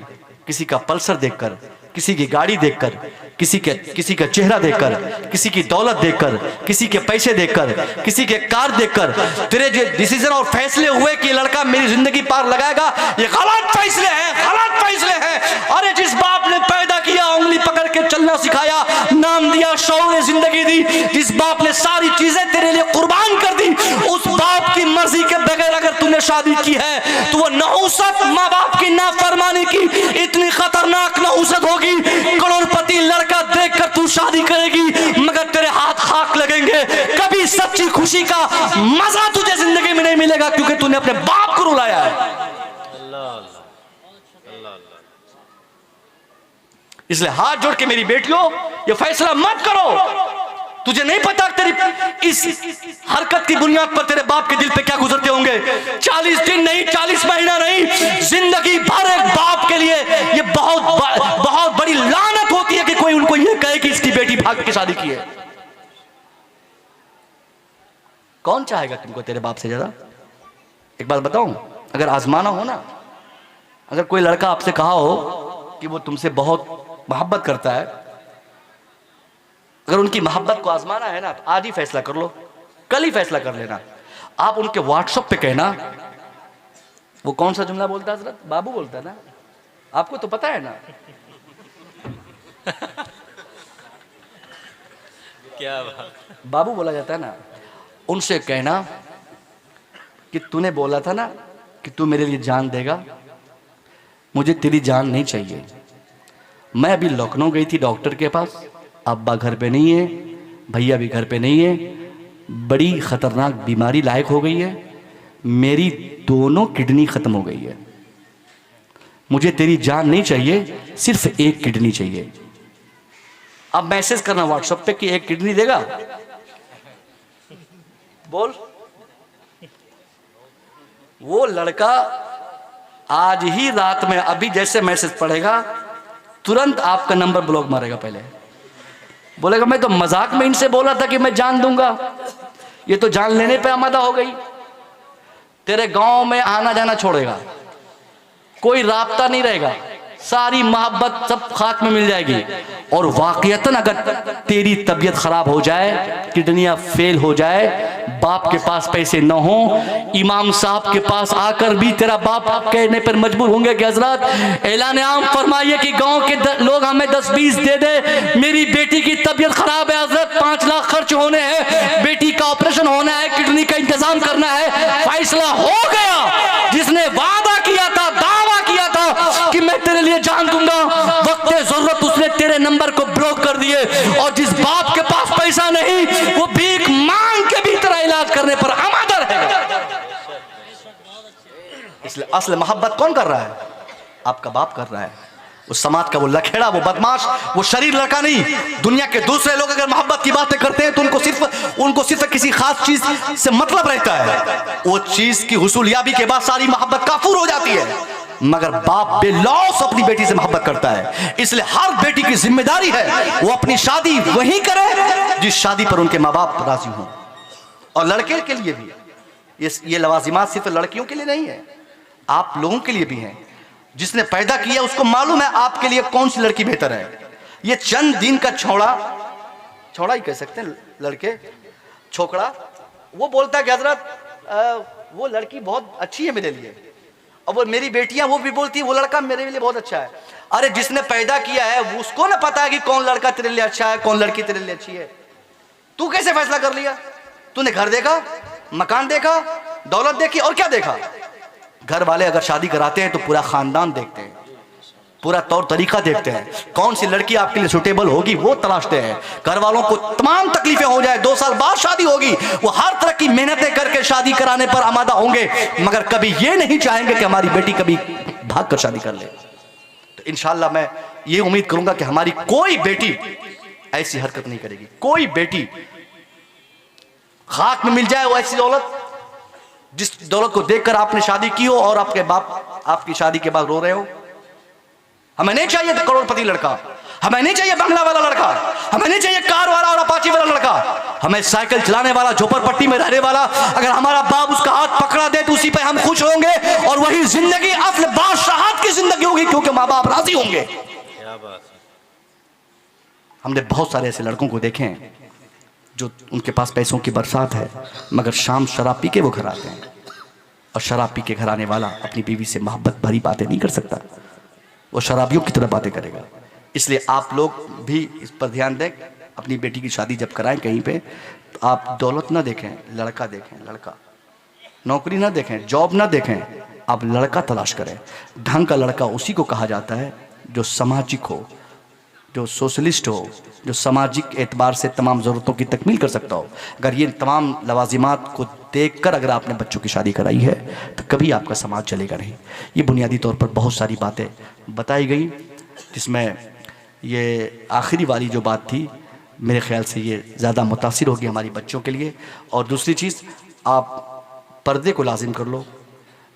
किसी का पल्सर देखकर, किसी की गाड़ी देखकर, किसी का चेहरा देखकर, किसी की दौलत देखकर, किसी के पैसे देखकर, किसी के कार देखकर तेरे जो डिसीजन और फैसले हुए कि लड़का मेरी जिंदगी पार लगाएगा, ये गलत फैसले हैं, गलत फैसले हैं। अरे जिस बाप ने पैदा किया, उंगली पकड़ के चलना सिखाया, नाम दिया, शौर्य जिंदगी दी, जिस बाप ने सारी चीजें तेरे लिए कुर्बान कर दी, उस बाप की मर्जी के बगैर अगर तूने शादी की है तो वो नहुसत, माँ बाप की नाफरमानी की इतनी खतरनाक नहुसत होगी, करोड़पति लड़का देखकर तू शादी करेगी मगर तेरे हाथ खाक लगेंगे। कभी सच्ची खुशी का मजा तुझे जिंदगी में नहीं मिलेगा क्योंकि तूने अपने बाप को रुलाया है। इसलिए हाथ जोड़ के मेरी बेटियों, ये फैसला मत करो। तुझे नहीं पता तेरी इस हरकत की बुनियाद पर तेरे बाप के दिल पे क्या गुजरते होंगे। 40 दिन नहीं, 40 महीना नहीं, जिंदगी भर एक बाप के लिए ये बहुत बड़ी लानत होती है कि कोई उनको ये कहे कि इसकी बेटी भाग के शादी की है। कौन चाहेगा तुमको तेरे बाप से ज्यादा? एक बात बताऊं, अगर आजमाना हो ना, अगर कोई लड़का आपसे कहा हो कि वो तुमसे बहुत मोहब्बत करता है, अगर उनकी मोहब्बत को आजमाना है ना, तो आज ही फैसला कर लो, कल ही फैसला कर लेना। आप उनके व्हाट्सएप पे कहना, वो कौन सा जुमला बोलता है हजरत? बाबू बोलता है ना, आपको तो पता है ना। क्या बात, बाबू बोला जाता है ना। उनसे कहना कि तूने बोला था ना कि तू मेरे लिए जान देगा, मुझे तेरी जान नहीं चाहिए। मैं अभी लखनऊ गई थी डॉक्टर के पास, अब्बा घर पे नहीं है, भैया भी घर पे नहीं है, बड़ी खतरनाक बीमारी लायक हो गई है, मेरी दोनों किडनी खत्म हो गई है, मुझे तेरी जान नहीं चाहिए, सिर्फ एक किडनी चाहिए। अब मैसेज करना व्हाट्सएप पे कि एक किडनी देगा, बोल। वो लड़का आज ही रात में अभी जैसे मैसेज पढ़ेगा तुरंत आपका नंबर ब्लॉक मारेगा। पहले बोलेगा मैं तो मजाक में इनसे बोला था कि मैं जान दूंगा, ये तो जान लेने पे आमादा हो गई। तेरे गांव में आना जाना छोड़ेगा, कोई राब्ता नहीं रहेगा, सारी मोहब्बत सब खाक में मिल जाएगी। और वाकईतन अगर तेरी तबीयत खराब हो जाए, किडनियां फेल हो जाए, बाप के पास पैसे न हो, इमाम साहब के पास आकर भी तेरा बाप कहने पर मजबूर होंगे कि हजरत ऐलान आम फरमाइए कि गांव के लोग हमें 10-20 दे दे, मेरी बेटी की तबीयत खराब है हजरत, 5 लाख खर्च होने हैं, बेटी का ऑपरेशन होना है, किडनी का इंतजाम करना है। फैसला हो गया, जिसने वादा किया था, दावा किया था कि मैं तेरे लिए जान दूंगा, वक्त जरूरत उसने तेरे नंबर को ब्लॉक कर दिए। और जिस बाप के पास पैसा नहीं, वो भीख मांग के भी तेरा इलाज करने पर आमादा रहेगा। इसलिए असल मोहब्बत कौन कर रहा है? आपका बाप कर रहा है। उस समाज का वो लखेड़ा, वो बदमाश, वो शरीर लड़का नहीं। दुनिया के दूसरे लोग अगर मोहब्बत की बातें करते हैं तो उनको सिर्फ किसी खास चीज से मतलब रहता है, वो चीज की हुसूलियाबी के बाद सारी मोहब्बत काफूर हो जाती है। मगर बाप बेलौस अपनी बेटी से मोहब्बत करता है। इसलिए हर बेटी की जिम्मेदारी है वो अपनी शादी वही करे जिस शादी पर उनके माँ बाप राजी हों। और लड़के के लिए भी ये लवाजिमात सिर्फ लड़कियों के लिए नहीं है, आप लोगों के लिए भी हैं। जिसने पैदा किया उसको मालूम है आपके लिए कौन सी लड़की बेहतर है। ये चंद दिन का छोड़ा ही कह सकते हैं, लड़के छोकरा, वो बोलता है कि हजरत वो लड़की बहुत अच्छी है मेरे लिए, और वो मेरी बेटियां वो भी बोलती है वो लड़का मेरे लिए बहुत अच्छा है। अरे जिसने पैदा किया है उसको ना पता है कि कौन लड़का तेरे लिए अच्छा है, कौन लड़की तेरे लिए अच्छी है। तू कैसे फैसला कर लिया? तूने घर देखा, मकान देखा, दौलत देखी, और क्या देखा? घर वाले अगर शादी कराते हैं तो पूरा खानदान देखते हैं, पूरा तौर तरीका देखते हैं, कौन सी लड़की आपके लिए सुटेबल होगी वो तलाशते हैं। घर वालों को तमाम तकलीफें हो जाए, 2 साल बाद शादी होगी, वो हर तरह की मेहनतें करके शादी कराने पर आमादा होंगे, मगर कभी ये नहीं चाहेंगे कि हमारी बेटी कभी भाग कर शादी कर ले। तो इंशाल्लाह मैं ये उम्मीद करूंगा कि हमारी कोई बेटी ऐसी हरकत नहीं करेगी, कोई बेटी खाक में मिल जाए वो ऐसी दौलत, जिस दौलत को देखकर आपने शादी की हो और आपके बाप आपकी शादी के बाद रो रहे हो। हमें नहीं चाहिए करोड़पति लड़का, हमें नहीं चाहिए बंगला वाला लड़का, हमें नहीं चाहिए कार वाला और अपाची वाला लड़का, हमें साइकिल चलाने वाला, झोपड़पट्टी में रहने वाला। अगर हमारा बाप उसका हाथ पकड़ा दे तो उसी पे हम खुश होंगे, और वही जिंदगी असल बादशाहत की जिंदगी होगी, क्योंकि माँ बाप राजी होंगे। क्या बात है। हमने बहुत सारे ऐसे लड़कों को देखे हैं जो उनके पास पैसों की बरसात है, मगर शाम शराब पी के वो घर आते हैं। और शराब पी के घर आने वाला अपनी बीवी से मोहब्बत भरी बातें नहीं कर सकता, वो शराबियों की तरह बातें करेगा। इसलिए आप लोग भी इस पर ध्यान दें। अपनी बेटी की शादी जब कराएं कहीं पे, तो आप दौलत ना देखें, लड़का देखें। लड़का, नौकरी ना देखें, जॉब ना देखें, आप लड़का तलाश करें। ढंग का लड़का उसी को कहा जाता है जो सामाजिक हो, जो सोशलिस्ट हो, जो सामाजिक एतबार से तमाम ज़रूरतों की तकमील कर सकता हो। अगर ये तमाम लवाजिमात को देखकर अगर आपने बच्चों की शादी कराई है तो कभी आपका समाज चलेगा नहीं। ये बुनियादी तौर पर बहुत सारी बातें बताई गई, जिसमें ये आखिरी वाली जो बात थी मेरे ख्याल से ये ज़्यादा मुतासिर होगी हमारी बच्चों के लिए। और दूसरी चीज़, आप पर्दे को लाजिम कर लो,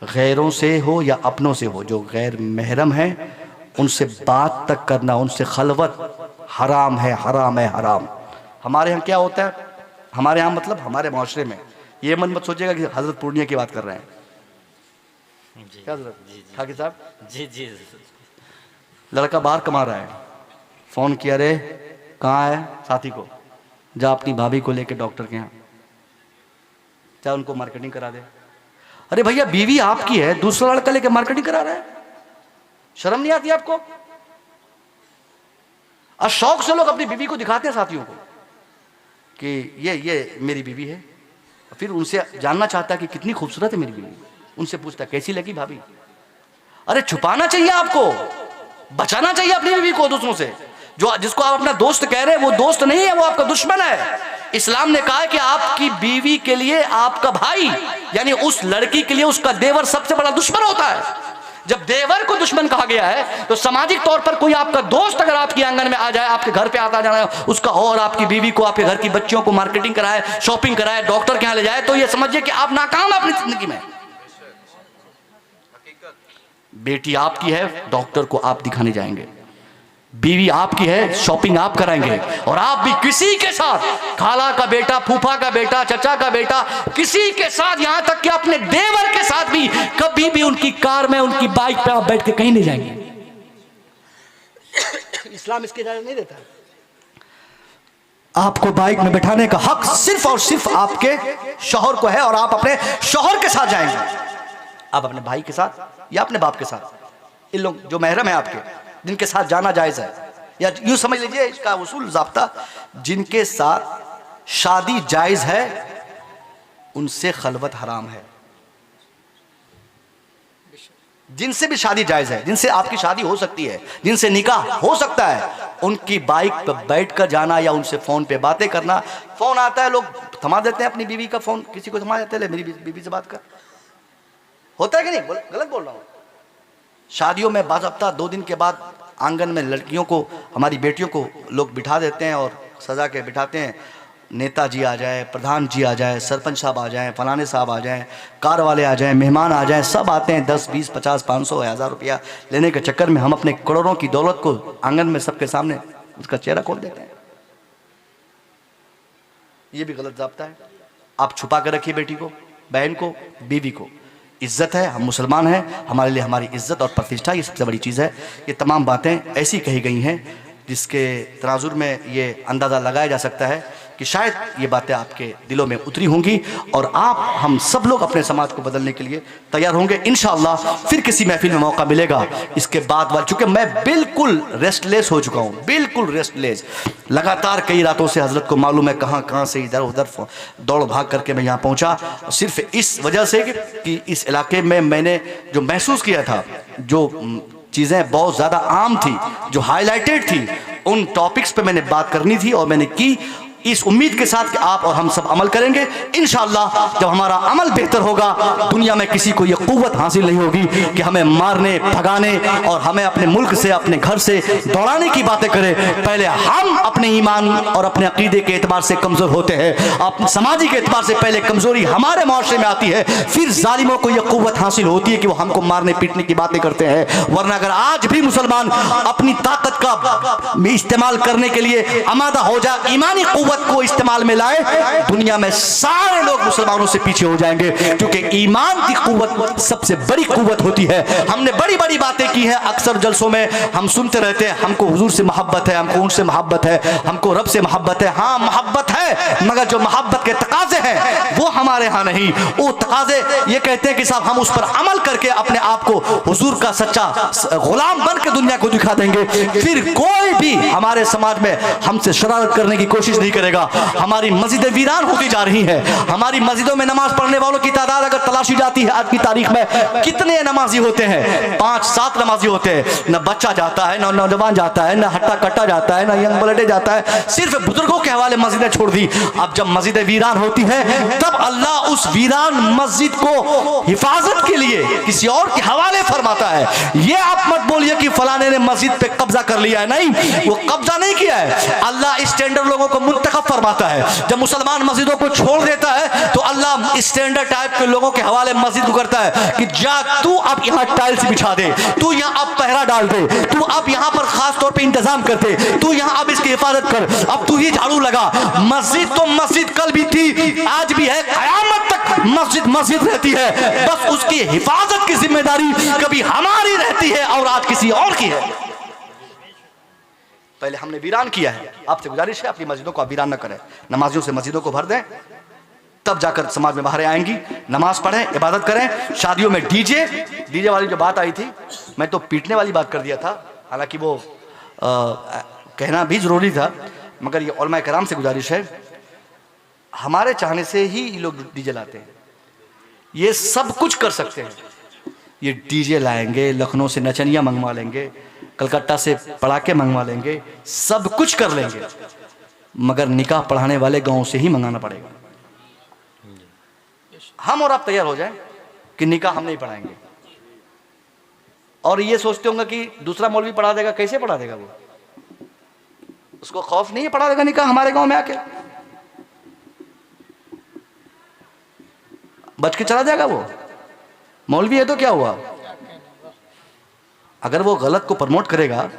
गैरों से हो या अपनों से हो, जो गैर महरम हैं उनसे बात तक करना, उनसे खलवत हराम है, हराम है, हराम। हमारे यहाँ क्या होता है, हमारे यहाँ मतलब हमारे माशरे में, ये मत सोचिएगा कि हज़रत पूर्णिया की बात कर रहे हैं। क्या हज़रत ठाकिर साहब? जी जी। लड़का बाहर कमा रहा है, फ़ोन किया, रे कहाँ है साथी को, जा अपनी भाभी को लेके डॉक्टर के यहाँ, चाहे उनको मार्केटिंग करा दे। अरे भैया, बीवी आपकी है, दूसरा लड़का लेके मार्केटिंग करा रहा है, शर्म नहीं आती आपको? और शौक से लोग अपनी बीवी को दिखाते हैं साथियों को कि ये मेरी बीवी है। फिर उनसे जानना चाहता है कि कितनी खूबसूरत है मेरी बीवी, उनसे पूछता कैसी लगी भाभी। अरे छुपाना चाहिए आपको, बचाना चाहिए अपनी बीवी को दूसरों से। जो जिसको आप अपना दोस्त कह रहे हैं वो दोस्त नहीं है, वो आपका दुश्मन है। इस्लाम ने कहा है कि आपकी बीवी के लिए आपका भाई, यानी उस लड़की के लिए उसका देवर सबसे बड़ा दुश्मन होता है। जब देवर को दुश्मन कहा गया है तो सामाजिक तौर पर कोई आपका दोस्त अगर आपके आंगन में आ जाए, आपके घर पे आता जाना उसका हो, और आपकी बीवी को, आपके घर की बच्चियों को मार्केटिंग कराए, शॉपिंग कराए, डॉक्टर के यहाँ ले जाए, तो ये समझिए कि आप नाकाम अपनी जिंदगी में। बेटी आपकी है, डॉक्टर को आप दिखाने जाएंगे, बीवी आपकी है, शॉपिंग आप कराएंगे, और आप भी किसी के साथ, खाला का बेटा, फूफा का बेटा, चचा का बेटा, किसी के साथ, यहां तक कि अपने देवर के साथ भी कभी भी उनकी कार में, उनकी बाइक पे आप बैठ के कहीं नहीं जाएंगे। इस्लाम इसकी इजाजत नहीं देता। आपको बाइक में बैठाने का हक सिर्फ और सिर्फ आपके शौहर को है, और आप अपने शौहर के साथ जाएंगे, आप अपने भाई के साथ या अपने बाप के साथ, इन लोग जो महरम है आपके, जिनके साथ जाना जायज़ है, या यूँ समझ लीजिए इसका उसूल ज़ाब्ता, जिनके साथ शादी जायज़ है उनसे खलवत हराम है। जिनसे भी शादी जायज़ है, जिनसे आपकी शादी हो सकती है, जिनसे निकाह हो सकता है, उनकी बाइक पर बैठ कर जाना या उनसे फ़ोन पे बातें करना। फ़ोन आता है, लोग थमा देते हैं अपनी बीवी का फ़ोन, किसी को थमा देते हैं, ले मेरी बीवी से बात कर। होता है कि नहीं? गलत बोल रहा हूँ? शादियों में बाज़ाब्ता 2 दिन के बाद आंगन में लड़कियों को, हमारी बेटियों को लोग बिठा देते हैं और सजा के बिठाते हैं। नेताजी आ जाए, प्रधान जी आ जाए, सरपंच साहब आ जाएं, फलाने साहब आ जाएं, कार वाले आ जाएं, मेहमान आ जाएं, सब आते हैं 10, 20, 50, 500, 1000 रुपया लेने के चक्कर में हम अपने करोड़ों की दौलत को आंगन में सबके सामने उसका चेहरा खोल देते हैं। ये भी गलत ज़ाब्ता है। आप छुपा कर रखिए बेटी को, बहन को, बीवी को। इज़्ज़त है, हम मुसलमान हैं, हमारे लिए हमारी इज़्ज़त और प्रतिष्ठा ये सबसे बड़ी चीज़ है। ये तमाम बातें ऐसी कही गई हैं जिसके तराजुर में ये अंदाज़ा लगाया जा सकता है कि शायद ये बातें आपके दिलों में उतरी होंगी, और आप, हम सब लोग अपने समाज को बदलने के लिए तैयार होंगे इंशाअल्लाह। फिर किसी महफिल में मौका मिलेगा इसके बाद, चूँकि मैं बिल्कुल रेस्टलेस हो चुका हूँ, बिल्कुल रेस्टलेस। लगातार कई रातों से हज़रत को मालूम है कहाँ कहाँ से इधर उधर दौड़ भाग करके मैं यहाँ पहुँचा, सिर्फ इस वजह से कि इस इलाके में मैंने जो महसूस किया था, जो चीज़ें बहुत ज़्यादा आम थी, जो हाईलाइटेड थी, उन टॉपिक्स पे मैंने बात करनी थी और मैंने की, इस उम्मीद के साथ कि आप और हम सब अमल करेंगे इंशाअल्लाह। जब हमारा अमल बेहतर होगा, दुनिया में किसी को यह क़ुव्वत हासिल नहीं होगी कि हमें मारने, भगाने और हमें अपने मुल्क से, अपने घर से दौड़ाने की बातें करें। पहले हम अपने ईमान और अपने अकीदे के एतबार से कमज़ोर होते हैं, अपने समाजी के एतबार से पहले कमज़ोरी हमारे माशरे में आती है, फिर जालिमों को यह क़ुव्वत हासिल होती है कि वो हमको मारने पीटने की बातें करते हैं। वरना अगर आज भी मुसलमान अपनी ताकत का इस्तेमाल करने के लिए आमादा हो जाए, ईमानी क़ुव्वत कुव्वत को इस्तेमाल में लाए, दुनिया में सारे लोग मुसलमानों से पीछे हो जाएंगे, क्योंकि ईमान की कुव्वत सबसे बड़ी कुव्वत होती है। हमने बड़ी बड़ी बातें की हैं, अक्सर जलसों में हम सुनते रहते हैं, हमको हुजूर से मोहब्बत है, हमको उनसे मोहब्बत है, हमको रब से मोहब्बत है। हाँ मोहब्बत है, मगर जो मोहब्बत के तकाजे हैं वो हमारे यहाँ नहीं। वो तकाजे ये कहते हैं कि साहब हम उस पर अमल करके अपने आप को हुजूर का सच्चा गुलाम बन के दुनिया को दिखा देंगे, फिर कोई भी हमारे समाज में हमसे शरारत करने की कोशिश नहीं करेगा। हमारी मस्जिदें वीरान होती जा रही हैं, हमारी मस्जिदों में नमाज पढ़ने वालों की तादाद अगर तलाशी जाती है आज की तारीख में, कितने नमाजी होते हैं? 5-7 नमाजी होते हैं। न बच्चा जाता है, न नौजवान जाता है, न हट्टा कट्टा जाता है, न यंग ब्लडे जाता है, सिर्फ बुजुर्गों के हवाले मस्जिदें छोड़ दी। अब जब मस्जिदें वीरान होती हैं तब अल्लाह उस वीरान मस्जिद को हिफाजत के लिए किसी और के हवाले फरमाता है। ये आप मत बोलिए कि फलाने ने मस्जिद पे कब्जा कर लिया है, नहीं, वो कब्जा नहीं किया है। अल्लाह स्टैंडर्ड लोगों को मुंतखब फरमाता है। जब मुसलमान मस्जिदों को छोड़ देता है तो अल्लाह स्टैंडर्ड टाइप के लोगों के हवाले मस्जिद को करता है कि जा तू अब यहाँ टाइल्स बिछा दे, तू यहाँ अब पहरा डाल दे, तू अब यहाँ पर खास तौर पे इंतजाम कर दे, तू यहाँ अब इसकी हिफाजत कर, अब तू ही झाड़ू लगा। मस्जिद तो मस्जिद कल भी थी, आज भी है, क़यामत तक मस्जिद मस्जिद रहती है। बस उसकी हिफाजत की जिम्मेदारी कभी हमारी रहती है और आज किसी और की है। पहले हमने वीरान किया है, आपसे गुजारिश है अपनी मस्जिदों को आप वीरान न करें, नमाजियों से मस्जिदों को भर दें, तब जाकर समाज में बाहर आएंगी। नमाज पढ़ें, इबादत करें। शादियों में डीजे वाली जो बात आई थी, मैं तो पीटने वाली बात कर दिया था, हालांकि वो कहना भी जरूरी था, मगर ये उलमा कराम से गुजारिश है, हमारे चाहने से ही ये लोग डीजे लाते हैं। ये सब कुछ कर सकते हैं, ये डीजे लाएंगे, लखनऊ से नचनिया मंगवा लेंगे, कलकत्ता से पड़ाके मंगवा लेंगे, सब कुछ कर लेंगे, मगर निकाह पढ़ाने वाले गांव से ही मंगाना पड़ेगा। हम और आप तैयार हो जाएं कि निकाह हम नहीं पढ़ाएंगे, और ये सोचते होंगे कि दूसरा मौलवी पढ़ा देगा। कैसे पढ़ा देगा? वो उसको खौफ नहीं है, पढ़ा देगा निकाह हमारे गांव में आके, बच के चला जाएगा। वो मौलवी है तो क्या हुआ? अगर वो गलत को प्रमोट करेगा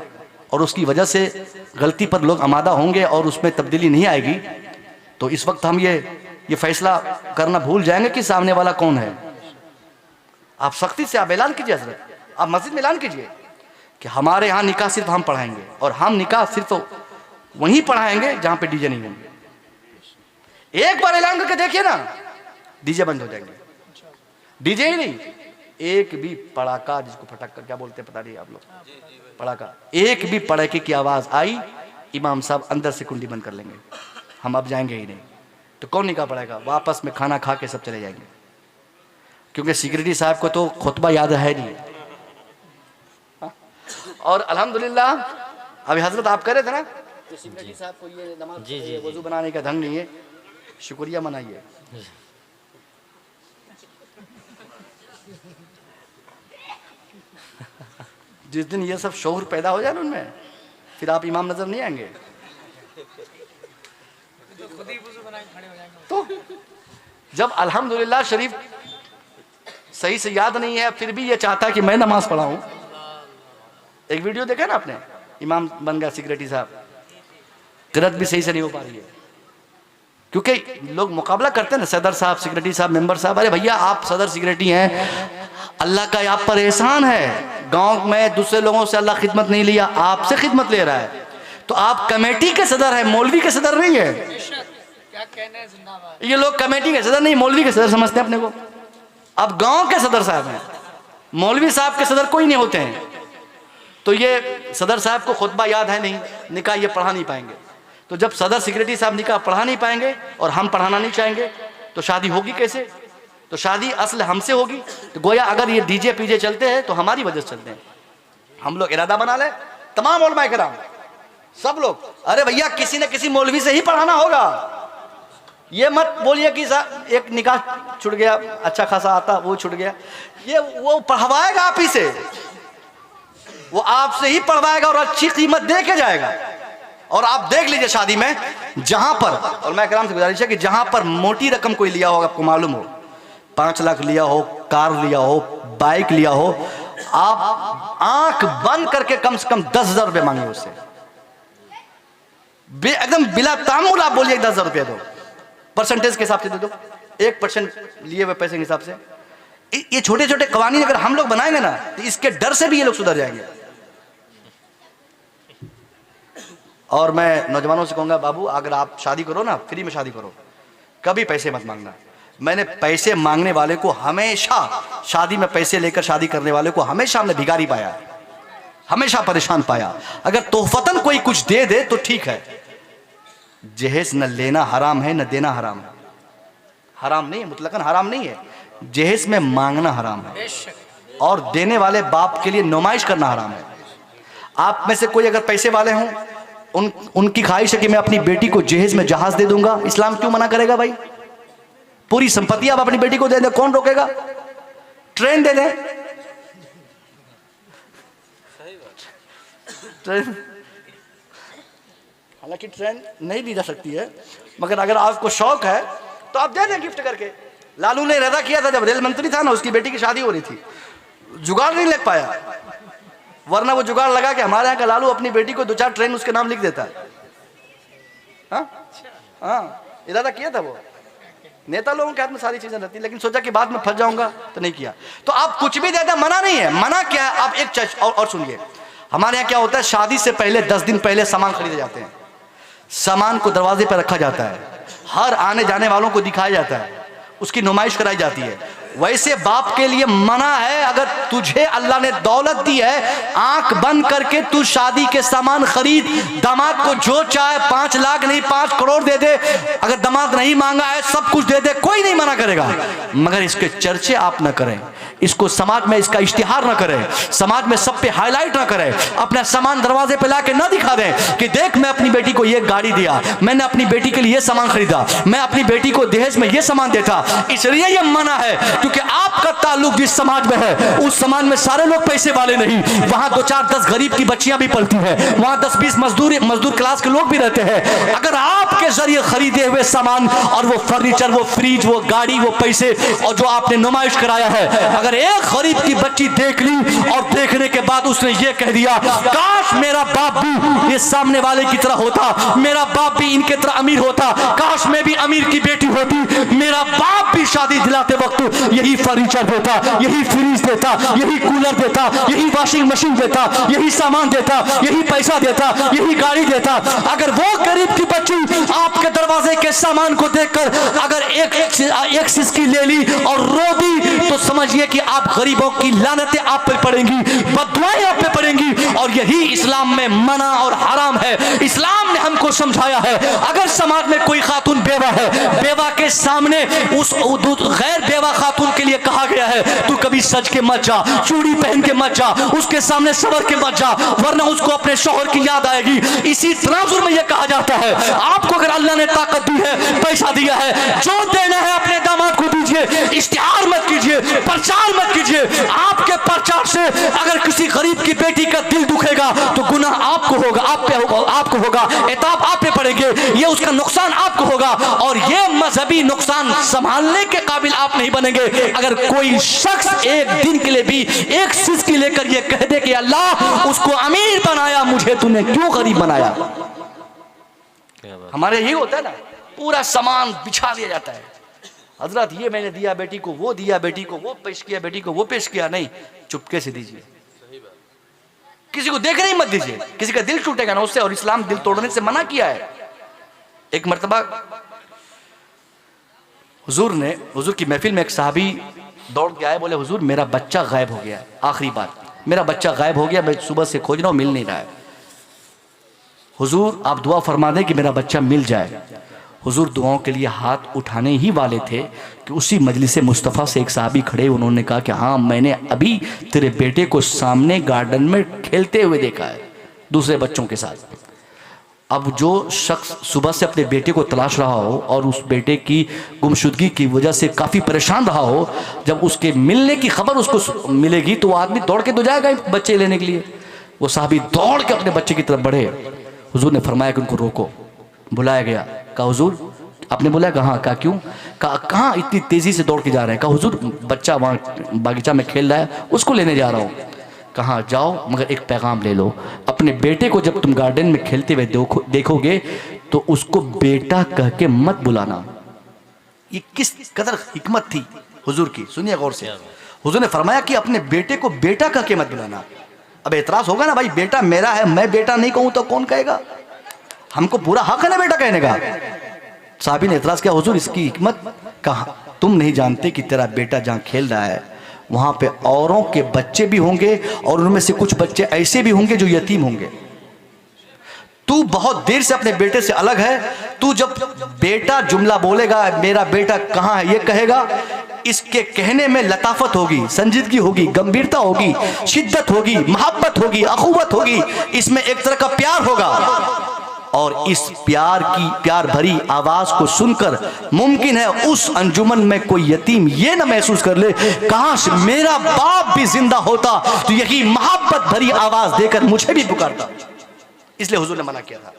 और उसकी वजह से गलती पर लोग आमादा होंगे और उसमें तब्दीली नहीं आएगी, तो इस वक्त हम ये फैसला करना भूल जाएंगे कि सामने वाला कौन है। आप सख्ती से आप ऐलान कीजिए, हजरत आप मस्जिद में ऐलान कीजिए कि हमारे यहाँ निकाह सिर्फ हम पढ़ाएंगे, और हम निकाह सिर्फ वहीं पढ़ाएंगे जहां पे डीजे नहीं होंगे। एक बार ऐलान करके देखिए ना, डीजे बंद हो जाएंगे। डीजे ही नहीं, एक भी पड़ाका, जिसको फटाका क्या बोलते हैं पता नहीं आप लोग, पड़ाका, एक भी पड़ाके की आवाज आई, इमाम साहब अंदर से कुंडी बंद कर लेंगे, हम अब जाएंगे ही नहीं। तो कौन निकाह पढ़ाएगा? वापस में खाना खा के सब चले जाएंगे, क्योंकि सिक्योरिटी साहब को तो खुतबा याद है नहीं। और अल्हम्दुलिल्लाह अभी हजरत आप कह रहे थे ना, सिक्योरिटी साहब को ये नमाज वजू बनाने का ढंग नहीं है, शुक्रिया मनाइए। जिस दिन ये सब शौहर पैदा हो जाए ना उनमें, फिर आप इमाम नजर नहीं आएंगे। तो जब अल्हम्दुलिल्लाह शरीफ सही से याद नहीं है, फिर भी ये चाहता है कि मैं नमाज पढ़ाऊं। एक वीडियो देखा ना आपने, इमाम बन गया सिक्योरिटी साहब, किरात भी सही से नहीं हो पा रही है, क्योंकि लोग मुकाबला करते हैं ना, सदर साहब, सिक्योरिटी साहब, मेंबर साहब। अरे भैया आप सदर सिक्योरिटी हैं, अल्लाह का आप पर एहसान है, गांव में दूसरे लोगों से अल्लाह खिदमत नहीं लिया, आपसे खिदमत ले रहा है, तो आप कमेटी के सदर है, मौलवी के सदर नहीं है। क्या कहने हैं, जिंदाबाद। ये लोग कमेटी के सदर नहीं, मौलवी के सदर समझते हैं अपने को। अब गांव के सदर साहब हैं, मौलवी साहब के सदर कोई नहीं होते हैं। तो ये सदर साहब को खुतबा याद है नहीं, निकाह ये पढ़ा नहीं पाएंगे। तो जब सदर सिक्योरिटी साहब निकाह पढ़ा नहीं पाएंगे और हम पढ़ाना नहीं चाहेंगे, तो शादी होगी कैसे? तो शादी असल हमसे होगी। तो गोया अगर ये डीजे पीजे चलते हैं तो हमारी वजह से चलते हैं। हम लोग इरादा बना ले, तमाम उलमा किराम सब लोग, अरे भैया किसी न किसी मौलवी से ही पढ़ाना होगा। ये मत बोलिए कि एक निकाह छूट गया, अच्छा खासा आता, वो छूट गया, ये वो पढ़वाएगा आप ही से, वो आपसे ही पढ़वाएगा और अच्छी कीमत दे के जाएगा। और आप देख लीजिए शादी में, जहां पर, और मैं किराम से गुजारिश है कि जहां पर मोटी रकम कोई लिया हो, आपको मालूम हो 5 लाख लिया हो, कार लिया हो, बाइक लिया हो, आप आंख बंद करके कम से कम 10,000 रुपये मांगे उससे। एकदम बिला तामुल आप बोलिए 10,000 रुपया दो, परसेंटेज के हिसाब से दे दो, 1% लिए हुए पैसे के हिसाब से। ये छोटे छोटे कवानीन अगर हम लोग बनाएंगे ना तो इसके डर से भी ये लोग सुधर जाएंगे। और मैं नौजवानों से कहूंगा, बाबू अगर आप शादी करो ना, फ्री में शादी करो, कभी पैसे मत मांगना। मैंने पैसे मांगने वाले को हमेशा, शादी में पैसे लेकर शादी करने वाले को हमेशा हमने भिखारी पाया, हमेशा परेशान पाया। अगर तोहफतन कोई कुछ दे दे तो ठीक है, जहेज न लेना हराम है न देना हराम है। हराम नहीं है, मुतलकन हराम नहीं है, जहेज में मांगना हराम है और देने वाले बाप के लिए नुमाइश करना हराम है। आप में से कोई अगर पैसे वाले हों, उनकी ख्वाहिश है कि मैं अपनी बेटी को जहेज में जहाज दे दूंगा, इस्लाम क्यों मना करेगा भाई? पूरी संपत्ति आप अपनी बेटी को दे दें, कौन रोकेगा? ट्रेन दे दें, ट्रेन, हालांकि ट्रेन नहीं दी जा सकती है, मगर अगर आपको शौक है तो आप दे दें गिफ्ट करके। लालू ने इरादा किया था जब रेल मंत्री था ना, उसकी बेटी की शादी हो रही थी, जुगाड़ नहीं लग पाया, वरना वो जुगाड़ लगा के हमारे यहाँ का लालू अपनी बेटी को 2-4 ट्रेन उसके नाम लिख देता है। हाँ, इरादा किया था वो। नेता लोगों के हाथ में सारी चीजें रहती, लेकिन सोचा कि बाद में फंस जाऊंगा तो नहीं किया। तो आप कुछ भी दे दें, मना नहीं है। मना क्या है? आप एक चीज और सुनिए, हमारे यहाँ क्या होता है, शादी से पहले 10 दिन पहले सामान खरीदे जाते हैं, सामान को दरवाजे पर रखा जाता है, हर आने जाने वालों को दिखाया जाता है, उसकी नुमाइश कराई जाती है। वैसे बाप के लिए मना है, अगर तुझे अल्लाह ने दौलत दी है, आंख बंद करके तू शादी के सामान खरीद, दामाद को जो चाहे 5 लाख नहीं 5 करोड़ दे दे, अगर दामाद नहीं मांगा है सब कुछ दे दे, कोई नहीं मना करेगा, मगर इसके चर्चे आप ना करें, इसको समाज में इसका इश्तिहार ना करें, समाज में सब पे हाईलाइट ना करें, अपना सामान दरवाजे पे लाके ना दिखा दें कि देख मैं अपनी बेटी को ये गाड़ी दिया, मैंने अपनी बेटी के लिए ये सामान खरीदा, मैं अपनी बेटी को दहेज में ये सामान देता। इसलिए ये मना है क्योंकि आपका ताल्लुक जिस समाज में है उस समाज में सारे लोग पैसे वाले नहीं, वहां 2-4-10 गरीब की बच्चियां भी पलती हैं, वहां 10-20 मजदूर क्लास के लोग भी रहते हैं। अगर आपके जरिए खरीदे हुए सामान और वो फर्नीचर, वो फ्रिज, वो गाड़ी, वो पैसे और जो आपने नुमाइश कराया है, अगर एक गरीब की बच्ची देख ली और देखने के बाद उसने ये कह दिया काश मेरा बाप भी ये सामने वाले की तरह होता, मेरा बाप भी इनके तरह अमीर होता, काश मैं भी अमीर की बेटी होती, मेरा बाप भी शादी दिलाते वक्त यही फर्नीचर देता, यही फ्रिज देता, यही कूलर देता, यही वॉशिंग मशीन देता, यही सामान देता, यही पैसा देता, यही गाड़ी देता। अगर वो गरीब की बच्ची आपके दरवाजे के सामान को देखकर अगर एक सिसकी ले ली और रो दी तो समझिए कि आप गरीबों की लानतें आप पे पड़ेंगी, बददुआएं आप पे पड़ेंगी, और यही इस्लाम में मना और हराम है। इस्लाम ने हमको समझाया है, अगर समाज में कोई खातून बेवा है, बेवा के सामने उस गैर बेवा खातून के लिए कहा गया है तू कभी सज के मत जा, चूड़ी पहन के मत जा, उसके सामने सवर के मत जा, वरना उसको अपने शौहर की याद आएगी। इसी तनाजुर में यह कहा जाता है आपको अगर अल्लाह ने ताकत दी है, पैसा दिया है, जो देना है अपने दामाद को दीजिए, इश्तिहार मत कीजिए, प्रचार मत कीजिए। आपके प्रचार से अगर किसी गरीब की बेटी का दिल दुखेगा तो गुनाह आपको होगा, आपको होगा, इताब आप पे पड़ेंगे, ये उसका नुकसान आपको होगा, और ये मजहबी नुकसान संभालने के काबिल आप नहीं बनेंगे अगर कोई शख्स एक दिन के लिए भी एक सिसकी लेकर ये कह दे कि अल्लाह उसको अमीर बनाया, मुझे तूने क्यों गरीब बनाया। हमारे यही होता है ना, पूरा सामान बिछा दिया जाता है, हजरत ये मैंने दिया बेटी को, वो दिया बेटी को, वो पेश किया बेटी को, वो पेश किया, नहीं, चुपके से दीजिए, किसी को देखने ही मत दीजिए, किसी का दिल टूटेगा ना उससे, और इस्लाम दिल तोड़ने से मना किया है। एक मर्तबा हुजूर की महफिल में एक साहबी दौड़ के आए, बोले हुजूर मेरा बच्चा गायब हो गया है, आखिरी बात, मेरा बच्चा गायब हो गया, मैं सुबह से खोज रहा हूं, मिल नहीं रहा है, हुजूर आप दुआ फरमा दें कि मेरा बच्चा मिल जाए। हुजूर दुआओं के लिए हाथ उठाने ही वाले थे कि उसी मजलिस मुस्तफ़ा से एक साहबी खड़े, उन्होंने कहा कि हाँ मैंने अभी तेरे बेटे को सामने गार्डन में खेलते हुए देखा है दूसरे बच्चों के साथ। अब जो शख्स सुबह से अपने बेटे को तलाश रहा हो और उस बेटे की गुमशुदगी की वजह से काफ़ी परेशान रहा हो, जब उसके मिलने की खबर उसको मिलेगी तो वो आदमी दौड़ के तो जाएगा बच्चे लेने के लिए। वो साहबी दौड़ के अपने बच्चे की तरफ बढ़े, हुजूर ने फरमाया कि उनको रोको। बुलाया गया, कहा हुजूर आपने बोला कहाँ, कहा क्यों, कहा कहाँ इतनी तेज़ी से दौड़ के जा रहे हैं, कहा हुजूर बच्चा वहाँ बागीचा में खेल रहा है उसको लेने जा रहा हूँ। कहाँ जाओ मगर एक पैगाम ले लो, अपने बेटे को जब तुम गार्डन में खेलते हुए देखोगे तो उसको बेटा कह के मत बुलाना। ये किस कदर हिकमत थी हुजूर की, सुनिए गौर से। हुजूर ने फरमाया कि अपने बेटे को बेटा कह के मत बुलाना। अब एतराज होगा ना, भाई बेटा मेरा है, मैं बेटा नहीं कहूं तो कौन कहेगा? हमको पूरा हक है ना बेटा कहने का। साहबी ने एतराज किया, हुजूर इसकी हिकमत कहा, तुम नहीं जानते कि तेरा बेटा जहां खेल रहा है वहां पे औरों के बच्चे भी होंगे और उनमें से कुछ बच्चे ऐसे भी होंगे जो यतीम होंगे। तू बहुत देर से अपने बेटे से अलग है, तू जब बेटा जुमला बोलेगा, मेरा बेटा कहां है ये कहेगा, इसके कहने में लताफत होगी, संजीदगी होगी, गंभीरता होगी, शिद्दत होगी, मोहब्बत होगी, अखुवत होगी, इसमें एक तरह का प्यार होगा। और इस प्यार भरी आवाज को सुनकर मुमकिन है उस अंजुमन में कोई यतीम ये ना महसूस कर ले, काश मेरा बाप भी जिंदा होता तो यही मोहब्बत भरी आवाज देकर मुझे भी पुकारता। इसलिए हुजूर ने मना किया था।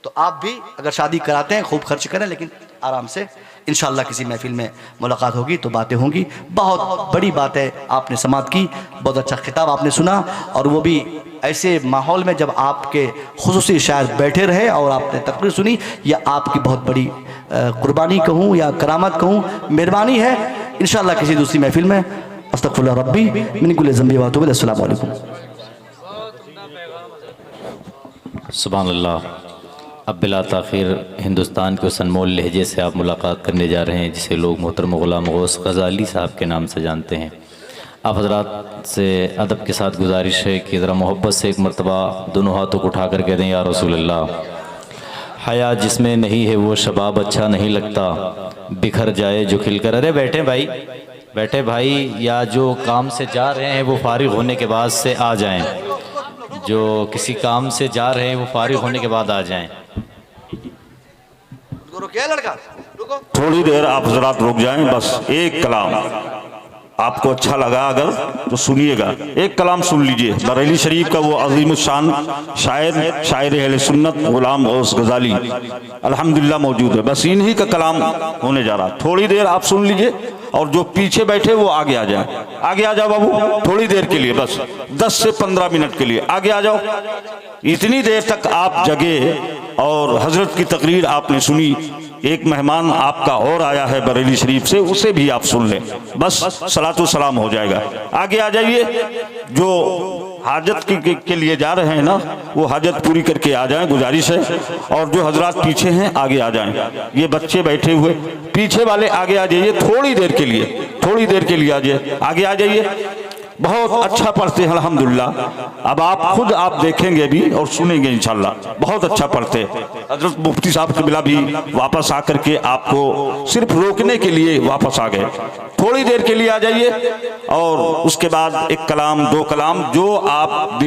तो आप भी अगर शादी कराते हैं खूब खर्च करें, लेकिन आराम से, इंशाअल्लाह किसी महफिल में मुलाकात होगी तो बातें होंगी। बहुत बड़ी बात है आपने समाअत की, बहुत अच्छा खिताब आपने सुना, और वो भी ऐसे माहौल में जब आपके खुसूसी शायर बैठे रहे और आपने तकरीर सुनी। यह आपकी बहुत बड़ी कुर्बानी कहूँ या करामत कहूँ, मेहरबानी है। इंशाअल्लाह किसी दूसरी महफिल में। अस्तगफिरुल्लाह रब्बी मिन कुल्लि ज़ंबि व अतूबु इलैह। अस्सलामु अलैकुम। सुभान अल्लाह। अब बिला ताख़ीर हिंदुस्तान के उस अनमोल लहजे से आप मुलाकात करने जा रहे हैं जिसे लोग मोहतरम ग़ुलाम गौस ग़ज़ाली साहब के नाम से जानते हैं। आप हज़रात से अदब के साथ गुजारिश है कि ज़रा मोहब्बत से एक मरतबा दोनों हाथों को उठा कर कह दें, या रसूल अल्लाह। हया जिसमें नहीं है वो शबाब अच्छा नहीं लगता, बिखर जाए जो खिलकर। अरे बैठे भाई, बैठे भाई, या जो काम से जा रहे हैं वो फारिग होने के बाद से आ जाएं, जो किसी काम से जा रहे हैं वो फारिग होने के बाद आ जाएं। क्या लड़का, रुको थोड़ी देर आप हज़रात रुक जाएं, बस एक कलाम आपको अच्छा लगा अगर तो सुनिएगा। एक कलाम सुन लीजिए। बरेली शरीफ का वो अजीम शान शायर अहले सुन्नत ग़ुलाम गौस ग़ज़ाली अल्हम्दुलिल्लाह मौजूद है। बस इन्हीं का कलाम होने जा रहा। थोड़ी देर आप सुन लीजिए और जो पीछे बैठे वो आगे आ जाए। आगे आ जाओ बाबू, थोड़ी देर के लिए, बस 10 से 15 मिनट के लिए आगे आ जाओ। इतनी देर तक आप जगे और हजरत की तकरीर आपने सुनी। एक मेहमान आपका और आया है बरेली शरीफ से, उसे भी आप सुन लें, बस सलातो सलाम हो जाएगा। आगे आ जाइए। जो हाजत के लिए जा रहे हैं ना, वो हाजत पूरी करके आ जाएं, गुजारिश है। और जो हजरात पीछे हैं आगे आ जाएं। ये बच्चे बैठे हुए पीछे वाले आगे आ जाइए, थोड़ी देर के लिए, थोड़ी देर के लिए आ जाइए, आगे आ जाइए। बहुत अच्छा पढ़ते हैं अल्हम्दुलिल्लाह। अब आप खुद आप देखेंगे भी और सुनेंगे इंशाल्लाह, बहुत अच्छा पढ़ते हैं। हजरत मुफ्ती साहब क़िबला भी वापस आकर के आपको सिर्फ रोकने के लिए वापस आ गए। थोड़ी देर के लिए आ जाइए और उसके बाद एक कलाम, दो कलाम जो आप